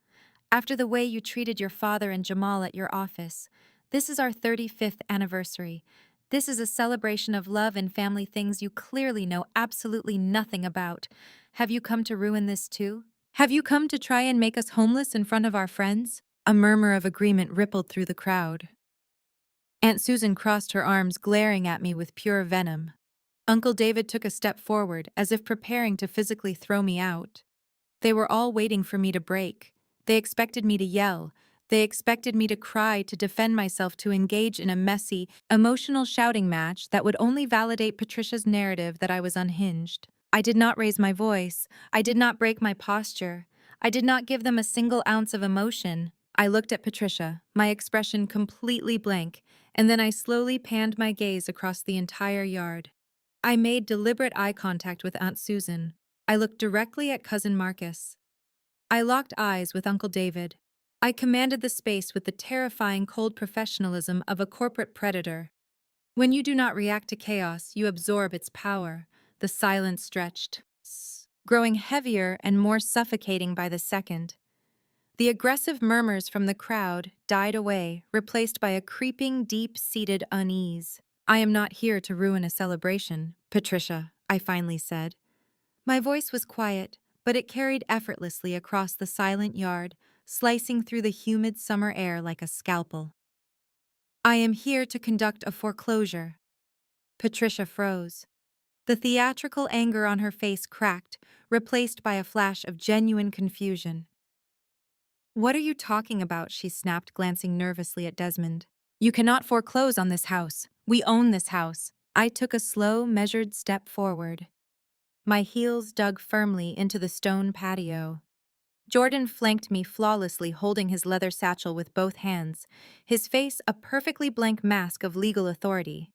After the way you treated your father and Jamal at your office. This is our 35th anniversary. This is a celebration of love and family, things you clearly know absolutely nothing about. Have you come to ruin this too? Have you come to try and make us homeless in front of our friends?" A murmur of agreement rippled through the crowd. Aunt Susan crossed her arms, glaring at me with pure venom. Uncle David took a step forward, as if preparing to physically throw me out. They were all waiting for me to break. They expected me to yell. They expected me to cry, to defend myself, to engage in a messy, emotional shouting match that would only validate Patricia's narrative that I was unhinged. I did not raise my voice. I did not break my posture. I did not give them a single ounce of emotion. I looked at Patricia, my expression completely blank, and then I slowly panned my gaze across the entire yard. I made deliberate eye contact with Aunt Susan. I looked directly at Cousin Marcus. I locked eyes with Uncle David. I commanded the space with the terrifying cold professionalism of a corporate predator. When you do not react to chaos, you absorb its power. The silence stretched, growing heavier and more suffocating by the second. The aggressive murmurs from the crowd died away, replaced by a creeping, deep-seated unease. "I am not here to ruin a celebration, Patricia," I finally said. My voice was quiet, but it carried effortlessly across the silent yard, slicing through the humid summer air like a scalpel. "I am here to conduct a foreclosure." Patricia froze. The theatrical anger on her face cracked, replaced by a flash of genuine confusion. "What are you talking about?" she snapped, glancing nervously at Desmond. "You cannot foreclose on this house. We own this house." I took a slow, measured step forward. My heels dug firmly into the stone patio. Jordan flanked me flawlessly, holding his leather satchel with both hands, his face a perfectly blank mask of legal authority.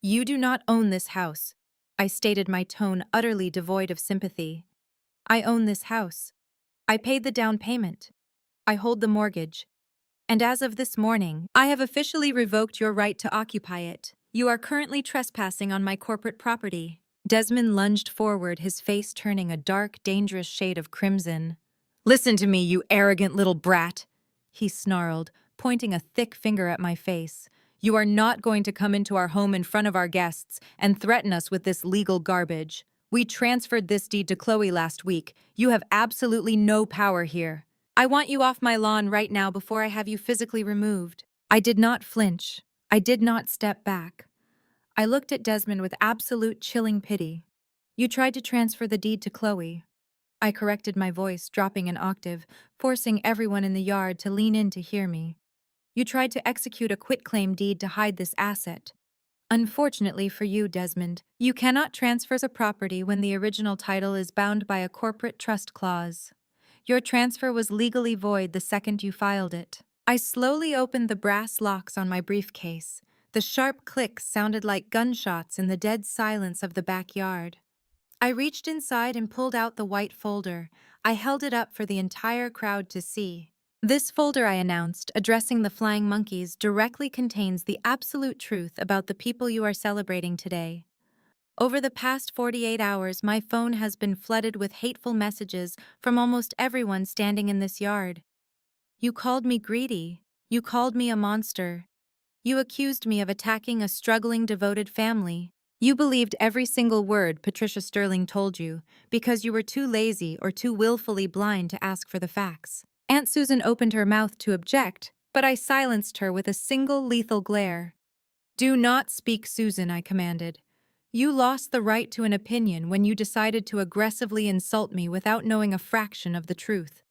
"You do not own this house," I stated, my tone utterly devoid of sympathy. "I own this house. I paid the down payment. I hold the mortgage. And as of this morning, I have officially revoked your right to occupy it. You are currently trespassing on my corporate property." Desmond lunged forward, his face turning a dark, dangerous shade of crimson. "Listen to me, you arrogant little brat," he snarled, pointing a thick finger at my face. "You are not going to come into our home in front of our guests and threaten us with this legal garbage. We transferred this deed to Chloe last week. You have absolutely no power here. I want you off my lawn right now before I have you physically removed." I did not flinch. I did not step back. I looked at Desmond with absolute chilling pity. "You tried to transfer the deed to Chloe." I corrected my voice, dropping an octave, forcing everyone in the yard to lean in to hear me. "You tried to execute a quitclaim deed to hide this asset. Unfortunately for you, Desmond, you cannot transfer a property when the original title is bound by a corporate trust clause. Your transfer was legally void the second you filed it." I slowly opened the brass locks on my briefcase. The sharp clicks sounded like gunshots in the dead silence of the backyard. I reached inside and pulled out the white folder. I held it up for the entire crowd to see. "This folder," I announced, addressing the flying monkeys, "directly contains the absolute truth about the people you are celebrating today. Over the past 48 hours, my phone has been flooded with hateful messages from almost everyone standing in this yard. You called me greedy. You called me a monster. You accused me of attacking a struggling, devoted family. You believed every single word Patricia Sterling told you because you were too lazy or too willfully blind to ask for the facts. Aunt Susan opened her mouth to object, but I silenced her with a single lethal glare. Do not speak, Susan, I commanded. You lost the right to an opinion when you decided to aggressively insult me without knowing a fraction of the truth.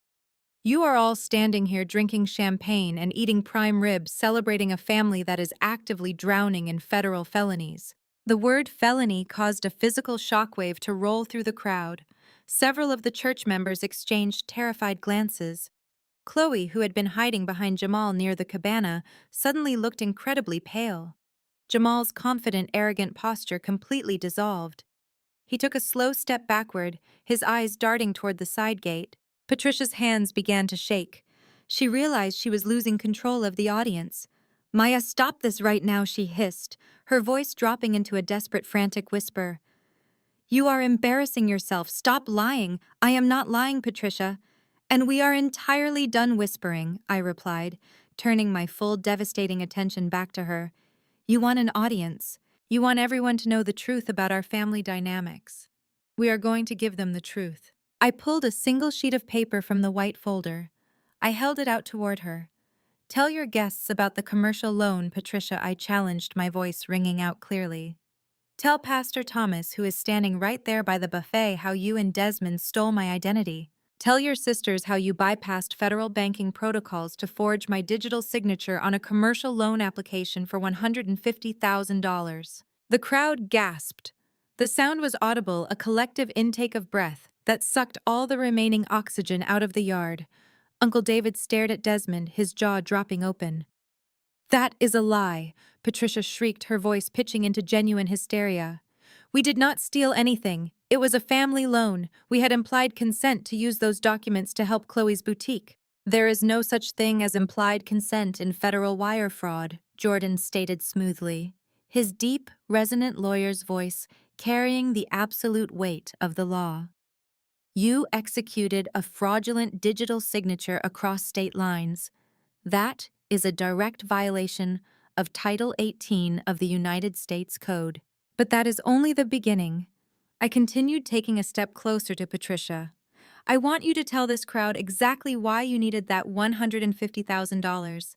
You are all standing here drinking champagne and eating prime rib, celebrating a family that is actively drowning in federal felonies. The word felony caused a physical shockwave to roll through the crowd. Several of the church members exchanged terrified glances. Chloe, who had been hiding behind Jamal near the cabana, suddenly looked incredibly pale. Jamal's confident, arrogant posture completely dissolved. He took a slow step backward, his eyes darting toward the side gate. Patricia's hands began to shake. She realized she was losing control of the audience. Maya, stop this right now, she hissed, her voice dropping into a desperate, frantic whisper. You are embarrassing yourself. Stop lying. I am not lying, Patricia. And we are entirely done whispering, I replied, turning my full, devastating attention back to her. You want an audience. You want everyone to know the truth about our family dynamics. We are going to give them the truth. I pulled a single sheet of paper from the white folder. I held it out toward her. Tell your guests about the commercial loan, Patricia, I challenged, my voice ringing out clearly. Tell Pastor Thomas, who is standing right there by the buffet, how you and Desmond stole my identity. Tell your sisters how you bypassed federal banking protocols to forge my digital signature on a commercial loan application for $150,000. The crowd gasped. The sound was audible, a collective intake of breath that sucked all the remaining oxygen out of the yard. Uncle David stared at Desmond, his jaw dropping open. That is a lie, Patricia shrieked, her voice pitching into genuine hysteria. We did not steal anything. It was a family loan. We had implied consent to use those documents to help Chloe's boutique. There is no such thing as implied consent in federal wire fraud, Jordan stated smoothly, his deep, resonant lawyer's voice carrying the absolute weight of the law. You executed a fraudulent digital signature across state lines. That is a direct violation of Title 18 of the United States Code. But that is only the beginning. I continued, taking a step closer to Patricia. I want you to tell this crowd exactly why you needed that $150,000.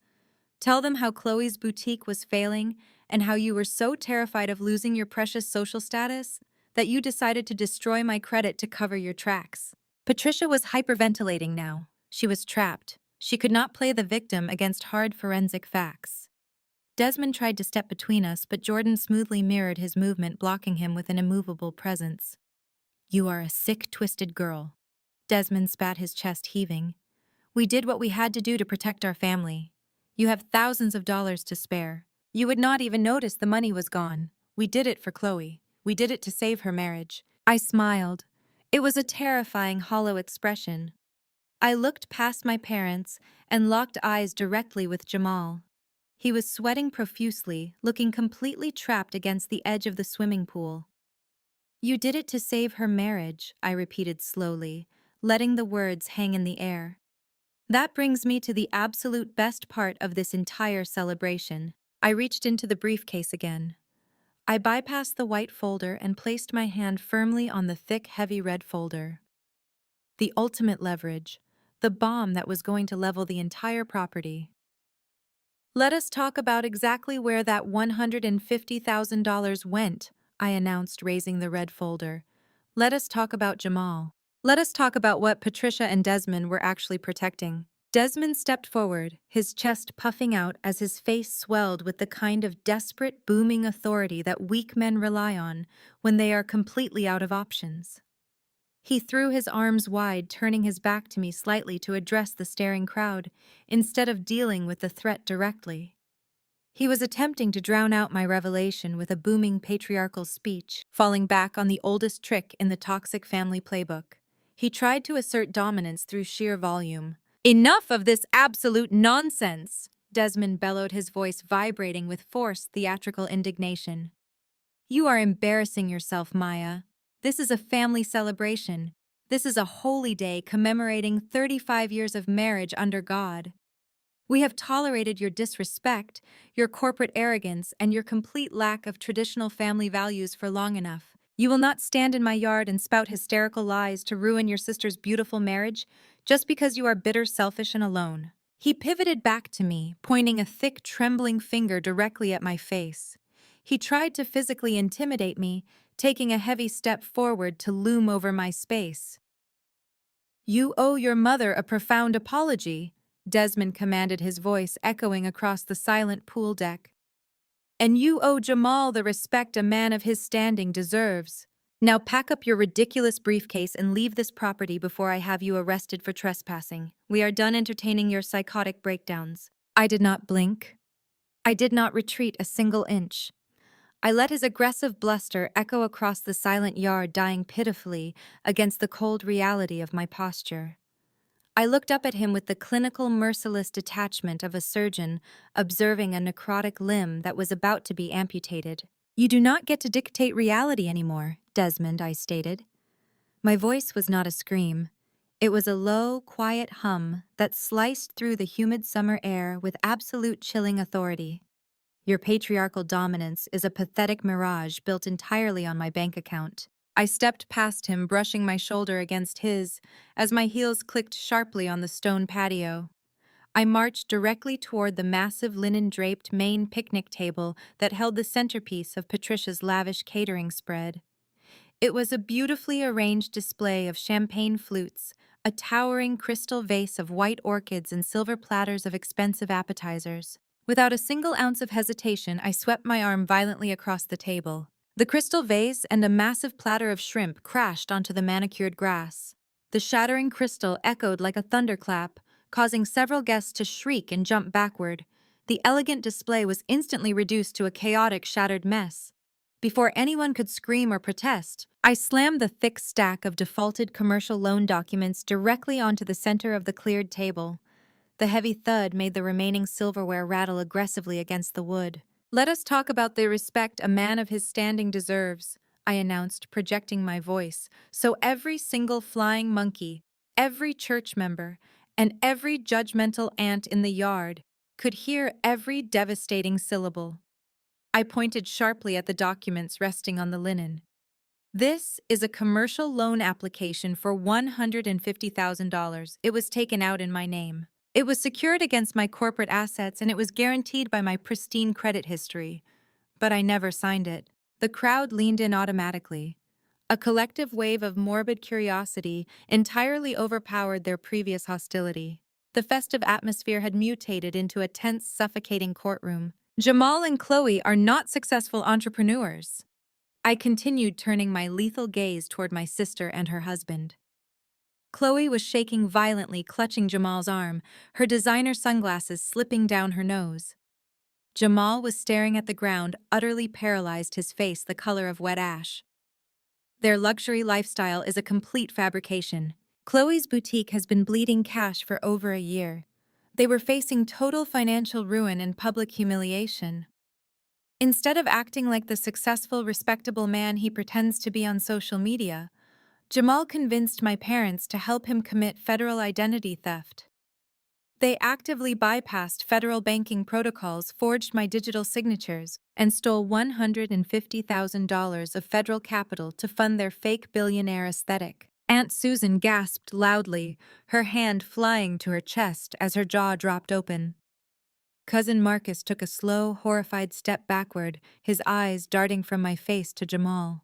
Tell them how Chloe's boutique was failing and how you were so terrified of losing your precious social status that you decided to destroy my credit to cover your tracks. Patricia was hyperventilating now. She was trapped. She could not play the victim against hard forensic facts. Desmond tried to step between us, but Jordan smoothly mirrored his movement, blocking him with an immovable presence. You are a sick, twisted girl. Desmond spat, his chest heaving. We did what we had to do to protect our family. You have thousands of dollars to spare. You would not even notice the money was gone. We did it for Chloe. We did it to save her marriage. I smiled. It was a terrifying, hollow expression. I looked past my parents and locked eyes directly with Jamal. He was sweating profusely, looking completely trapped against the edge of the swimming pool. You did it to save her marriage, I repeated slowly, letting the words hang in the air. That brings me to the absolute best part of this entire celebration. I reached into the briefcase again. I bypassed the white folder and placed my hand firmly on the thick, heavy red folder. The ultimate leverage, the bomb that was going to level the entire property. Let us talk about exactly where that $150,000 went, I announced, raising the red folder. Let us talk about Jamal. Let us talk about what Patricia and Desmond were actually protecting. Desmond stepped forward, his chest puffing out as his face swelled with the kind of desperate, booming authority that weak men rely on when they are completely out of options. He threw his arms wide, turning his back to me slightly to address the staring crowd, instead of dealing with the threat directly. He was attempting to drown out my revelation with a booming patriarchal speech, falling back on the oldest trick in the toxic family playbook. He tried to assert dominance through sheer volume. Enough of this absolute nonsense! Desmond bellowed, his voice vibrating with forced theatrical indignation. You are embarrassing yourself, Maya. This is a family celebration. This is a holy day commemorating 35 years of marriage under God. We have tolerated your disrespect, your corporate arrogance, and your complete lack of traditional family values for long enough. You will not stand in my yard and spout hysterical lies to ruin your sister's beautiful marriage just because you are bitter, selfish, and alone. He pivoted back to me, pointing a thick, trembling finger directly at my face. He tried to physically intimidate me, taking a heavy step forward to loom over my space. You owe your mother a profound apology, Desmond commanded, his voice echoing across the silent pool deck. And you owe Jamal the respect a man of his standing deserves. Now pack up your ridiculous briefcase and leave this property before I have you arrested for trespassing. We are done entertaining your psychotic breakdowns. I did not blink. I did not retreat a single inch. I let his aggressive bluster echo across the silent yard, dying pitifully against the cold reality of my posture. I looked up at him with the clinical, merciless detachment of a surgeon observing a necrotic limb that was about to be amputated. You do not get to dictate reality anymore, Desmond, I stated. My voice was not a scream. It was a low, quiet hum that sliced through the humid summer air with absolute chilling authority. Your patriarchal dominance is a pathetic mirage built entirely on my bank account. I stepped past him, brushing my shoulder against his, as my heels clicked sharply on the stone patio. I marched directly toward the massive linen-draped main picnic table that held the centerpiece of Patricia's lavish catering spread. It was a beautifully arranged display of champagne flutes, a towering crystal vase of white orchids, and silver platters of expensive appetizers. Without a single ounce of hesitation, I swept my arm violently across the table. The crystal vase and a massive platter of shrimp crashed onto the manicured grass. The shattering crystal echoed like a thunderclap, causing several guests to shriek and jump backward. The elegant display was instantly reduced to a chaotic, shattered mess. Before anyone could scream or protest, I slammed the thick stack of defaulted commercial loan documents directly onto the center of the cleared table. The heavy thud made the remaining silverware rattle aggressively against the wood. Let us talk about the respect a man of his standing deserves, I announced, projecting my voice, so every single flying monkey, every church member, and every judgmental ant in the yard could hear every devastating syllable. I pointed sharply at the documents resting on the linen. This is a commercial loan application for $150,000. It was taken out in my name. It was secured against my corporate assets, and it was guaranteed by my pristine credit history. But I never signed it. The crowd leaned in automatically. A collective wave of morbid curiosity entirely overpowered their previous hostility. The festive atmosphere had mutated into a tense, suffocating courtroom. Jamal and Chloe are not successful entrepreneurs. I continued, turning my lethal gaze toward my sister and her husband. Chloe was shaking violently, clutching Jamal's arm, her designer sunglasses slipping down her nose. Jamal was staring at the ground, utterly paralyzed, his face the color of wet ash. Their luxury lifestyle is a complete fabrication. Chloe's boutique has been bleeding cash for over a year. They were facing total financial ruin and public humiliation. Instead of acting like the successful, respectable man he pretends to be on social media, Jamal convinced my parents to help him commit federal identity theft. They actively bypassed federal banking protocols, forged my digital signatures, and stole $150,000 of federal capital to fund their fake billionaire aesthetic. Aunt Susan gasped loudly, her hand flying to her chest as her jaw dropped open. Cousin Marcus took a slow, horrified step backward, his eyes darting from my face to Jamal.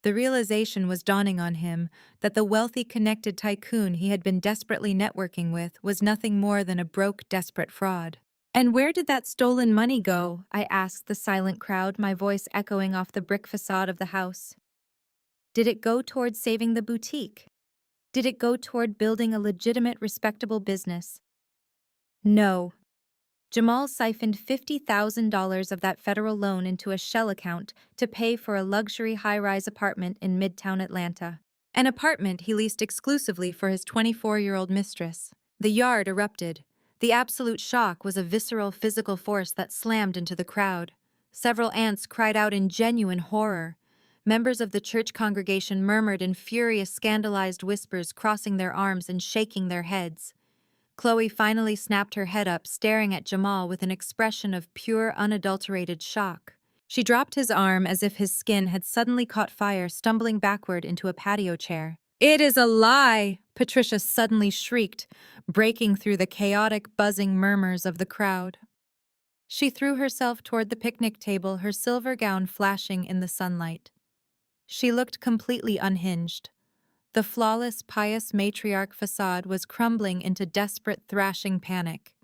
The realization was dawning on him that the wealthy, connected tycoon he had been desperately networking with was nothing more than a broke, desperate fraud. "And where did that stolen money go?" I asked the silent crowd, my voice echoing off the brick facade of the house. "Did it go toward saving the boutique? Did it go toward building a legitimate, respectable business?" No. Jamal siphoned $50,000 of that federal loan into a shell account to pay for a luxury high-rise apartment in Midtown Atlanta. An apartment he leased exclusively for his 24-year-old mistress. The yard erupted. The absolute shock was a visceral physical force that slammed into the crowd. Several aunts cried out in genuine horror. Members of the church congregation murmured in furious, scandalized whispers, crossing their arms and shaking their heads. Chloe finally snapped her head up, staring at Jamal with an expression of pure, unadulterated shock. She dropped his arm as if his skin had suddenly caught fire, stumbling backward into a patio chair. "It is a lie!" Patricia suddenly shrieked, breaking through the chaotic, buzzing murmurs of the crowd. She threw herself toward the picnic table, her silver gown flashing in the sunlight. She looked completely unhinged. The flawless, pious matriarch facade was crumbling into desperate, thrashing panic.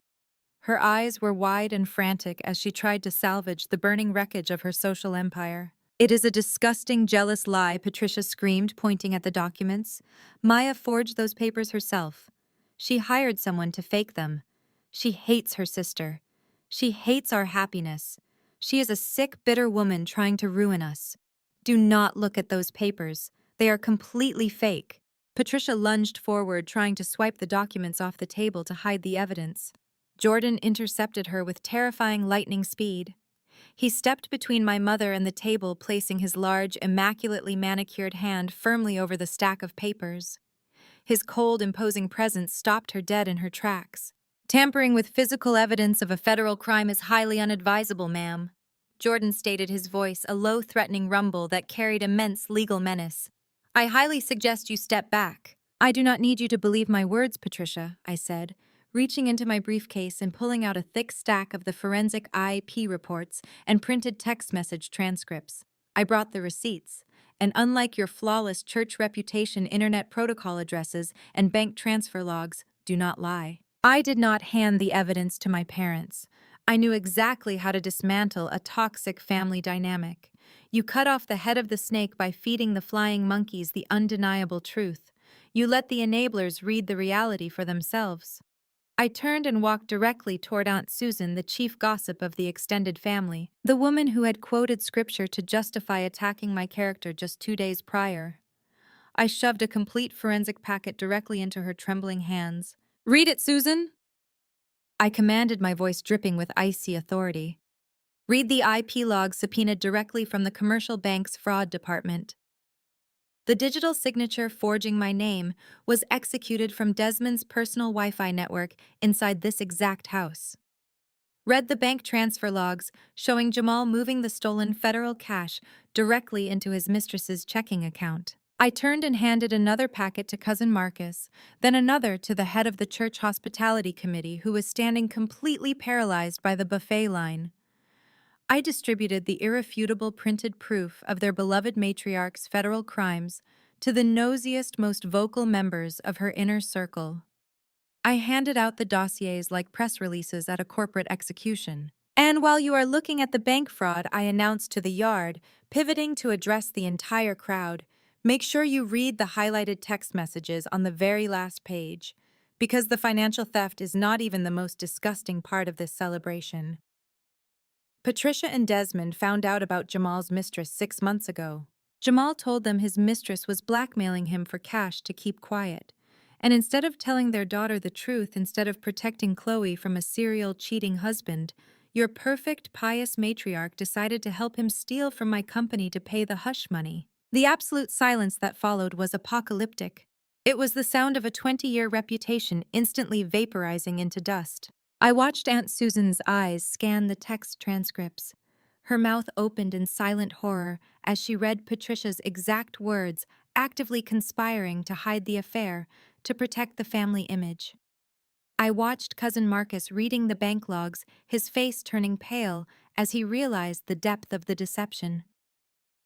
Her eyes were wide and frantic as she tried to salvage the burning wreckage of her social empire. "It is a disgusting, jealous lie," Patricia screamed, pointing at the documents. "Maya forged those papers herself. She hired someone to fake them. She hates her sister. She hates our happiness. She is a sick, bitter woman trying to ruin us. Do not look at those papers. They are completely fake." Patricia lunged forward, trying to swipe the documents off the table to hide the evidence. Jordan intercepted her with terrifying lightning speed. He stepped between my mother and the table, placing his large, immaculately manicured hand firmly over the stack of papers. His cold, imposing presence stopped her dead in her tracks. "Tampering with physical evidence of a federal crime is highly unadvisable, ma'am," Jordan stated, his voice a low, threatening rumble that carried immense legal menace. "I highly suggest you step back." "I do not need you to believe my words, Patricia," I said, reaching into my briefcase and pulling out a thick stack of the forensic IP reports and printed text message transcripts. I brought the receipts, and unlike your flawless church reputation, internet protocol addresses and bank transfer logs do not lie. I did not hand the evidence to my parents. I knew exactly how to dismantle a toxic family dynamic. You cut off the head of the snake by feeding the flying monkeys the undeniable truth. You let the enablers read the reality for themselves. I turned and walked directly toward Aunt Susan, the chief gossip of the extended family, the woman who had quoted scripture to justify attacking my character just 2 days prior. I shoved a complete forensic packet directly into her trembling hands. "Read it, Susan!" I commanded, my voice dripping with icy authority. "Read the IP log subpoenaed directly from the commercial bank's fraud department. The digital signature forging my name was executed from Desmond's personal Wi-Fi network inside this exact house. Read the bank transfer logs showing Jamal moving the stolen federal cash directly into his mistress's checking account. I turned and handed another packet to Cousin Marcus, then another to the head of the church hospitality committee, who was standing completely paralyzed by the buffet line. I distributed the irrefutable printed proof of their beloved matriarch's federal crimes to the nosiest, most vocal members of her inner circle. I handed out the dossiers like press releases at a corporate execution. "And while you are looking at the bank fraud," I announced to the yard, pivoting to address the entire crowd, "make sure you read the highlighted text messages on the very last page, because the financial theft is not even the most disgusting part of this celebration." Patricia and Desmond found out about Jamal's mistress 6 months ago. Jamal told them his mistress was blackmailing him for cash to keep quiet. And instead of telling their daughter the truth, instead of protecting Chloe from a serial cheating husband, your perfect, pious matriarch decided to help him steal from my company to pay the hush money. The absolute silence that followed was apocalyptic. It was the sound of a 20-year reputation instantly vaporizing into dust. I watched Aunt Susan's eyes scan the text transcripts. Her mouth opened in silent horror as she read Patricia's exact words, actively conspiring to hide the affair, to protect the family image. I watched Cousin Marcus reading the bank logs, his face turning pale as he realized the depth of the deception.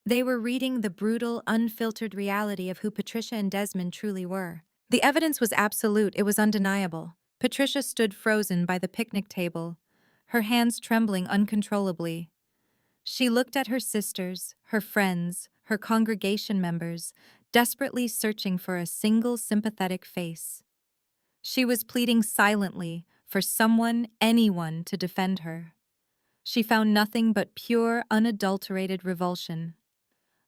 They were reading the brutal, unfiltered reality of who Patricia and Desmond truly were. The evidence was absolute, it was undeniable. Patricia stood frozen by the picnic table, her hands trembling uncontrollably. She looked at her sisters, her friends, her congregation members, desperately searching for a single sympathetic face. She was pleading silently for someone, anyone, to defend her. She found nothing but pure, unadulterated revulsion.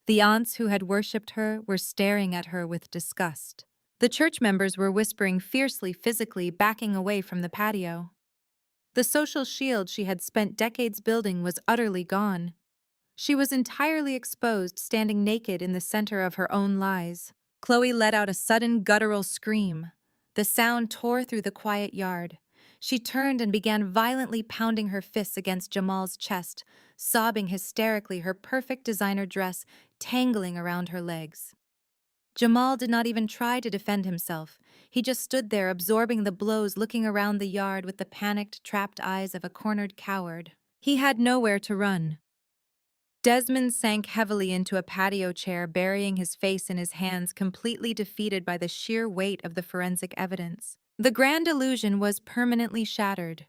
The aunts who had worshipped her were staring at her with disgust. The church members were whispering fiercely, physically backing away from the patio. The social shield she had spent decades building was utterly gone. She was entirely exposed, standing naked in the center of her own lies. Chloe let out a sudden guttural scream. The sound tore through the quiet yard. She turned and began violently pounding her fists against Jamal's chest, sobbing hysterically, her perfect designer dress tangling around her legs. Jamal did not even try to defend himself. He just stood there absorbing the blows, looking around the yard with the panicked, trapped eyes of a cornered coward. He had nowhere to run. Desmond sank heavily into a patio chair, burying his face in his hands, completely defeated by the sheer weight of the forensic evidence. The grand illusion was permanently shattered.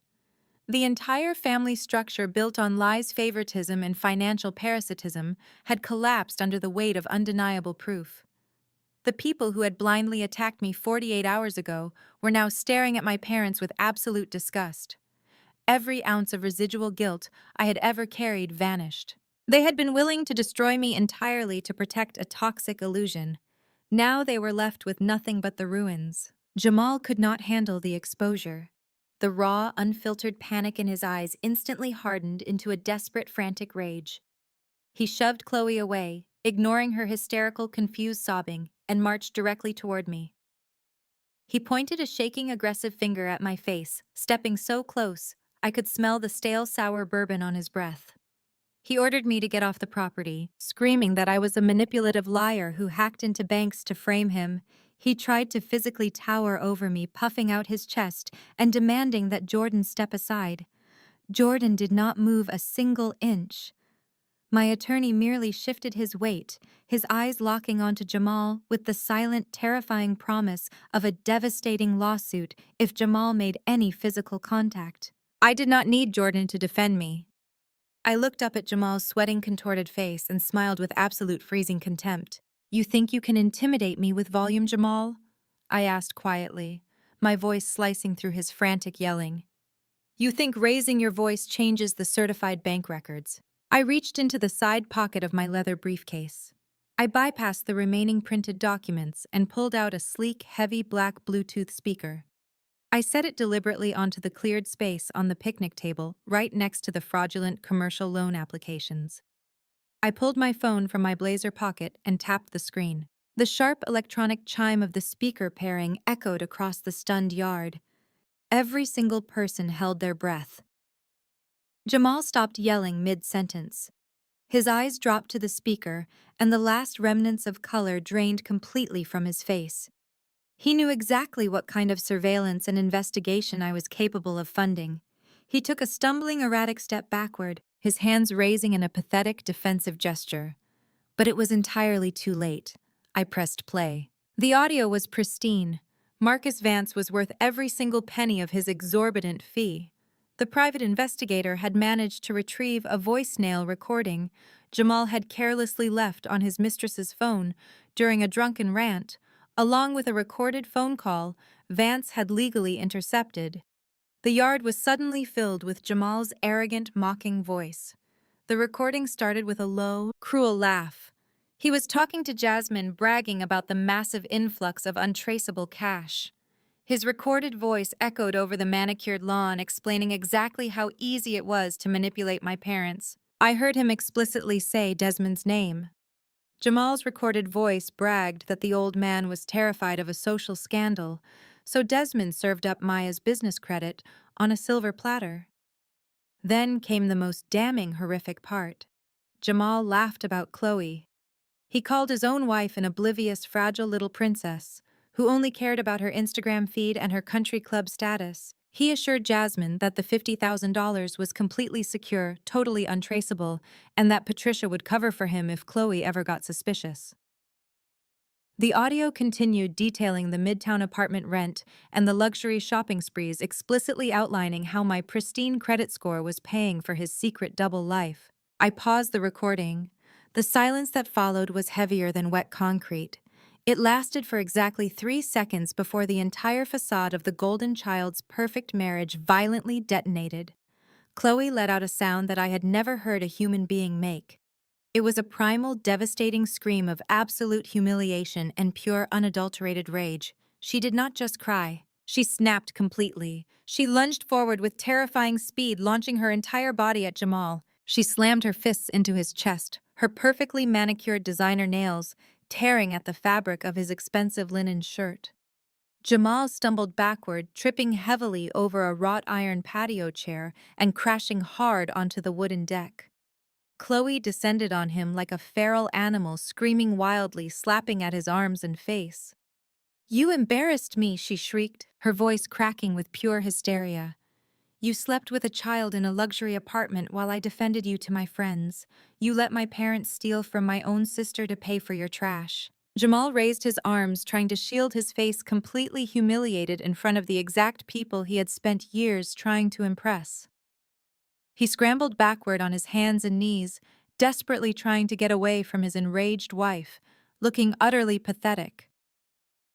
The entire family structure, built on lies, favoritism, and financial parasitism, had collapsed under the weight of undeniable proof. The people who had blindly attacked me 48 hours ago were now staring at my parents with absolute disgust. Every ounce of residual guilt I had ever carried vanished. They had been willing to destroy me entirely to protect a toxic illusion. Now they were left with nothing but the ruins. Jamal could not handle the exposure. The raw, unfiltered panic in his eyes instantly hardened into a desperate, frantic rage. He shoved Chloe away, ignoring her hysterical, confused sobbing, and marched directly toward me. He pointed a shaking, aggressive finger at my face, stepping so close I could smell the stale, sour bourbon on his breath. He ordered me to get off the property, screaming that I was a manipulative liar who hacked into banks to frame him. He tried to physically tower over me, puffing out his chest and demanding that Jordan step aside. Jordan did not move a single inch. My attorney merely shifted his weight, his eyes locking onto Jamal with the silent, terrifying promise of a devastating lawsuit if Jamal made any physical contact. I did not need Jordan to defend me. I looked up at Jamal's sweating, contorted face and smiled with absolute freezing contempt. "You think you can intimidate me with volume, Jamal?" I asked quietly, my voice slicing through his frantic yelling. "You think raising your voice changes the certified bank records?" I reached into the side pocket of my leather briefcase. I bypassed the remaining printed documents and pulled out a sleek, heavy black Bluetooth speaker. I set it deliberately onto the cleared space on the picnic table, right next to the fraudulent commercial loan applications. I pulled my phone from my blazer pocket and tapped the screen. The sharp electronic chime of the speaker pairing echoed across the stunned yard. Every single person held their breath. Jamal stopped yelling mid-sentence. His eyes dropped to the speaker, and the last remnants of color drained completely from his face. He knew exactly what kind of surveillance and investigation I was capable of funding. He took a stumbling, erratic step backward, his hands raising in a pathetic, defensive gesture. But it was entirely too late. I pressed play. The audio was pristine. Marcus Vance was worth every single penny of his exorbitant fee. The private investigator had managed to retrieve a voicemail recording Jamal had carelessly left on his mistress's phone during a drunken rant, along with a recorded phone call Vance had legally intercepted. The yard was suddenly filled with Jamal's arrogant, mocking voice. The recording started with a low, cruel laugh. He was talking to Jasmine, bragging about the massive influx of untraceable cash. His recorded voice echoed over the manicured lawn, explaining exactly how easy it was to manipulate my parents. I heard him explicitly say Desmond's name. Jamal's recorded voice bragged that the old man was terrified of a social scandal, so Desmond served up Maya's business credit on a silver platter. Then came the most damning, horrific part. Jamal laughed about Chloe. He called his own wife an oblivious, fragile little princess who only cared about her Instagram feed and her country club status. He assured Jasmine that the $50,000 was completely secure, totally untraceable, and that Patricia would cover for him if Chloe ever got suspicious. The audio continued, detailing the midtown apartment rent and the luxury shopping sprees, explicitly outlining how my pristine credit score was paying for his secret double life. I paused the recording. The silence that followed was heavier than wet concrete. It lasted for exactly 3 seconds before the entire facade of the golden child's perfect marriage violently detonated. Chloe let out a sound that I had never heard a human being make. It was a primal, devastating scream of absolute humiliation and pure, unadulterated rage. She did not just cry. She snapped completely. She lunged forward with terrifying speed, launching her entire body at Jamal. She slammed her fists into his chest, her perfectly manicured designer nails tearing at the fabric of his expensive linen shirt. Jamal stumbled backward, tripping heavily over a wrought iron patio chair and crashing hard onto the wooden deck. Chloe descended on him like a feral animal, screaming wildly, slapping at his arms and face. "You embarrassed me," she shrieked, her voice cracking with pure hysteria. "You slept with a child in a luxury apartment while I defended you to my friends. You let my parents steal from my own sister to pay for your trash." Jamal raised his arms, trying to shield his face, completely humiliated in front of the exact people he had spent years trying to impress. He scrambled backward on his hands and knees, desperately trying to get away from his enraged wife, looking utterly pathetic.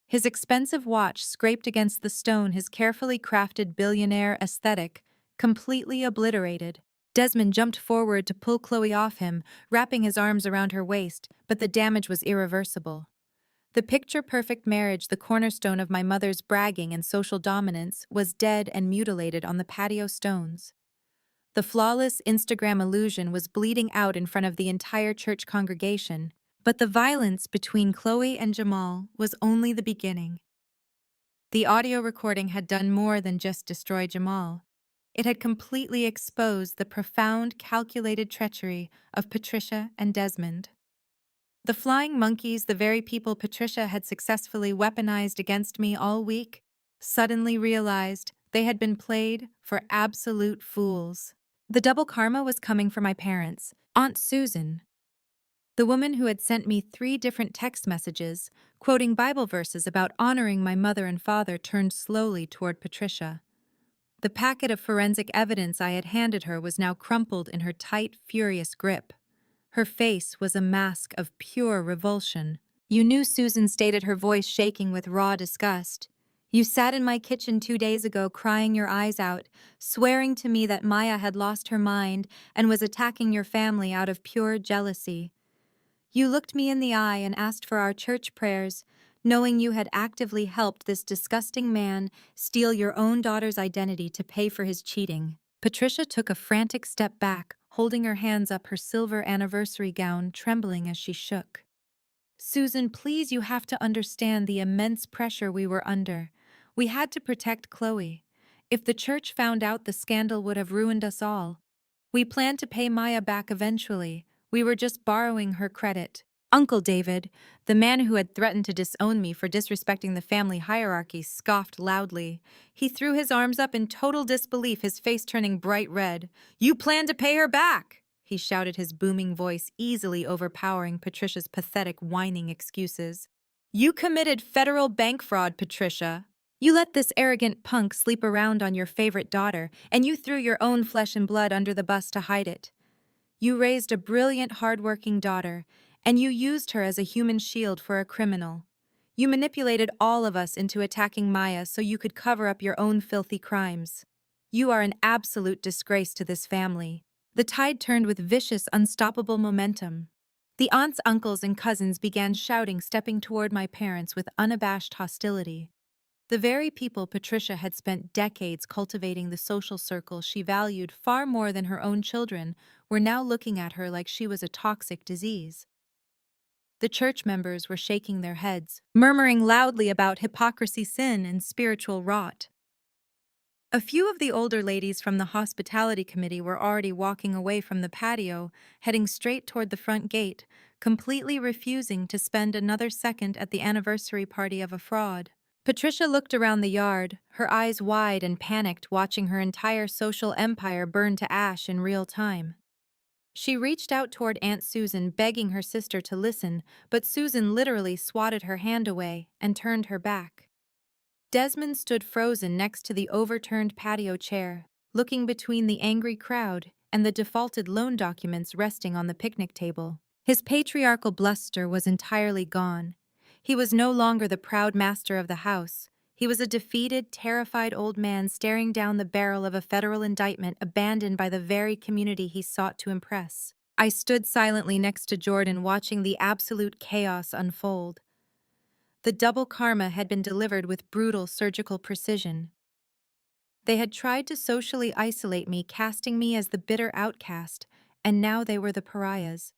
His expensive watch scraped against the stone, his carefully crafted billionaire aesthetic completely obliterated. Desmond jumped forward to pull Chloe off him, wrapping his arms around her waist, but the damage was irreversible. The picture-perfect marriage, the cornerstone of my mother's bragging and social dominance, was dead and mutilated on the patio stones. The flawless Instagram illusion was bleeding out in front of the entire church congregation, but the violence between Chloe and Jamal was only the beginning. The audio recording had done more than just destroy Jamal. It had completely exposed the profound, calculated treachery of Patricia and Desmond. The flying monkeys, the very people Patricia had successfully weaponized against me all week, suddenly realized they had been played for absolute fools. The double karma was coming for my parents, Aunt Susan, the woman who had sent me 3 different text messages, quoting Bible verses about honoring my mother and father, turned slowly toward Patricia. The packet of forensic evidence I had handed her was now crumpled in her tight, furious grip. Her face was a mask of pure revulsion. "You knew," Susan stated, her voice shaking with raw disgust. "You sat in my kitchen 2 days ago crying your eyes out, swearing to me that Maya had lost her mind and was attacking your family out of pure jealousy. You looked me in the eye and asked for our church prayers, knowing you had actively helped this disgusting man steal your own daughter's identity to pay for his cheating." Patricia took a frantic step back, holding her hands up, her silver anniversary gown trembling as she shook. "Susan, please, you have to understand the immense pressure we were under. We had to protect Chloe. If the church found out, the scandal would have ruined us all. We planned to pay Maya back eventually. We were just borrowing her credit." Uncle David, the man who had threatened to disown me for disrespecting the family hierarchy, scoffed loudly. He threw his arms up in total disbelief, his face turning bright red. "You plan to pay her back!" he shouted, his booming voice easily overpowering Patricia's pathetic, whining excuses. "You committed federal bank fraud, Patricia. You let this arrogant punk sleep around on your favorite daughter, and you threw your own flesh and blood under the bus to hide it. You raised a brilliant, hardworking daughter, and you used her as a human shield for a criminal. You manipulated all of us into attacking Maya so you could cover up your own filthy crimes. You are an absolute disgrace to this family." The tide turned with vicious, unstoppable momentum. The aunts, uncles, and cousins began shouting, stepping toward my parents with unabashed hostility. The very people Patricia had spent decades cultivating, the social circle she valued far more than her own children, were now looking at her like she was a toxic disease. The church members were shaking their heads, murmuring loudly about hypocrisy, sin, and spiritual rot. A few of the older ladies from the hospitality committee were already walking away from the patio, heading straight toward the front gate, completely refusing to spend another second at the anniversary party of a fraud. Patricia looked around the yard, her eyes wide and panicked, watching her entire social empire burn to ash in real time. She reached out toward Aunt Susan, begging her sister to listen, but Susan literally swatted her hand away and turned her back. Desmond stood frozen next to the overturned patio chair, looking between the angry crowd and the defaulted loan documents resting on the picnic table. His patriarchal bluster was entirely gone. He was no longer the proud master of the house. He was a defeated, terrified old man staring down the barrel of a federal indictment abandoned by the very community he sought to impress. I stood silently next to Jordan, watching the absolute chaos unfold. The double karma had been delivered with brutal surgical precision. They had tried to socially isolate me, casting me as the bitter outcast, and now they were the pariahs.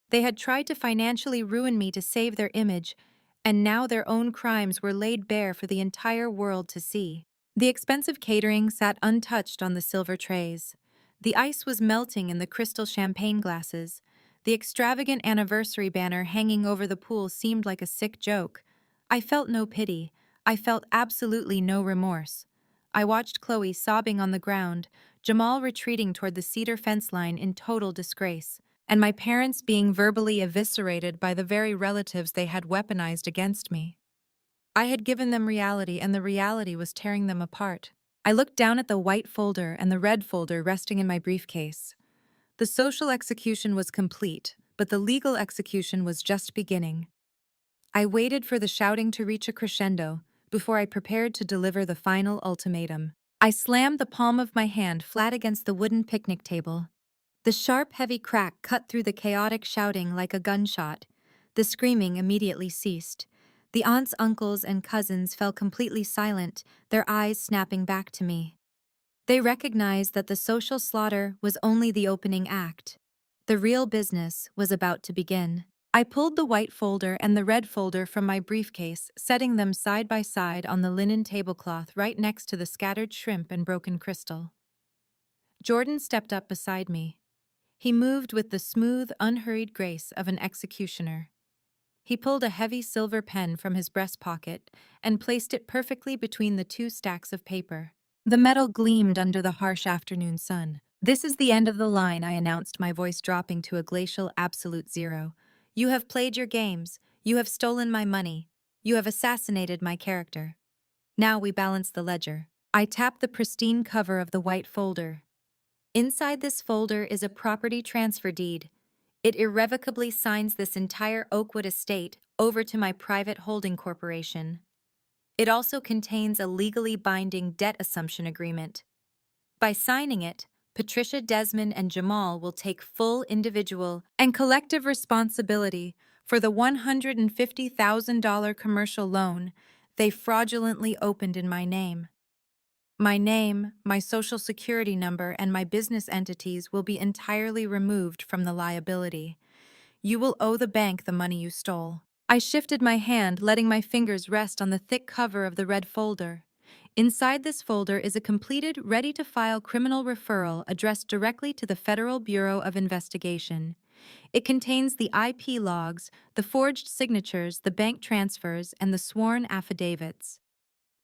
They had tried to financially ruin me to save their image, and now their own crimes were laid bare for the entire world to see. The expensive catering sat untouched on the silver trays. The ice was melting in the crystal champagne glasses. The extravagant anniversary banner hanging over the pool seemed like a sick joke. I felt no pity. I felt absolutely no remorse. I watched Chloe sobbing on the ground, Jamal retreating toward the cedar fence line in total disgrace, and my parents being verbally eviscerated by the very relatives they had weaponized against me. I had given them reality, and the reality was tearing them apart. I looked down at the white folder and the red folder resting in my briefcase. The social execution was complete, but the legal execution was just beginning. I waited for the shouting to reach a crescendo before I prepared to deliver the final ultimatum. I slammed the palm of my hand flat against the wooden picnic table. The sharp, heavy crack cut through the chaotic shouting like a gunshot. The screaming immediately ceased. The aunts, uncles, and cousins fell completely silent, their eyes snapping back to me. They recognized that the social slaughter was only the opening act. The real business was about to begin. I pulled the white folder and the red folder from my briefcase, setting them side by side on the linen tablecloth right next to the scattered shrimp and broken crystal. Jordan stepped up beside me. He moved with the smooth, unhurried grace of an executioner. He pulled a heavy silver pen from his breast pocket and placed it perfectly between the two stacks of paper. The metal gleamed under the harsh afternoon sun. "This is the end of the line," I announced, my voice dropping to a glacial absolute zero. "You have played your games. You have stolen my money. You have assassinated my character. Now we balance the ledger." I tapped the pristine cover of the white folder. Inside this folder is a property transfer deed. It irrevocably signs this entire Oakwood estate over to my private holding corporation. It also contains a legally binding debt assumption agreement. By signing it, Patricia, Desmond, and Jamal will take full individual and collective responsibility for the $150,000 commercial loan they fraudulently opened in my name. My name, my social security number, and my business entities will be entirely removed from the liability. You will owe the bank the money you stole. I shifted my hand, letting my fingers rest on the thick cover of the red folder. Inside this folder is a completed, ready-to-file criminal referral addressed directly to the Federal Bureau of Investigation. It contains the IP logs, the forged signatures, the bank transfers, and the sworn affidavits.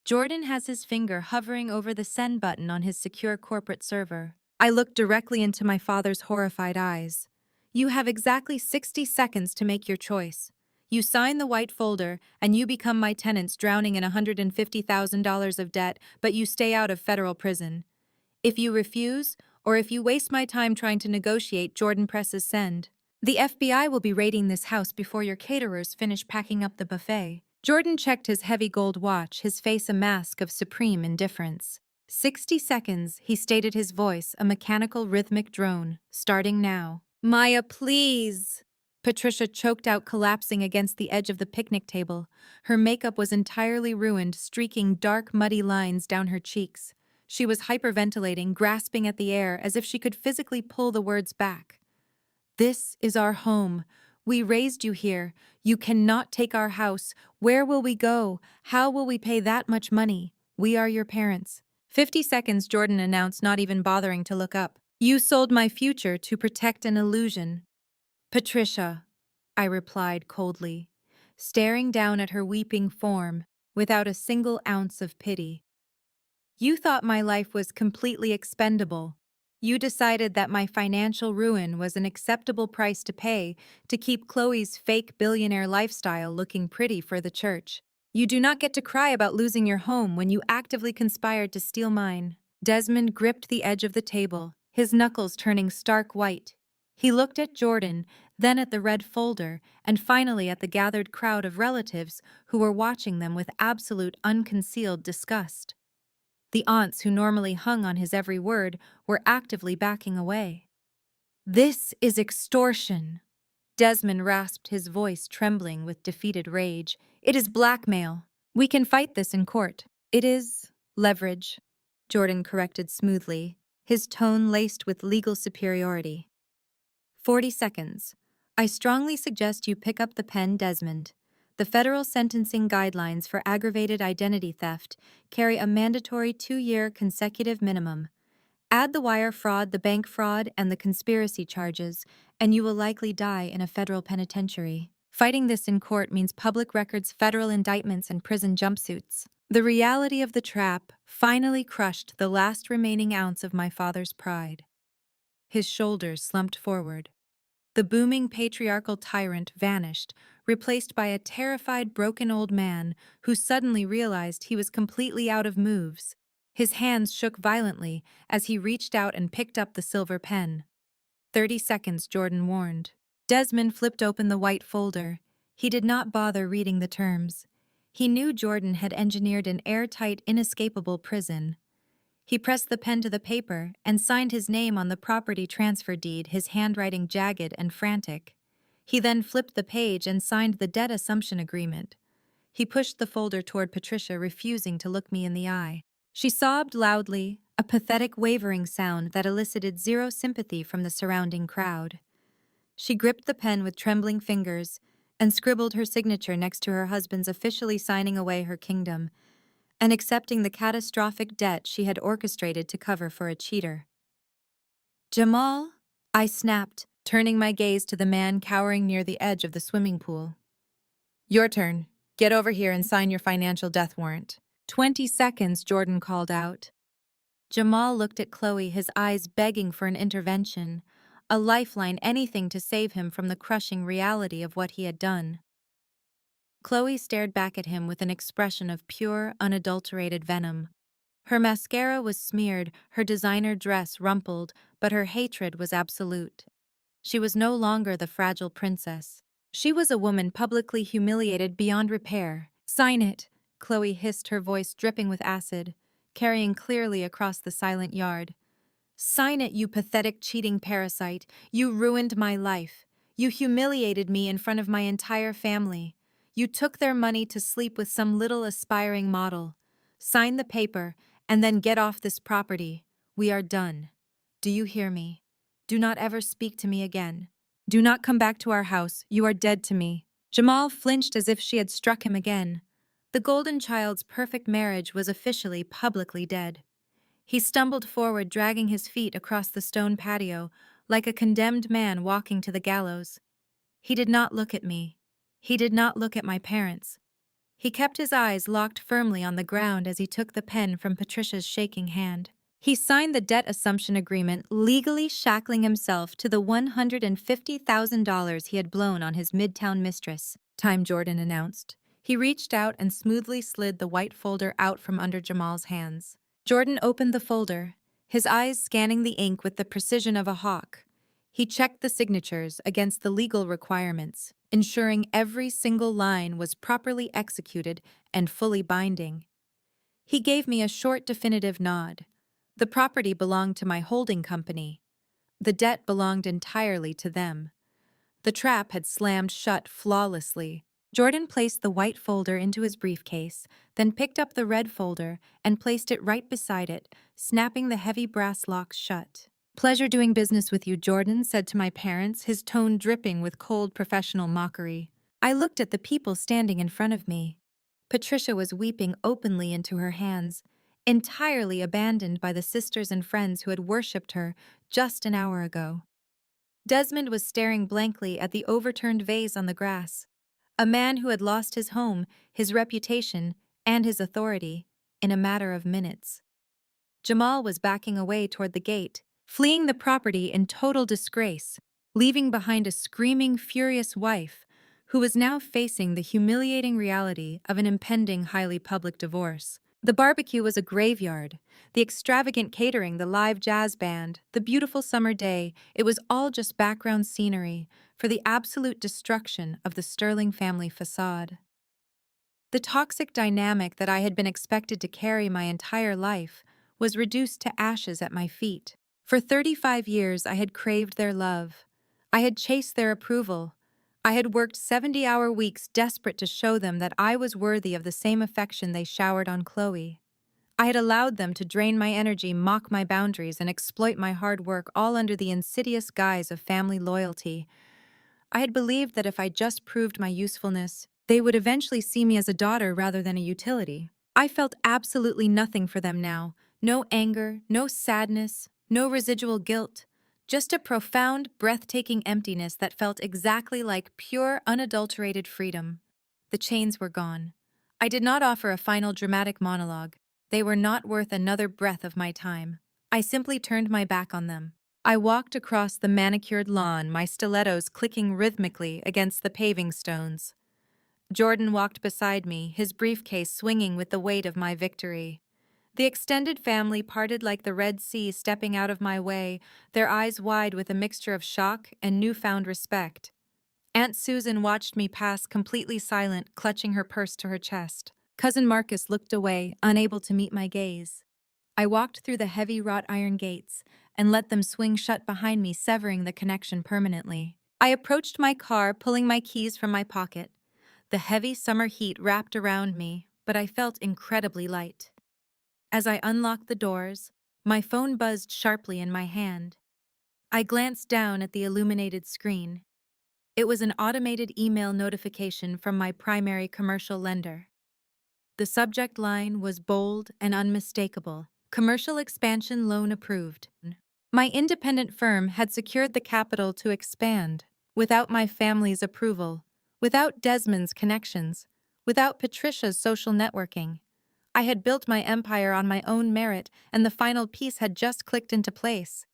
Jordan has his finger hovering over the send button on his secure corporate server. I looked directly into my father's horrified eyes. "You have exactly 60 seconds to make your choice. You sign the white folder, and you become my tenants drowning in $150,000 of debt, but you stay out of federal prison. If you refuse, or if you waste my time trying to negotiate," Jordan presses send. "The FBI will be raiding this house before your caterers finish packing up the buffet." Jordan checked his heavy gold watch, his face a mask of supreme indifference. 60 seconds, he stated, his voice a mechanical rhythmic drone. "Starting now." "Maya, please!" Patricia choked out, collapsing against the edge of the picnic table. Her makeup was entirely ruined, streaking dark, muddy lines down her cheeks. She was hyperventilating, grasping at the air as if she could physically pull the words back. "This is our home. We raised you here. You cannot take our house. Where will we go? How will we pay that much money? We are your parents." 50 seconds, Jordan announced, not even bothering to look up. "You sold my future to protect an illusion." "Patricia," I replied coldly, staring down at her weeping form without a single ounce of pity. "You thought my life was completely expendable. You decided that my financial ruin was an acceptable price to pay to keep Chloe's fake billionaire lifestyle looking pretty for the church. You do not get to cry about losing your home when you actively conspired to steal mine." Desmond gripped the edge of the table, his knuckles turning stark white. He looked at Jordan, then at the red folder, and finally at the gathered crowd of relatives who were watching them with absolute unconcealed disgust. The aunts, who normally hung on his every word, were actively backing away. "This is extortion." Desmond rasped, his voice trembling with defeated rage. It is blackmail. We can fight this in court. It is leverage, Jordan corrected smoothly, his tone laced with legal superiority. 40 seconds. I strongly suggest you pick up the pen, Desmond. The federal sentencing guidelines for aggravated identity theft carry a mandatory 2-year consecutive minimum. Add the wire fraud, the bank fraud, and the conspiracy charges, and you will likely die in a federal penitentiary. Fighting this in court means public records, federal indictments, and prison jumpsuits. The reality of the trap finally crushed the last remaining ounce of my father's pride. His shoulders slumped forward. The booming patriarchal tyrant vanished, replaced by a terrified, broken old man who suddenly realized he was completely out of moves. His hands shook violently as he reached out and picked up the silver pen. 30 seconds, Jordan warned. Desmond flipped open the white folder. He did not bother reading the terms. He knew Jordan had engineered an airtight, inescapable prison. He pressed the pen to the paper and signed his name on the property transfer deed, his handwriting jagged and frantic. He then flipped the page and signed the debt assumption agreement. He pushed the folder toward Patricia, refusing to look me in the eye. She sobbed loudly, a pathetic wavering sound that elicited zero sympathy from the surrounding crowd. She gripped the pen with trembling fingers and scribbled her signature next to her husband's, officially signing away her kingdom and accepting the catastrophic debt she had orchestrated to cover for a cheater. Jamal, I snapped, turning my gaze to the man cowering near the edge of the swimming pool. Your turn. Get over here and sign your financial death warrant. 20 seconds, Jordan called out. Jamal looked at Chloe, his eyes begging for an intervention, a lifeline, anything to save him from the crushing reality of what he had done. Chloe stared back at him with an expression of pure, unadulterated venom. Her mascara was smeared, her designer dress rumpled, but her hatred was absolute. She was no longer the fragile princess. She was a woman publicly humiliated beyond repair. Sign it, Chloe hissed, her voice dripping with acid, carrying clearly across the silent yard. Sign it, you pathetic, cheating parasite. You ruined my life. You humiliated me in front of my entire family. You took their money to sleep with some little aspiring model. Sign the paper, and then get off this property. We are done. Do you hear me? Do not ever speak to me again. Do not come back to our house. You are dead to me. Jamal flinched as if she had struck him again. The golden child's perfect marriage was officially, publicly dead. He stumbled forward, dragging his feet across the stone patio, like a condemned man walking to the gallows. He did not look at me. He did not look at my parents. He kept his eyes locked firmly on the ground as he took the pen from Patricia's shaking hand. He signed the debt assumption agreement, legally shackling himself to the $150,000 he had blown on his midtown mistress. Time, Jordan announced. He reached out and smoothly slid the white folder out from under Jamal's hands. Jordan opened the folder, his eyes scanning the ink with the precision of a hawk. He checked the signatures against the legal requirements, ensuring every single line was properly executed and fully binding. He gave me a short, definitive nod. The property belonged to my holding company. The debt belonged entirely to them. The trap had slammed shut flawlessly. Jordan placed the white folder into his briefcase, then picked up the red folder and placed it right beside it, snapping the heavy brass locks shut. Pleasure doing business with you, Jordan said to my parents, his tone dripping with cold professional mockery. I looked at the people standing in front of me. Patricia was weeping openly into her hands, entirely abandoned by the sisters and friends who had worshipped her just an hour ago. Desmond was staring blankly at the overturned vase on the grass. A man who had lost his home, his reputation, and his authority in a matter of minutes. Jamal was backing away toward the gate, fleeing the property in total disgrace, leaving behind a screaming, furious wife who was now facing the humiliating reality of an impending, highly public divorce. The barbecue was a graveyard. The extravagant catering, the live jazz band, the beautiful summer day, it was all just background scenery for the absolute destruction of the Sterling family facade. The toxic dynamic that I had been expected to carry my entire life was reduced to ashes at my feet. For 35 years I had craved their love. I had chased their approval, I had worked 70-hour weeks desperate to show them that I was worthy of the same affection they showered on Chloe. I had allowed them to drain my energy, mock my boundaries, and exploit my hard work, all under the insidious guise of family loyalty. I had believed that if I just proved my usefulness, they would eventually see me as a daughter rather than a utility. I felt absolutely nothing for them now. No anger, no sadness, no residual guilt. Just a profound, breathtaking emptiness that felt exactly like pure, unadulterated freedom. The chains were gone. I did not offer a final dramatic monologue. They were not worth another breath of my time. I simply turned my back on them. I walked across the manicured lawn, my stilettos clicking rhythmically against the paving stones. Jordan walked beside me, his briefcase swinging with the weight of my victory. The extended family parted like the Red Sea, stepping out of my way, their eyes wide with a mixture of shock and newfound respect. Aunt Susan watched me pass, completely silent, clutching her purse to her chest. Cousin Marcus looked away, unable to meet my gaze. I walked through the heavy wrought iron gates and let them swing shut behind me, severing the connection permanently. I approached my car, pulling my keys from my pocket. The heavy summer heat wrapped around me, but I felt incredibly light. As I unlocked the doors, my phone buzzed sharply in my hand. I glanced down at the illuminated screen. It was an automated email notification from my primary commercial lender. The subject line was bold and unmistakable: commercial expansion loan approved. My independent firm had secured the capital to expand, without my family's approval, without Desmond's connections, without Patricia's social networking. I had built my empire on my own merit, and the final piece had just clicked into place.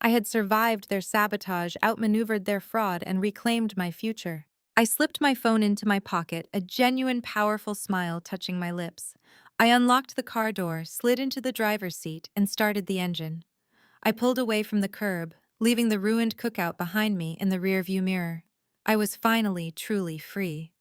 I had survived their sabotage, outmaneuvered their fraud, and reclaimed my future. I slipped my phone into my pocket, a genuine, powerful smile touching my lips. I unlocked the car door, slid into the driver's seat, and started the engine. I pulled away from the curb, leaving the ruined cookout behind me in the rearview mirror. I was finally truly free.